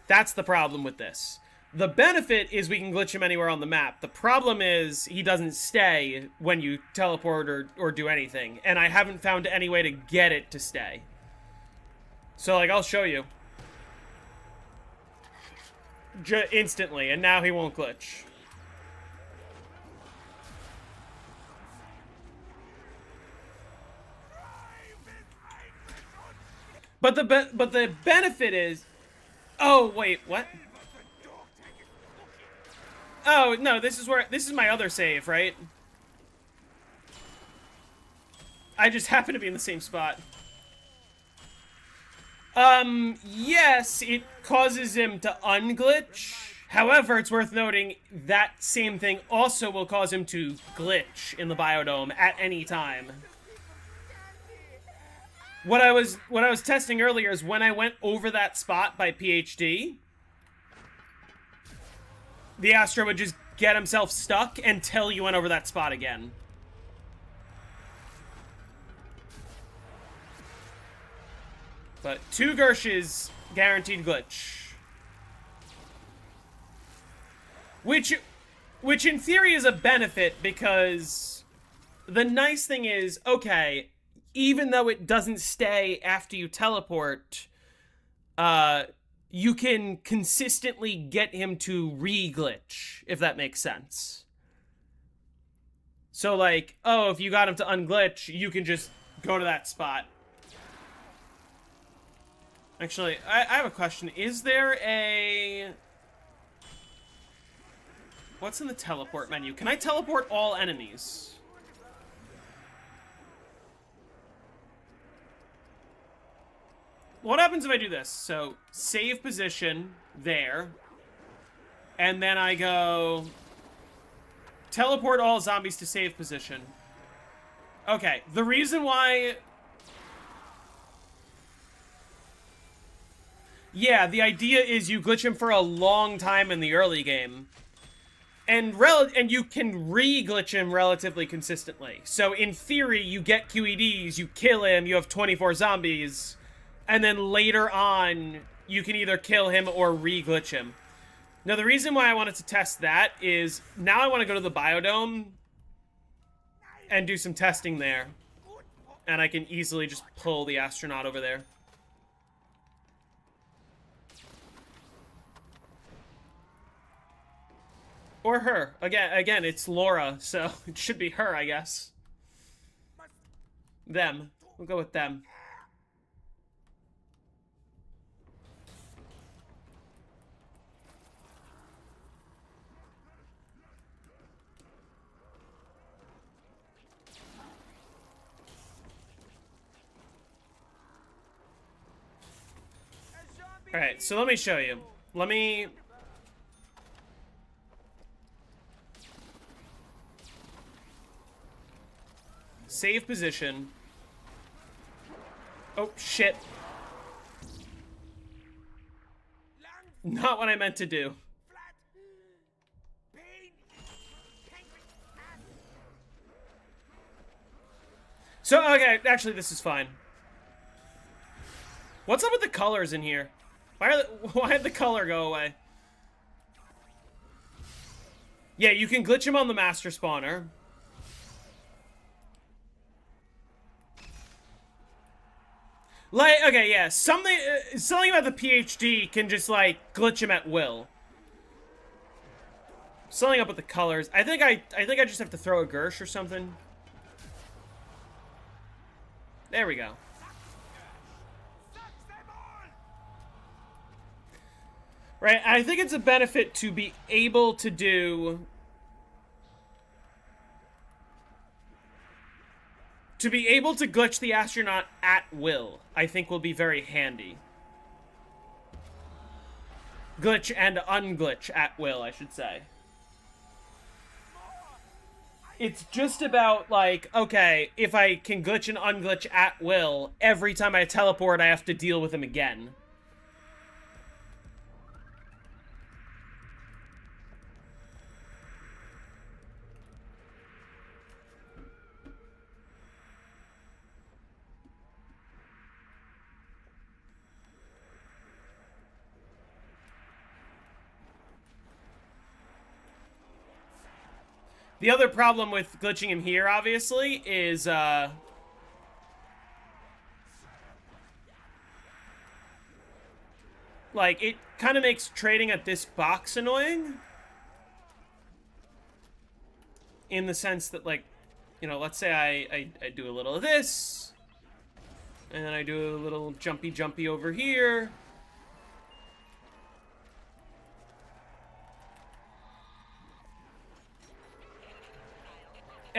That's the problem with this. The benefit is we can glitch him anywhere on the map. The problem is he doesn't stay when you teleport or do anything, and I haven't found any way to get it to stay. So, like, I'll show you. Instantly, and now he won't glitch. But the benefit is... Oh, wait, what? Oh, no, this is my other save, right? I just happen to be in the same spot. Yes, it causes him to unglitch. However, it's worth noting that same thing also will cause him to glitch in the biodome at any time. What I was testing earlier is when I went over that spot by PhD, the Astro would just get himself stuck until you went over that spot again. But 2 Gershes, guaranteed glitch. Which in theory is a benefit, because the nice thing is, okay, even though it doesn't stay after you teleport, you can consistently get him to re-glitch, if that makes sense. So, like, oh, if you got him to unglitch, you can just go to that spot. Actually, I have a question. Is there a... What's in the teleport menu? Can I teleport all enemies? What happens if I do this? So, save position there. And then I go... Teleport all zombies to save position. Okay, the reason why... Yeah, the idea is you glitch him for a long time in the early game. And you can re-glitch him relatively consistently. So in theory, you get QEDs, you kill him, you have 24 zombies, and then later on, you can either kill him or re-glitch him. Now, the reason why I wanted to test that is, now I want to go to the biodome and do some testing there. And I can easily just pull the astronaut over there. Or her. Again, it's Laura, so it should be her, I guess. Them. We'll go with them. Alright, so let me show you. Let me... Save position. Oh, shit. Not what I meant to do. So, okay, actually, this is fine. What's up with the colors in here? Why did the color go away? Yeah, you can glitch him on the master spawner. Like, okay, yeah, something about the PhD can just, like, glitch him at will. Something up with the colors. I think I just have to throw a Gersh or something. There we go. Right, I think it's a benefit to be able to do... To be able to glitch the astronaut at will, I think will be very handy. Glitch and unglitch at will, I should say. It's just about, like, okay, if I can glitch and unglitch at will, every time I teleport, I have to deal with him again. The other problem with glitching him here, obviously, is, like, it kind of makes trading at this box annoying. In the sense that, like, you know, let's say I do a little of this. And then I do a little jumpy over here.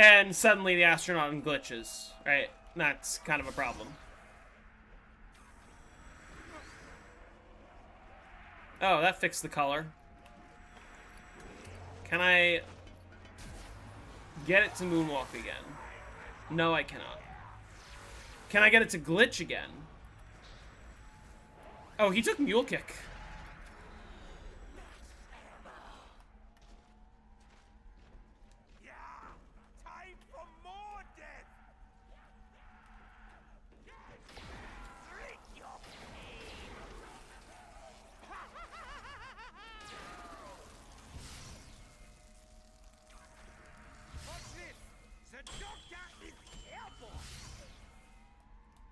And suddenly the astronaut glitches, right? That's kind of a problem. Oh, that fixed the color. Can I get it to moonwalk again? No, I cannot. Can I get it to glitch again? Oh, he took Mule Kick.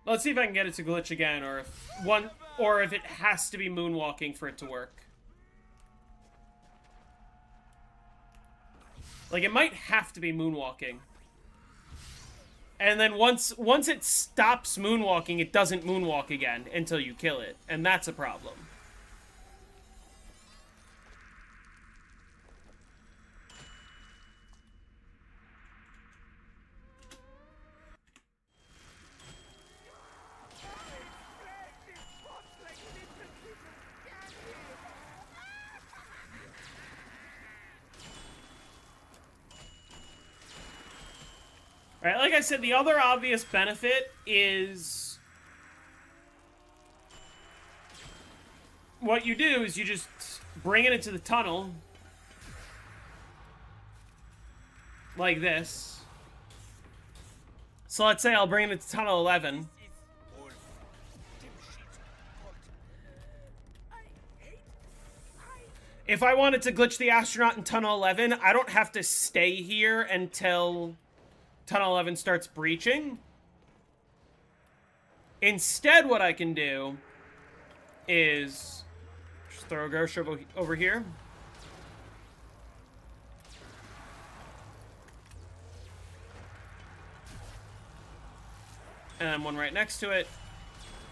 Let's see if I can get it to glitch again, or if it has to be moonwalking for it to work. Like, it might have to be moonwalking. And then once it stops moonwalking, it doesn't moonwalk again until you kill it. And that's a problem. Right, like I said, the other obvious benefit is what you do is you just bring it into the tunnel like this. So let's say I'll bring it into tunnel 11. If I wanted to glitch the astronaut in tunnel 11, I don't have to stay here until Tunnel 11 starts breaching. Instead, what I can do is just throw a Gersh over here. and then one right next to it,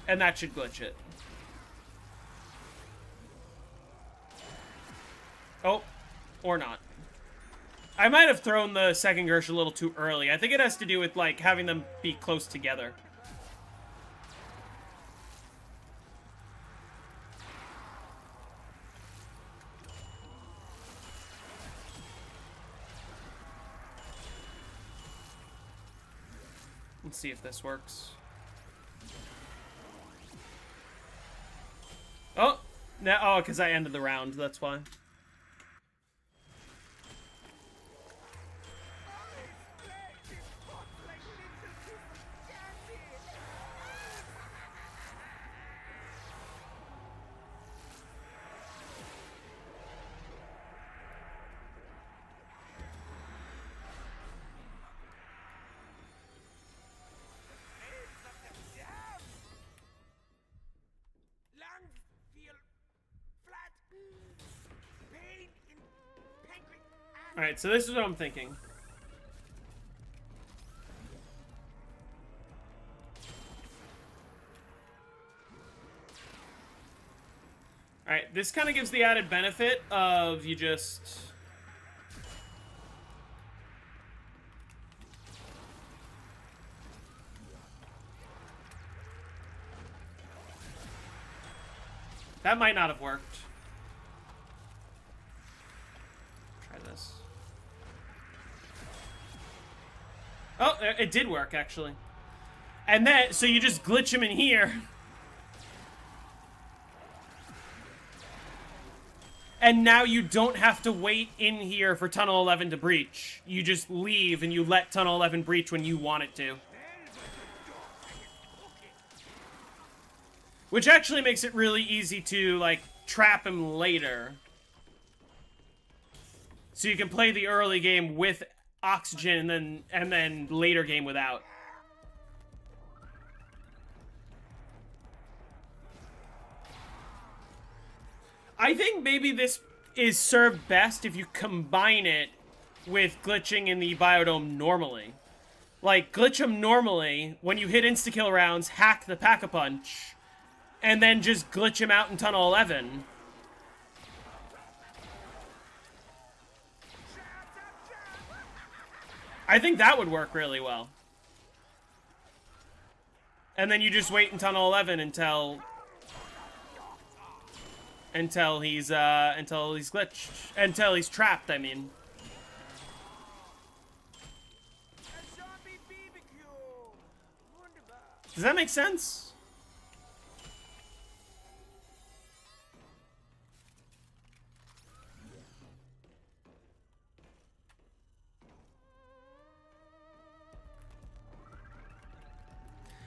and that should glitch it. Oh, or not. I might have thrown the second Gersh a little too early. I think it has to do with, like, having them be close together. Let's see if this works. Oh! No, oh, because I ended the round, that's why. Alright, so this is what I'm thinking. Alright, this kind of gives the added benefit of you just... That might not have worked. Try this. Oh, it did work, actually. And then, so you just glitch him in here. And now you don't have to wait in here for Tunnel 11 to breach. You just leave and you let Tunnel 11 breach when you want it to. Which actually makes it really easy to, like, trap him later. So you can play the early game with oxygen and then later game without. I think maybe this is served best if you combine it with glitching in the Biodome normally. Like, glitch him normally, when you hit insta-kill rounds, hack the Pack-a-Punch, and then just glitch him out in Tunnel 11. I think that would work really well. And then you just wait in Tunnel 11 until he's glitched. Until he's trapped, I mean. Does that make sense?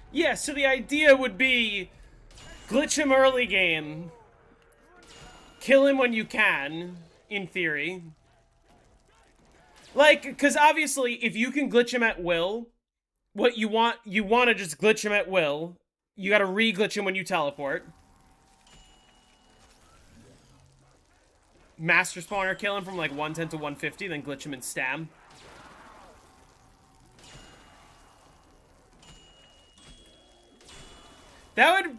Yeah, so the idea would be glitch him early game, kill him when you can, in theory. Like, because obviously, if you can glitch him at will, what you want to just glitch him at will. You gotta re-glitch him when you teleport. Master Spawner kill him from like 110 to 150, then glitch him in Stam. That would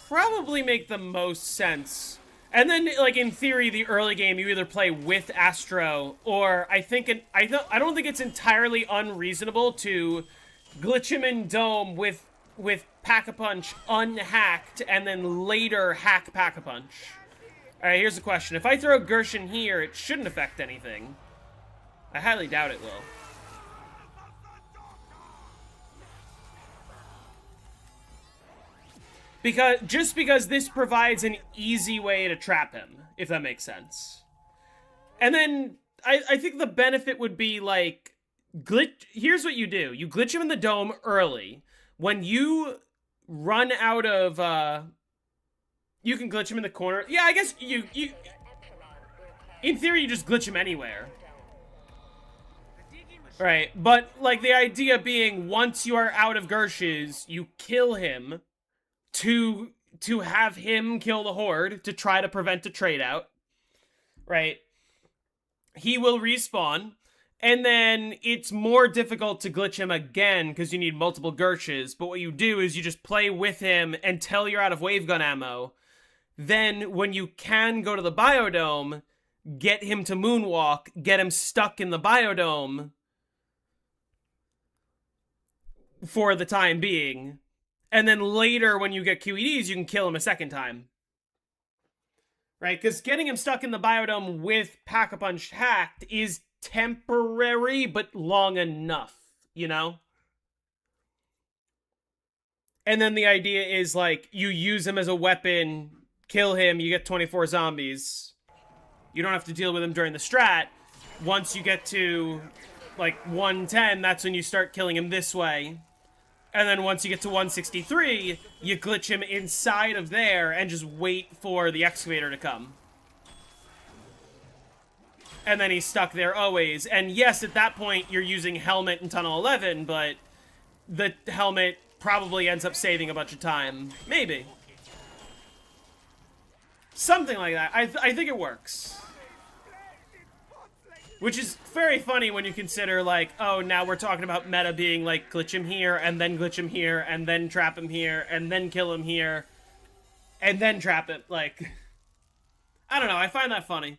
probably make the most sense. And then, like, in theory, the early game, you either play with Astro, or I don't think it's entirely unreasonable to glitch him in Dome with Pack-a-Punch unhacked, and then later hack Pack-a-Punch. Alright, here's the question. If I throw Gersh in here, it shouldn't affect anything. I highly doubt it will. Just because this provides an easy way to trap him, if that makes sense. And then, I think the benefit would be, like, here's what you do. You glitch him in the Dome early. When you run out of, you can glitch him in the corner. Yeah, I guess in theory, you just glitch him anywhere. Right, but, like, the idea being, once you are out of Gersh's, you kill him to have him kill the Horde to try to prevent a trade out. Right? He will respawn, And then it's more difficult to glitch him again because you need multiple Gershes. But what you do is you just play with him until you're out of wave gun ammo. Then when you can go to the biodome, get him to moonwalk, get him stuck in the biodome for the time being. And then later when you get QEDs, you can kill him a second time. Right? Because getting him stuck in the biodome with Pack-a-Punch hacked is temporary, but long enough, you know? And then the idea is, like, you use him as a weapon, kill him, you get 24 zombies. You don't have to deal with him during the strat. Once you get to, like, 110, that's when you start killing him this way. And then once you get to 163, you glitch him inside of there and just wait for the excavator to come. And then he's stuck there always. And yes, at that point, you're using Helmet in Tunnel 11, but the Helmet probably ends up saving a bunch of time. Maybe. Something like that. I think it works. Which is very funny when you consider, like, oh, now we're talking about meta being, like, glitch him here, and then glitch him here, and then trap him here, and then kill him here, and then trap it. Like, I don't know. I find that funny.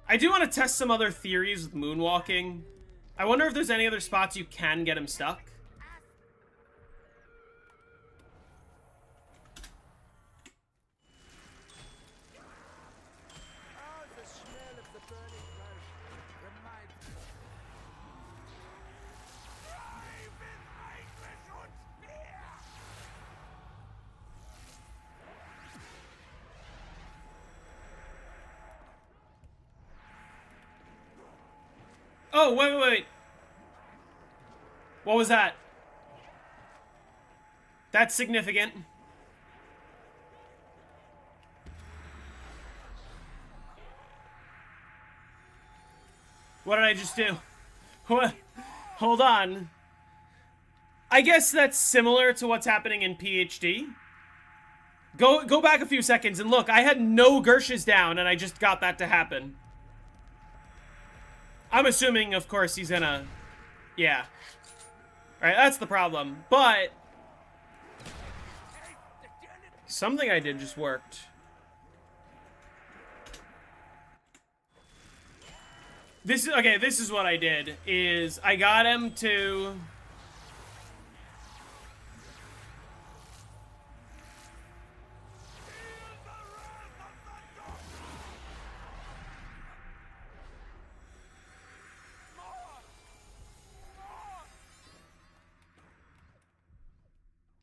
I do want to test some other theories with moonwalking. I wonder if there's any other spots you can get him stuck. Oh, the smell of the burning flesh reminds me. Oh, wait. What was that? That's significant. What did I just do? What? Hold on. I guess that's similar to what's happening in PhD. Go back a few seconds and look. I had no Gershes down and I just got that to happen. I'm assuming, of course, he's gonna... Yeah. Alright, that's the problem. But... something I did just worked. This is what I did, is I got him to...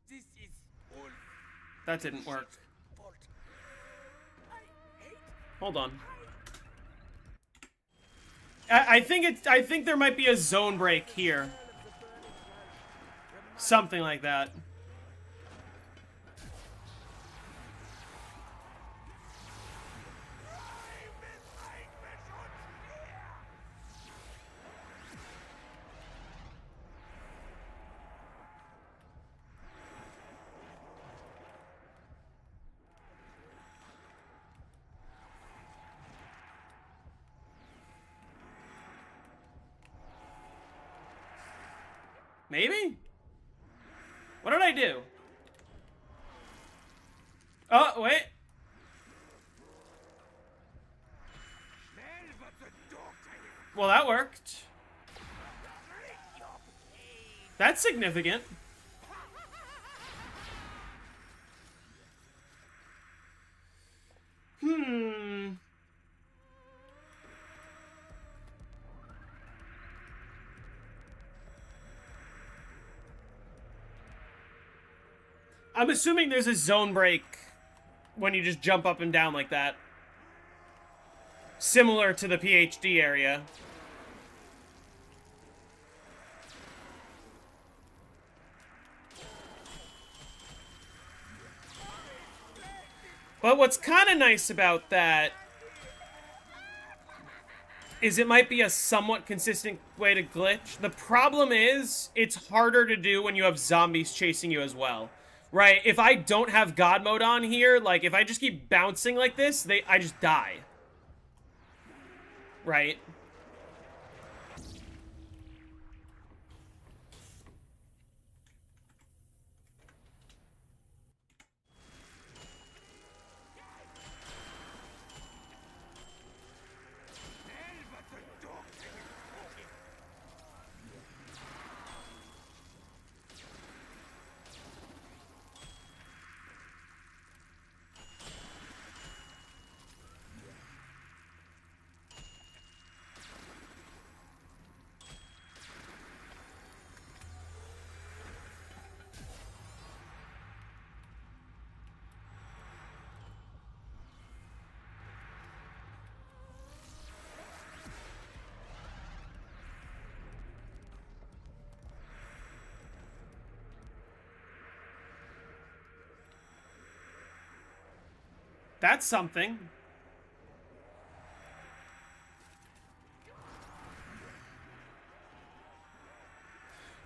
This is all That didn't work. fault. I hate Hold on. I think there might be a zone break here. Something like that. Maybe? What did I do? Oh, wait. smell but the doctor is Well, that worked. drink your pain. That's significant. I'm assuming there's a zone break when you just jump up and down like that. Similar to the PhD area. But what's kind of nice about that is it might be a somewhat consistent way to glitch. The problem is, it's harder to do when you have zombies chasing you as well. Right? If I don't have God mode on here, like, if I just keep bouncing like this, I just die. right? That's something.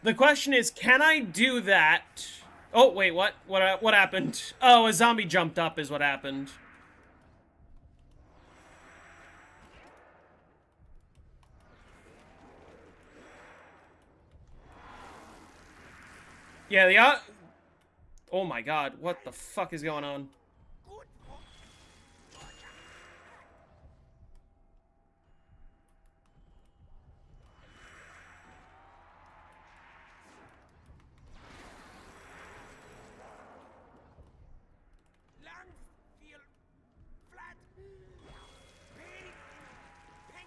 The question is, can I do that? Oh, wait, what? What happened? Oh, a zombie jumped up is what happened. Yeah, oh my god, what the fuck is going on?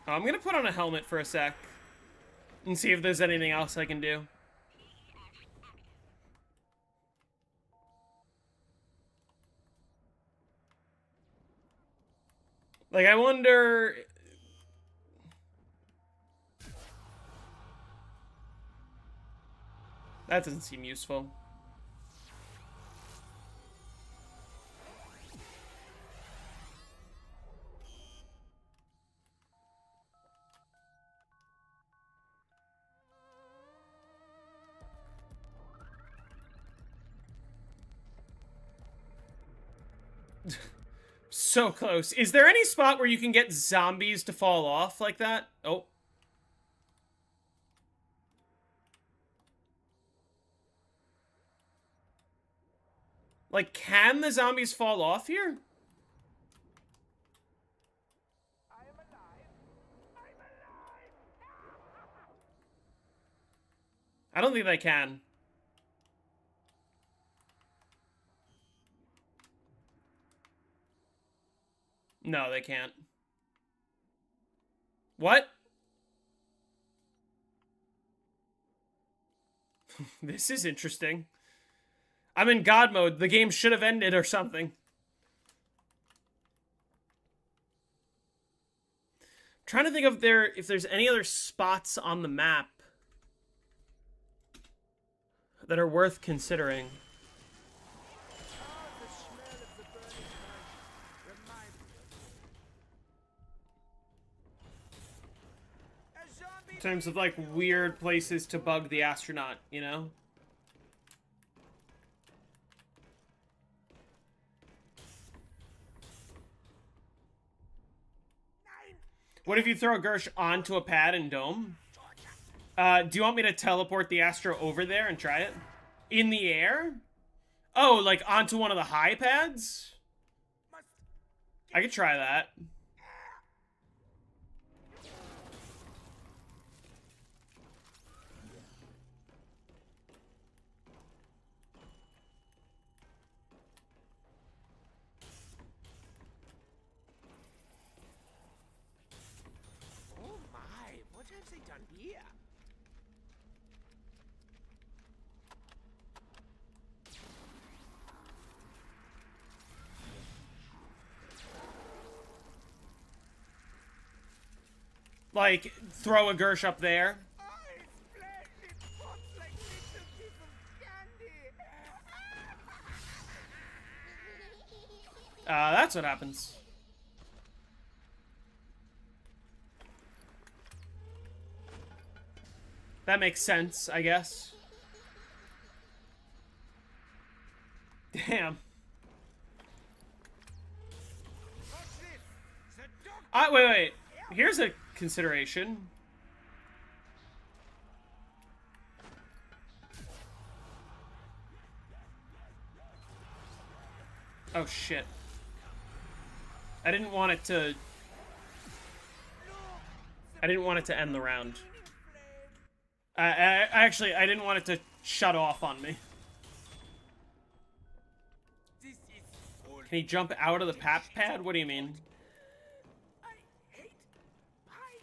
Oh, I'm gonna put on a helmet for a sec and see if there's anything else I can do. Like, I wonder... That doesn't seem useful. So close. Is there any spot where you can get zombies to fall off like that? Oh. Like, can the zombies fall off here? I don't think they can. No, they can't. What? This is interesting. I'm in God mode. The game should have ended or something. I'm trying to think of if there's any other spots on the map that are worth considering. In terms of, like, weird places to bug the astronaut, you know? What if you throw a Gersh onto a pad and dome? Do you want me to teleport the Astro over there and try it? In the air? Oh, like onto one of the high pads? I could try that. Like, throw a Gersh up there. That's what happens. That makes sense, I guess. Damn. Wait. Here's a consideration. Oh shit. I didn't want it to end the round. Actually, I didn't want it to shut off on me. This is all. Can he jump out of the pad? What do you mean? I hate pie.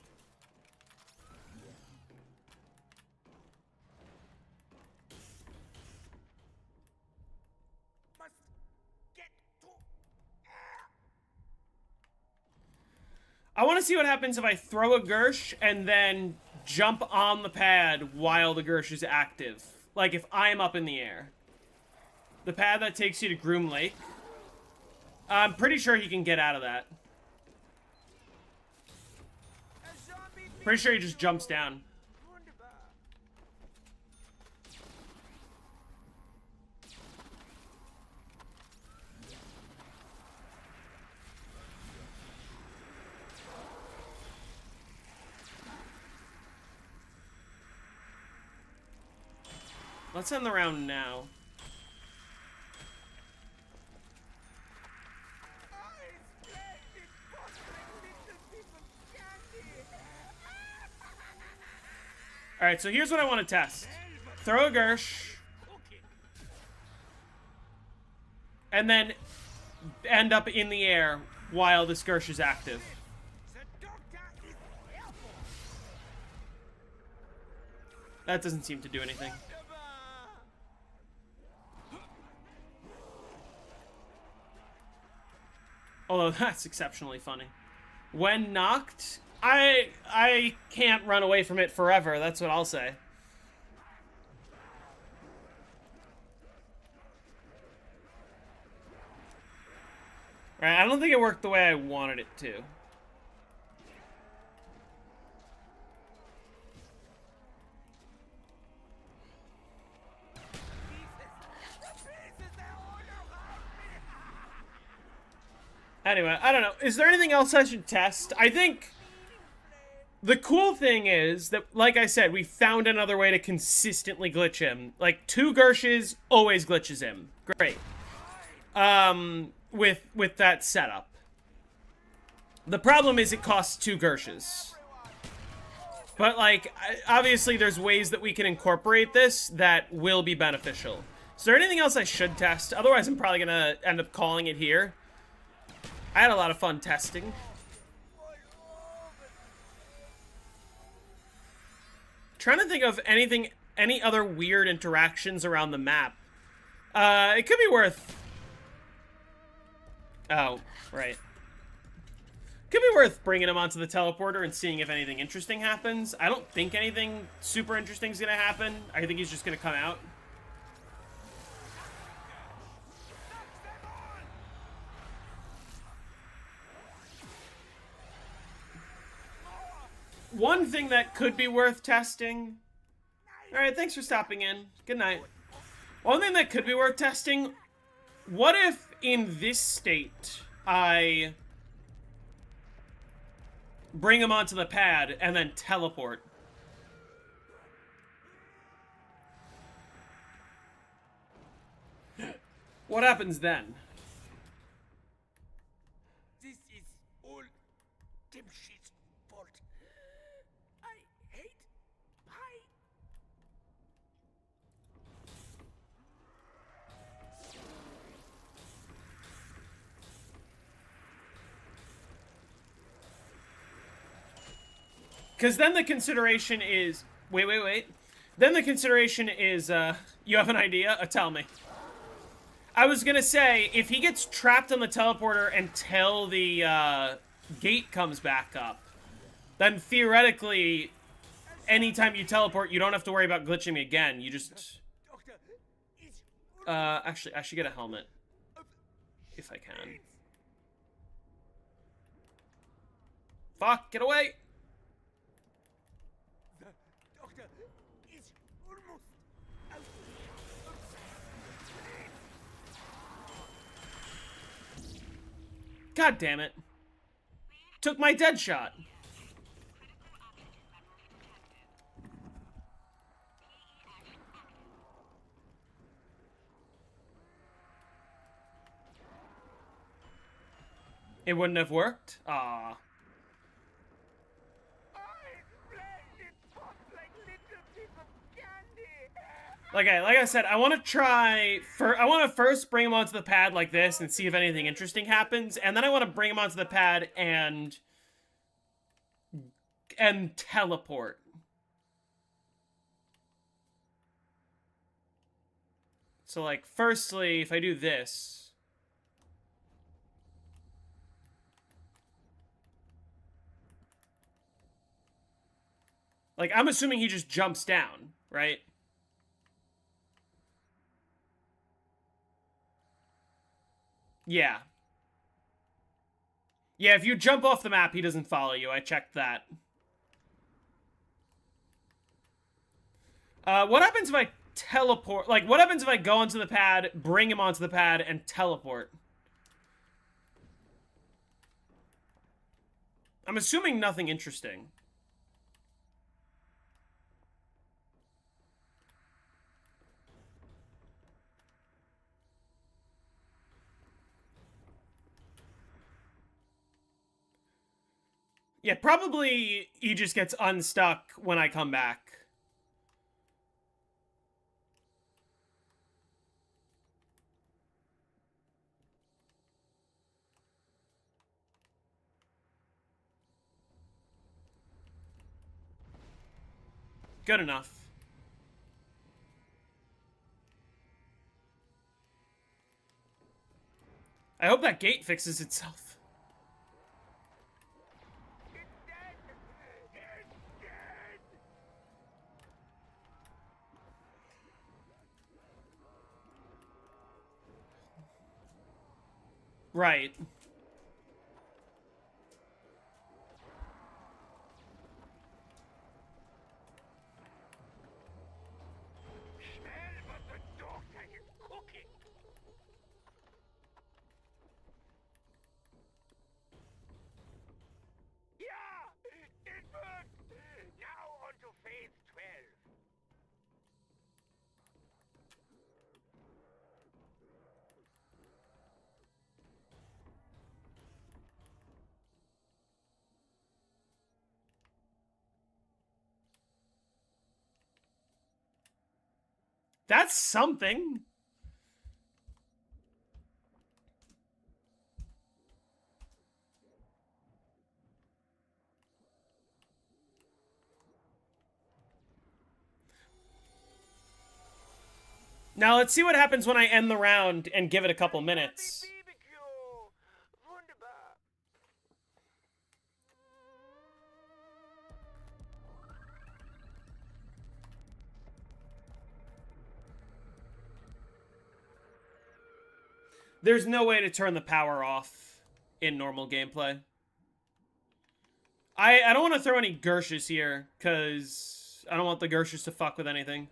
Must get to air. I want to see what happens if I throw a Gersh and then jump on the pad while the Gersh is active. Like if I'm up in the air. The pad that takes you to Groom Lake. I'm pretty sure he can get out of that. A zombie Pretty sure he just jumps down. Wunderbar. Let's end the round now. I splendid buttering little piece of candy. Alright, so here's what I want to test. Throw a Gersh. And then end up in the air while this Gersh is active. The doctor is careful. That doesn't seem to do anything. Wunderbar. Although that's exceptionally funny. When knocked, I can't run away from it forever, that's what I'll say. Right, I don't think it worked the way I wanted it to. Anyway, I don't know. Is there anything else I should test? I think the cool thing is that, like I said, we found another way to consistently glitch him. Like, 2 Gershes always glitches him. Great. With that setup. The problem is it costs 2 Gershes. But, like, obviously there's ways that we can incorporate this that will be beneficial. Is there anything else I should test? Otherwise, I'm probably gonna end up calling it here. I had a lot of fun testing. Trying to think of any other weird interactions around the map. It could be worth... Oh, right. Could be worth bringing him onto the teleporter and seeing if anything interesting happens. I don't think anything super interesting is going to happen. I think he's just going to come out. One thing that could be worth testing... Alright, thanks for stopping in. Good night. One thing that could be worth testing... What if, in this state, I bring him onto the pad and then teleport? What happens then? This is all Timshit's fault. I hate pie. Because then the consideration is... Wait. Then the consideration is, you have an idea? Tell me. I was gonna say, if he gets trapped on the teleporter until the, gate comes back up, then theoretically, anytime you teleport, you don't have to worry about glitching me again. You just... Doctor is Actually, I should get a helmet. If I can. Fuck, get away! the doctor is almost out of God damn it. Took my dead shot. It wouldn't have worked? Aw. Oh, it's flesh! It pops like little piece of candy! Like I said, I want to try... I want to first bring him onto the pad like this and see if anything interesting happens, and then I want to bring him onto the pad and teleport. So, like, firstly, if I do this... Like, I'm assuming he just jumps down, right? Yeah. Yeah, if you jump off the map, he doesn't follow you. I checked that. What happens if I teleport? Like, what happens if I go onto the pad, bring him onto the pad, and teleport? I'm assuming nothing interesting. Yeah, probably he just gets unstuck when I come back. Good enough. I hope that gate fixes itself. It's dead! It's dead! Right. Smell what the doctor is cooking! Yeah! It worked! Now on to phase 12. That's something. Now let's see what happens when I end the round and give it a couple minutes. BBQ! Wunderbar! There's no way to turn the power off in normal gameplay. I don't want to throw any Gershes here, because I don't want the Gershes to fuck with anything.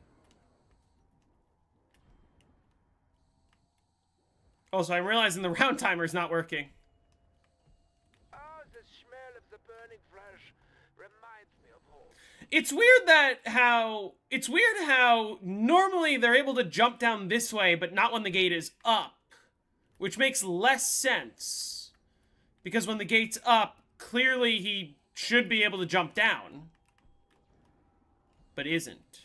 Also, I'm realizing the round timer is not working. Oh, the smell of the burning flesh reminds me of home. It's weird how normally they're able to jump down this way, but not when the gate is up. Which makes less sense. Because when the gate's up, clearly he should be able to jump down. But isn't.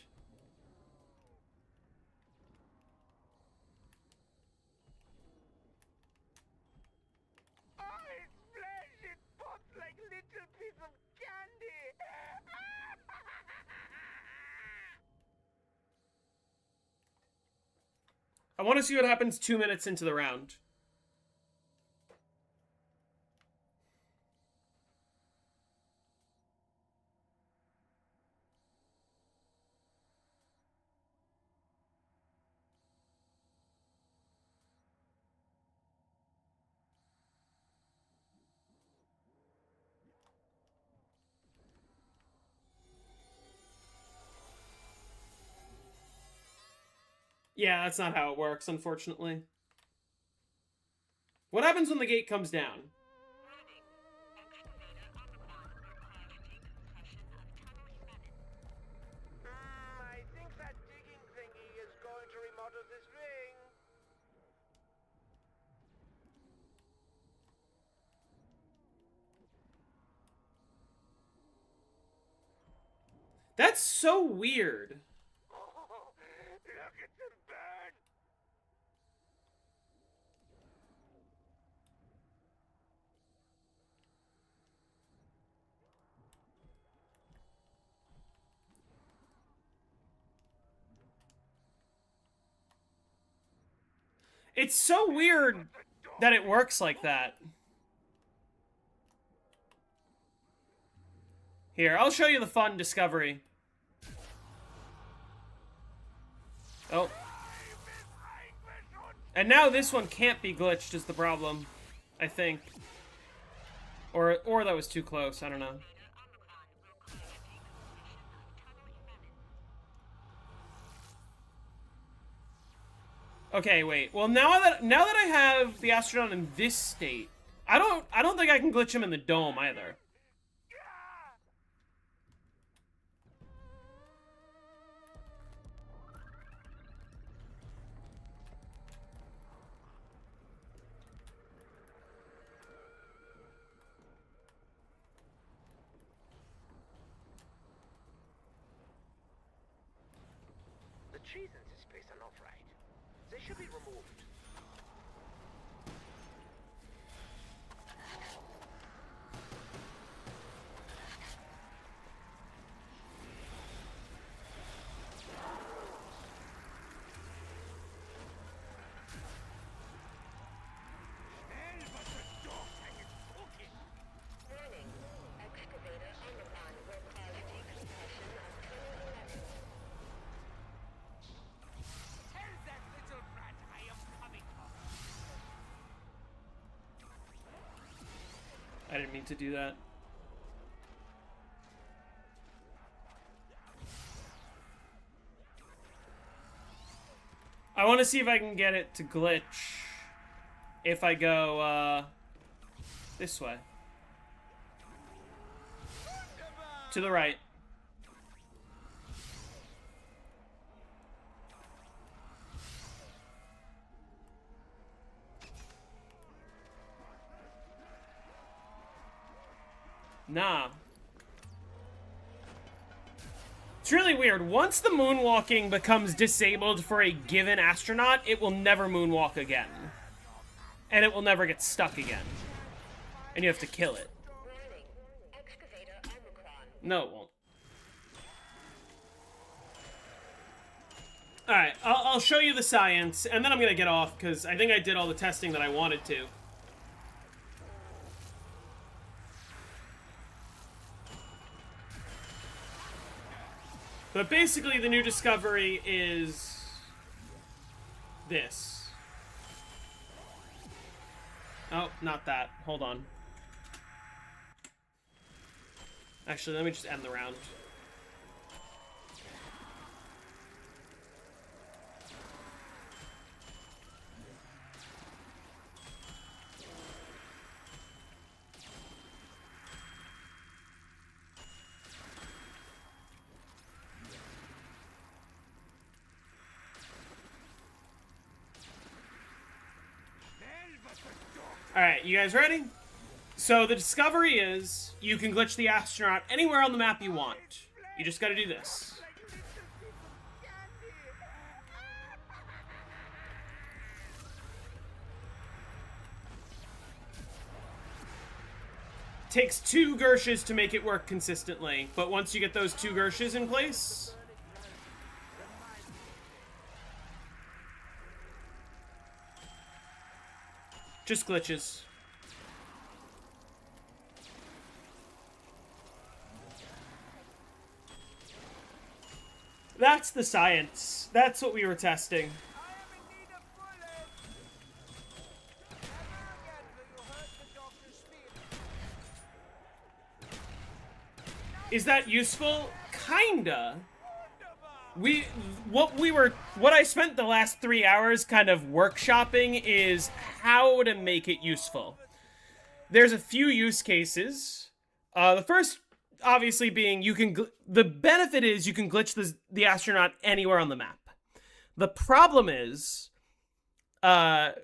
Oh, it's flesh! It pops like little piece of candy! I want to see what happens 2 minutes into the round. Yeah, that's not how it works, unfortunately. What happens when the gate comes down? I think that digging thingy is going to remodel this ring. That's so weird. Look at them burn! It's so weird that it works like that. Here, I'll show you the fun discovery. Oh. And now this one can't be glitched is the problem, I think. Or that was too close, I don't know. Okay, wait. Well, now that I have the astronaut in this state, I don't think I can glitch him in the dome either. The trees in this place are not right. They should be removed. Warning. Excavator Omicron will cause decompression of tunnel 11. Tell that little brat I am coming for her. I didn't mean to do that. I want to see if I can get it to glitch if I go, this way. To the right. Nah. It's really weird. Once the moonwalking becomes disabled for a given astronaut, it will never moonwalk again. And it will never get stuck again. And you have to kill it. Warning. Excavator Omicron. No, it won't. Alright, I'll show you the science, and then I'm gonna get off, because I think I did all the testing that I wanted to. But basically, the new discovery is this. Oh, not that. Hold on. Actually, let me just end the round. Alright, you guys ready? So the discovery is you can glitch the astronaut anywhere on the map you want. You just gotta do this. Like little piece of candy. Takes 2 Gershes to make it work consistently, but once you get those 2 Gershes in place, just glitches. That's the science. That's what we were testing. I am in need of bullets. Never again will you hurt the doctor's feelings. Is that useful? Kinda. What I spent the last 3 hours kind of workshopping is how to make it useful. There's a few use cases. The first, obviously, being the benefit is you can glitch the astronaut anywhere on the map. The problem is, the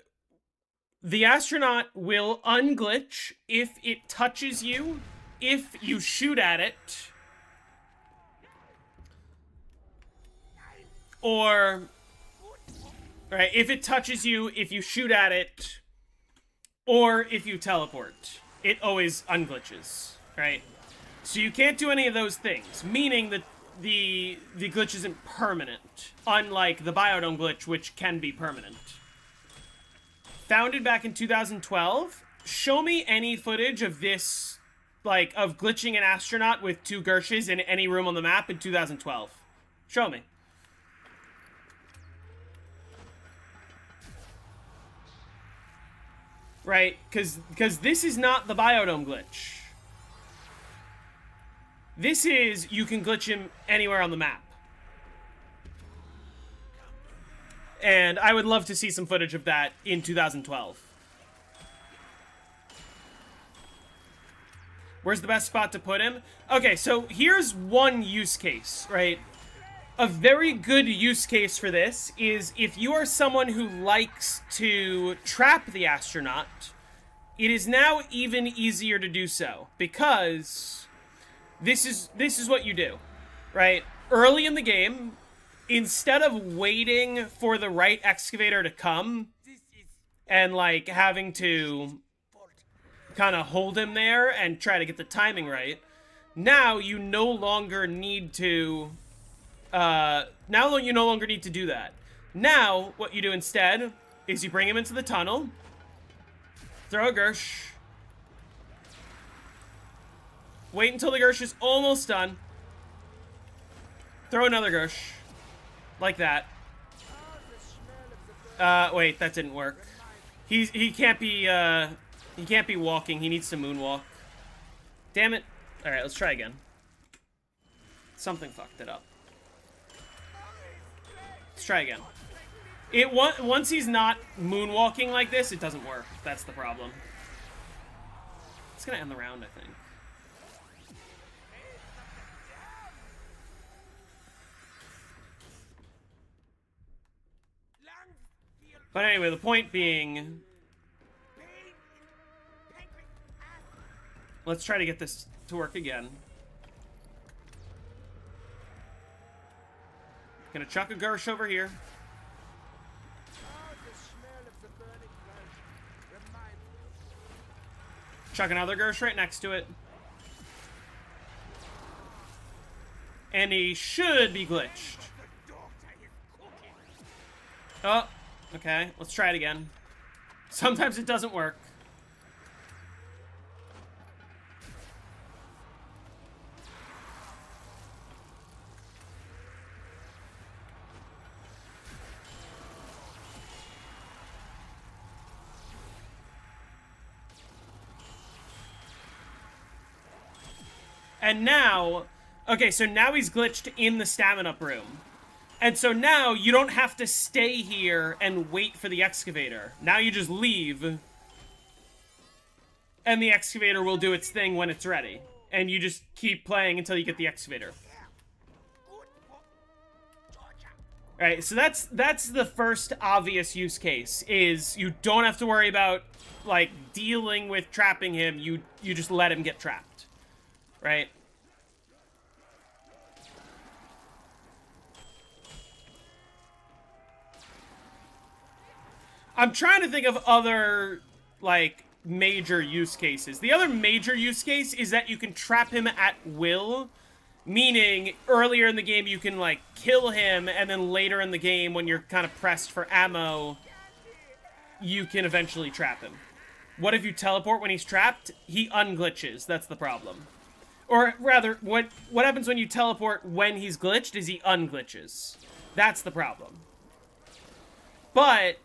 astronaut will unglitch if it touches you, if you shoot at it, or... Right, if it touches you, if you shoot at it, or if you teleport, it always unglitches, right? So you can't do any of those things, meaning that the glitch isn't permanent, unlike the Biodome glitch, which can be permanent. Founded back in 2012, show me any footage of this, like, of glitching an astronaut with 2 Gershes in any room on the map in 2012. Show me. Right, because this is not the Biodome glitch. This is, you can glitch him anywhere on the map. And I would love to see some footage of that in 2012. Where's the best spot to put him? Okay, so here's one use case, right? A very good use case for this is if you are someone who likes to trap the astronaut, it is now even easier to do so, because this is what you do, right? Early in the game, instead of waiting for the right excavator to come and, like, having to kind of hold him there and try to get the timing right, now you no longer need to... now you no longer need to do that. Now, what you do instead is you bring him into the tunnel, throw a Gersh, wait until the Gersh is almost done, throw another Gersh, like that. Wait, that didn't work. He can't be walking. He needs to moonwalk. Damn it. All right, let's try again. Something fucked it up. Let's try again. Once he's not moonwalking like this, it doesn't work. That's the problem. It's gonna end the round, I think. But anyway, the point being, let's try to get this to work again. Gonna chuck a Gersh over here. Chuck another Gersh right next to it. And he should be glitched. Oh, okay. Let's try it again. Sometimes it doesn't work. And now, okay, so now he's glitched in the stamina room. And so now you don't have to stay here and wait for the excavator. Now you just leave. And the excavator will do its thing when it's ready. And you just keep playing until you get the excavator. Alright, so that's the first obvious use case, is you don't have to worry about, like, dealing with trapping him. You just let him get trapped. Right? I'm trying to think of other, like, major use cases. The other major use case is that you can trap him at will, meaning earlier in the game you can, like, kill him, and then later in the game when you're kind of pressed for ammo, you can eventually trap him. What if you teleport when he's trapped? He unglitches. That's the problem. Or rather, what happens when you teleport when he's glitched is he unglitches. That's the problem. But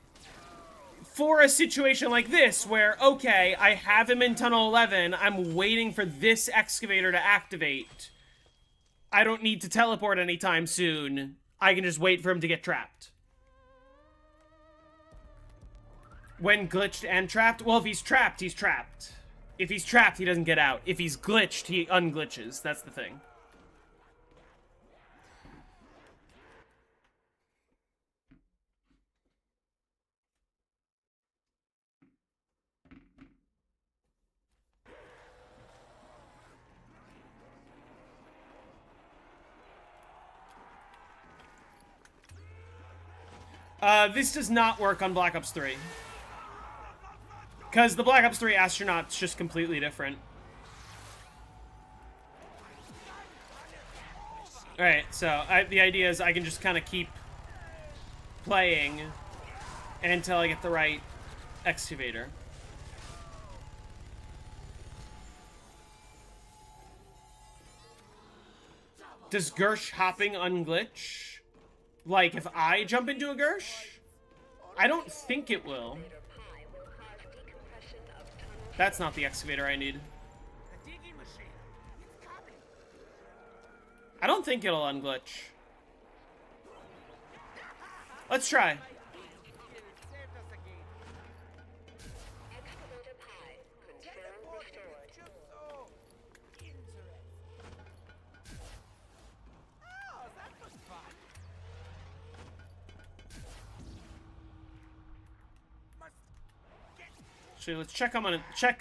for a situation like this, where, okay, I have him in Tunnel 11, I'm waiting for this excavator to activate, I don't need to teleport anytime soon, I can just wait for him to get trapped. When glitched and trapped? Well, if he's trapped, he's trapped. If he's trapped, he doesn't get out. If he's glitched, he unglitches. That's the thing. This does not work on Black Ops 3. Because the Black Ops 3 astronaut's just completely different. Alright, so the idea is I can just kind of keep playing until I get the right excavator. Does Gersh hopping unglitch? Like, if I jump into a Gersh? I don't think it will. That's not the excavator I need. The digging machine. It's coming. I don't think it'll unglitch. Let's try. It saved us again. Excavator Pi. Confirm restored. Just so interesting. Oh, that was fun. Must get Actually, let's check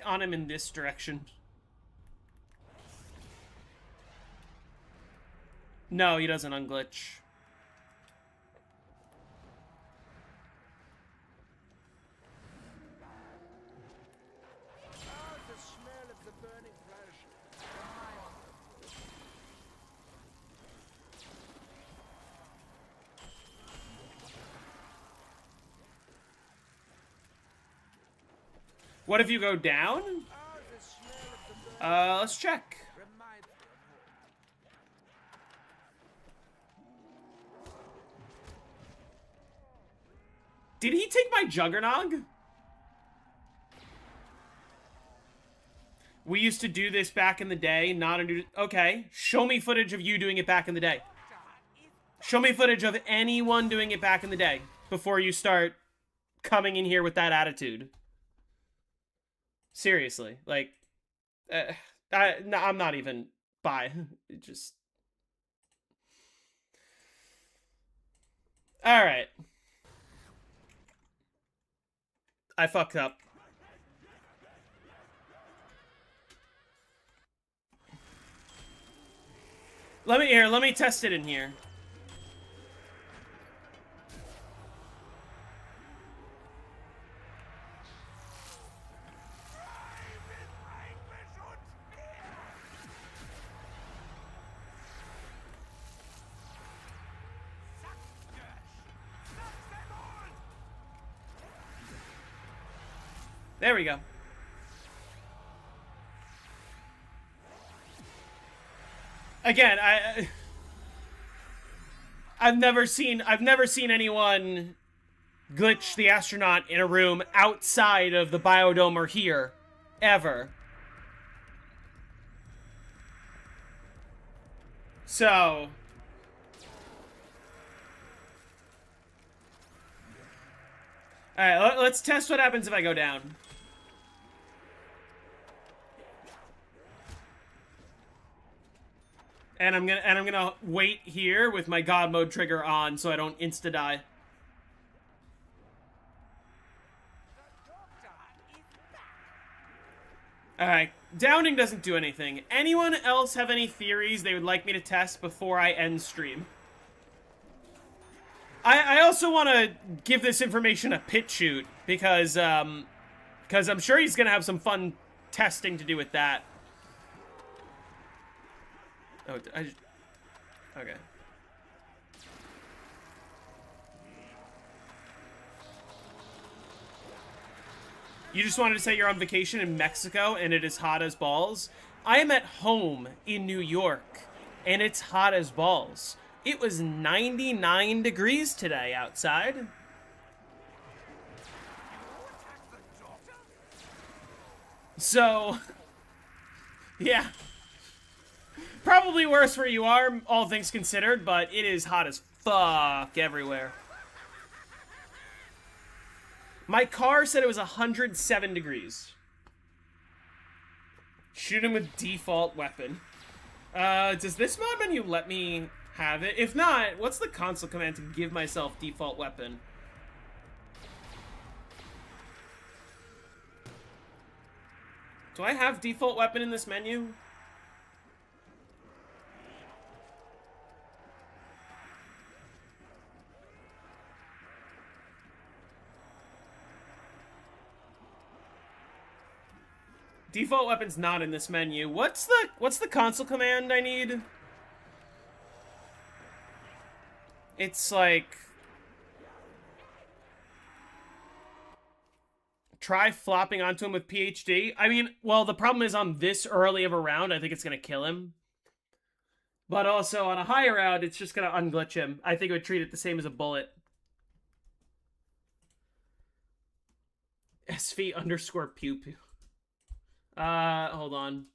on him in this direction. No, he doesn't unglitch. the smell of the burning flesh. What if you go down? Oh, the smell of the burning Let's check. reminds me of home. Did he take my Juggernog? We used to do this back in the day, not a new... Okay, show me footage of you doing it back in the day. Show me footage of anyone doing it back in the day before you start coming in here with that attitude. Seriously, like... no, I'm not even... Bye. It just... Alright. I fucked up. Let me test it in here. There we go. Again, I've never seen anyone glitch the astronaut in a room outside of the biodome or here, ever. So, alright, let's test what happens if I go down. And I'm gonna wait here with my God mode trigger on so I don't insta die. Alright, downing doesn't do anything. Anyone else have any theories they would like me to test before I end stream? I also want to give this information a pit shoot because I'm sure he's gonna have some fun testing to do with that. Oh, okay. You just wanted to say you're on vacation in Mexico and it is hot as balls? I am at home in New York and it's hot as balls. It was 99 degrees today outside. So, yeah. Probably worse where you are, all things considered, but it is hot as fuck everywhere. My car said it was 107 degrees. Shoot him with default weapon. Does this mod menu let me have it? If not, what's the console command to give myself default weapon? Do I have default weapon in this menu? Default weapon's not in this menu. What's the console command I need? It's like... Try flopping onto him with PhD. I mean, well, the problem is on this early of a round, I think it's going to kill him. But also, on a higher round, it's just going to unglitch him. I think it would treat it the same as a bullet. SV underscore pew pew. Hold on.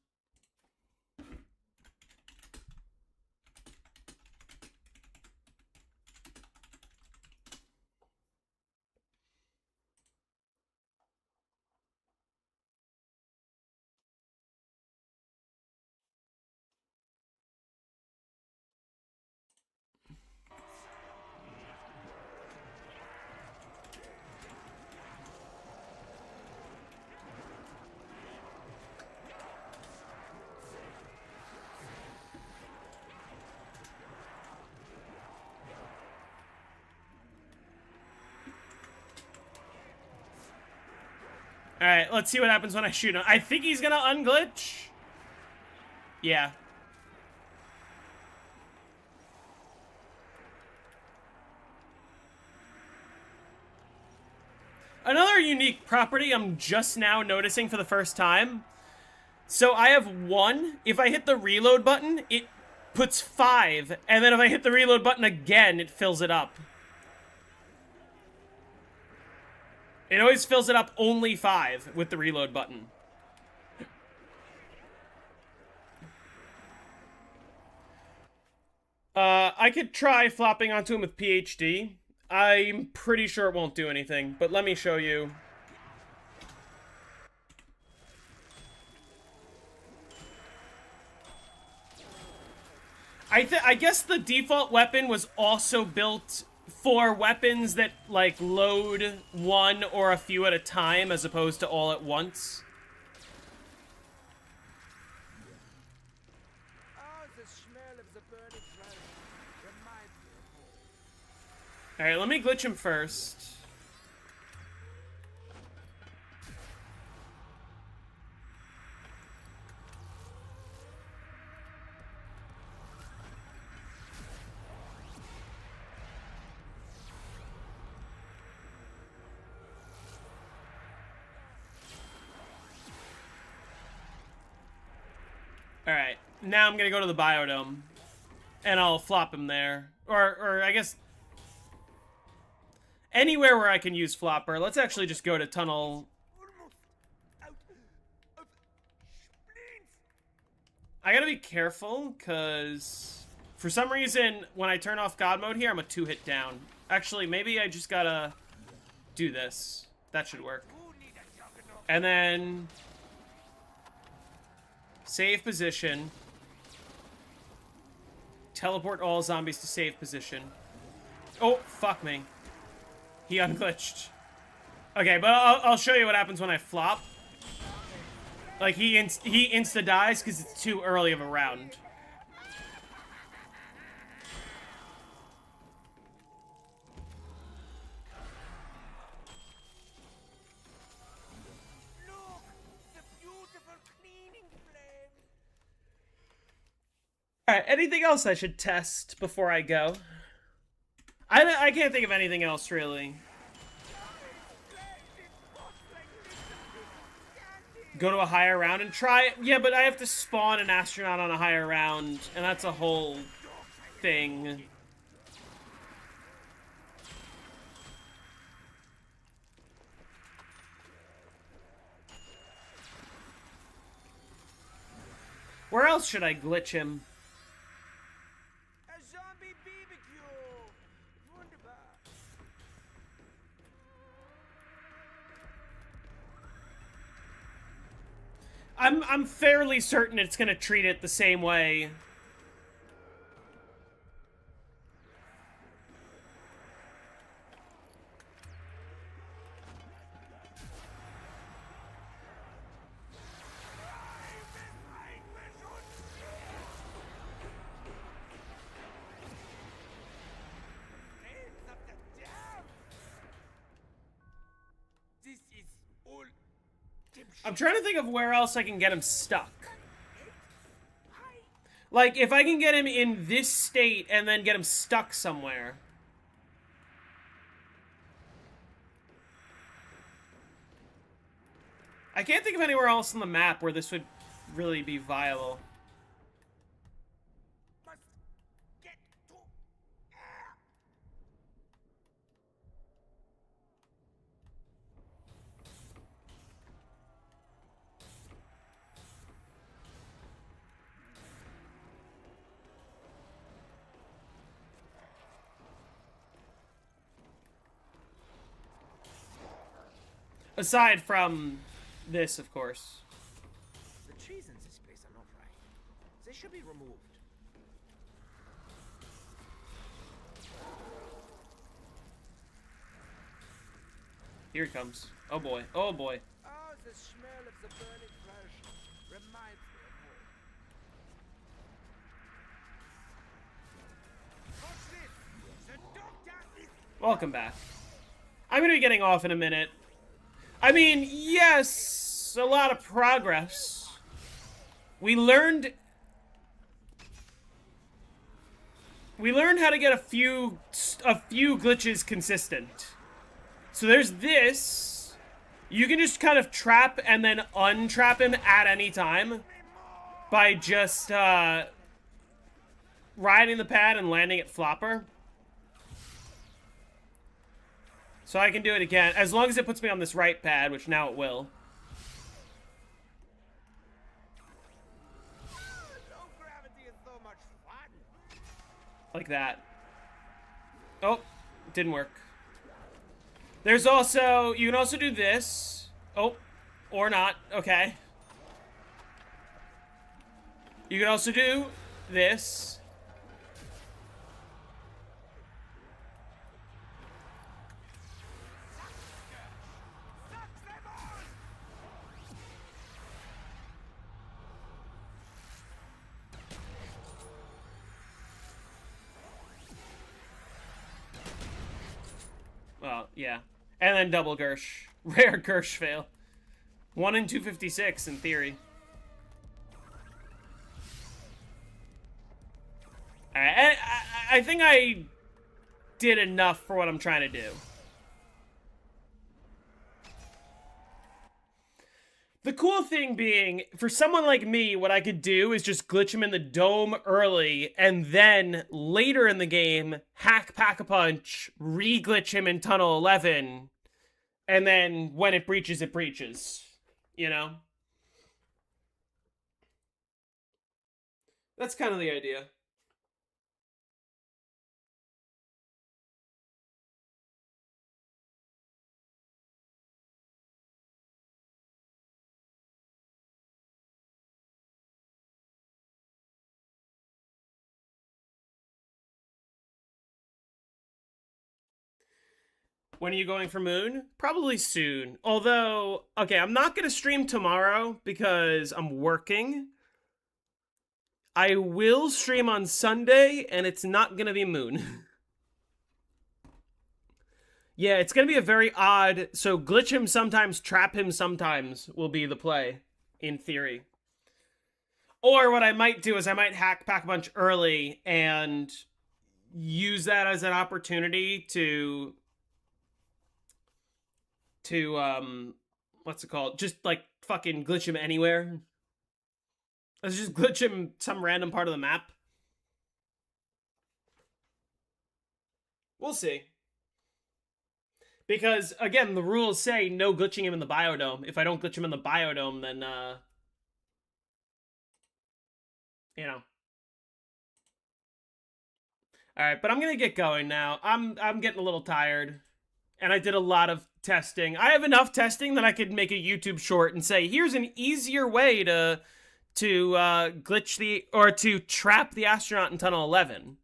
Alright, let's see what happens when I shoot him. I think he's gonna unglitch. Yeah. Another unique property I'm just now noticing for the first time. So I have 1. If I hit the reload button, it puts 5. And then if I hit the reload button again, it fills it up. It always fills it up only 5 with the reload button. I could try flopping onto him with PhD. I'm pretty sure it won't do anything, but let me show you. I guess the default weapon was also built for weapons that, like, load 1 or a few at a time as opposed to all at once. Oh, the smell of the burning flesh reminds me of home. Alright, let me glitch him first. Alright, now I'm gonna go to the biodome. And I'll flop him there. Or I guess... anywhere where I can use flopper. Let's actually just go to tunnel. Almost out of splints. I gotta be careful, because... for some reason, when I turn off God mode here, I'm a 2-hit down. Actually, maybe I just gotta do this. That should work. Who need a juggernaut? And then... save position. Teleport all zombies to save position. Oh, fuck me. He unglitched. Okay, but I'll show you what happens when I flop. Like, he insta-dies because it's too early of a round. Look, the beautiful cleaning flame. Alright, anything else I should test before I go? I can't think of anything else, really. Go to a higher round and try it? Yeah, but I have to spawn an astronaut on a higher round, and that's a whole thing. Where else should I glitch him? A zombie BBQ. Wunderbar. I'm fairly certain it's gonna treat it the same way. Flames of the dam. This is all I'm trying to think of where else I can get him stuck. Like, if I can get him in this state and then get him stuck somewhere. I can't think of anywhere else on the map where this would really be viable. Must get to air. Aside from this, of course. The trees in this place are not right. They should be removed. Here he comes. Oh boy. Oh boy. Oh, the smell of the burning flesh reminds me of home. What's this? The doctor is... Welcome back. I'm gonna be getting off in a minute. I mean, yes, a lot of progress. We learned how to get a few glitches consistent. So there's this. You can just kind of trap and then untrap him at any time by just riding the pad and landing at flopper. So I can do it again, as long as it puts me on this right pad, which now it will. Low gravity is so much fun. Like that. Oh, didn't work. There's also, you can also do this. Oh, or not, okay. You can also do this. Well, yeah. And then double Gersh. Rare Gersh fail. 1 in 256 in theory. Alright, I think I did enough for what I'm trying to do. The cool thing being, for someone like me, what I could do is just glitch him in the dome early, and then later in the game, hack Pack-a-Punch, re-glitch him in Tunnel 11, and then when it breaches, it breaches. You know? That's kind of the idea. When are you going for Moon? Probably soon. Although, okay, I'm not going to stream tomorrow because I'm working. I will stream on Sunday, and it's not going to be Moon. Yeah, it's going to be a very odd... So, glitch him sometimes, trap him sometimes will be the play, in theory. Or what I might do is I might hack Pack-a-Punch early and use that as an opportunity to what's it called? Just, like, fucking glitch him anywhere. Let's just glitch him some random part of the map. We'll see. Because, again, the rules say no glitching him in the biodome. If I don't glitch him in the biodome, then, you know. Alright, but I'm gonna get going now. I'm getting a little tired. And I did a lot of testing. I have enough testing that I could make a YouTube short and say, here's an easier way to glitch the, or to trap the astronaut in Tunnel 11.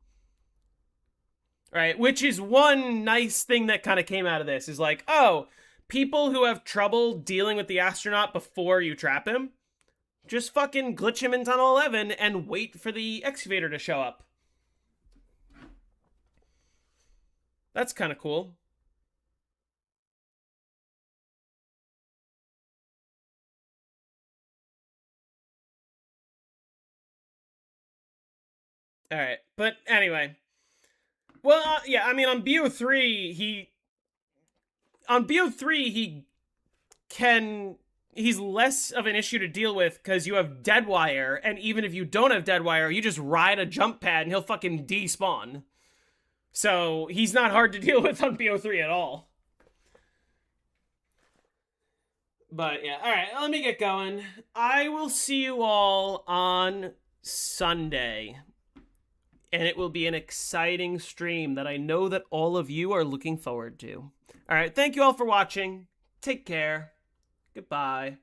Right? Which is one nice thing that kind of came out of this, is like, oh, people who have trouble dealing with the astronaut before you trap him, just fucking glitch him in Tunnel 11 and wait for the excavator to show up. That's kind of cool. All right, but anyway, well, yeah, I mean, on BO3, he's less of an issue to deal with because you have Deadwire, and even if you don't have Deadwire, you just ride a jump pad and he'll fucking despawn. So he's not hard to deal with on BO3 at all. But yeah, all right, let me get going. I will see you all on Sunday. And it will be an exciting stream that I know that all of you are looking forward to. All right, thank you all for watching. Take care. Goodbye.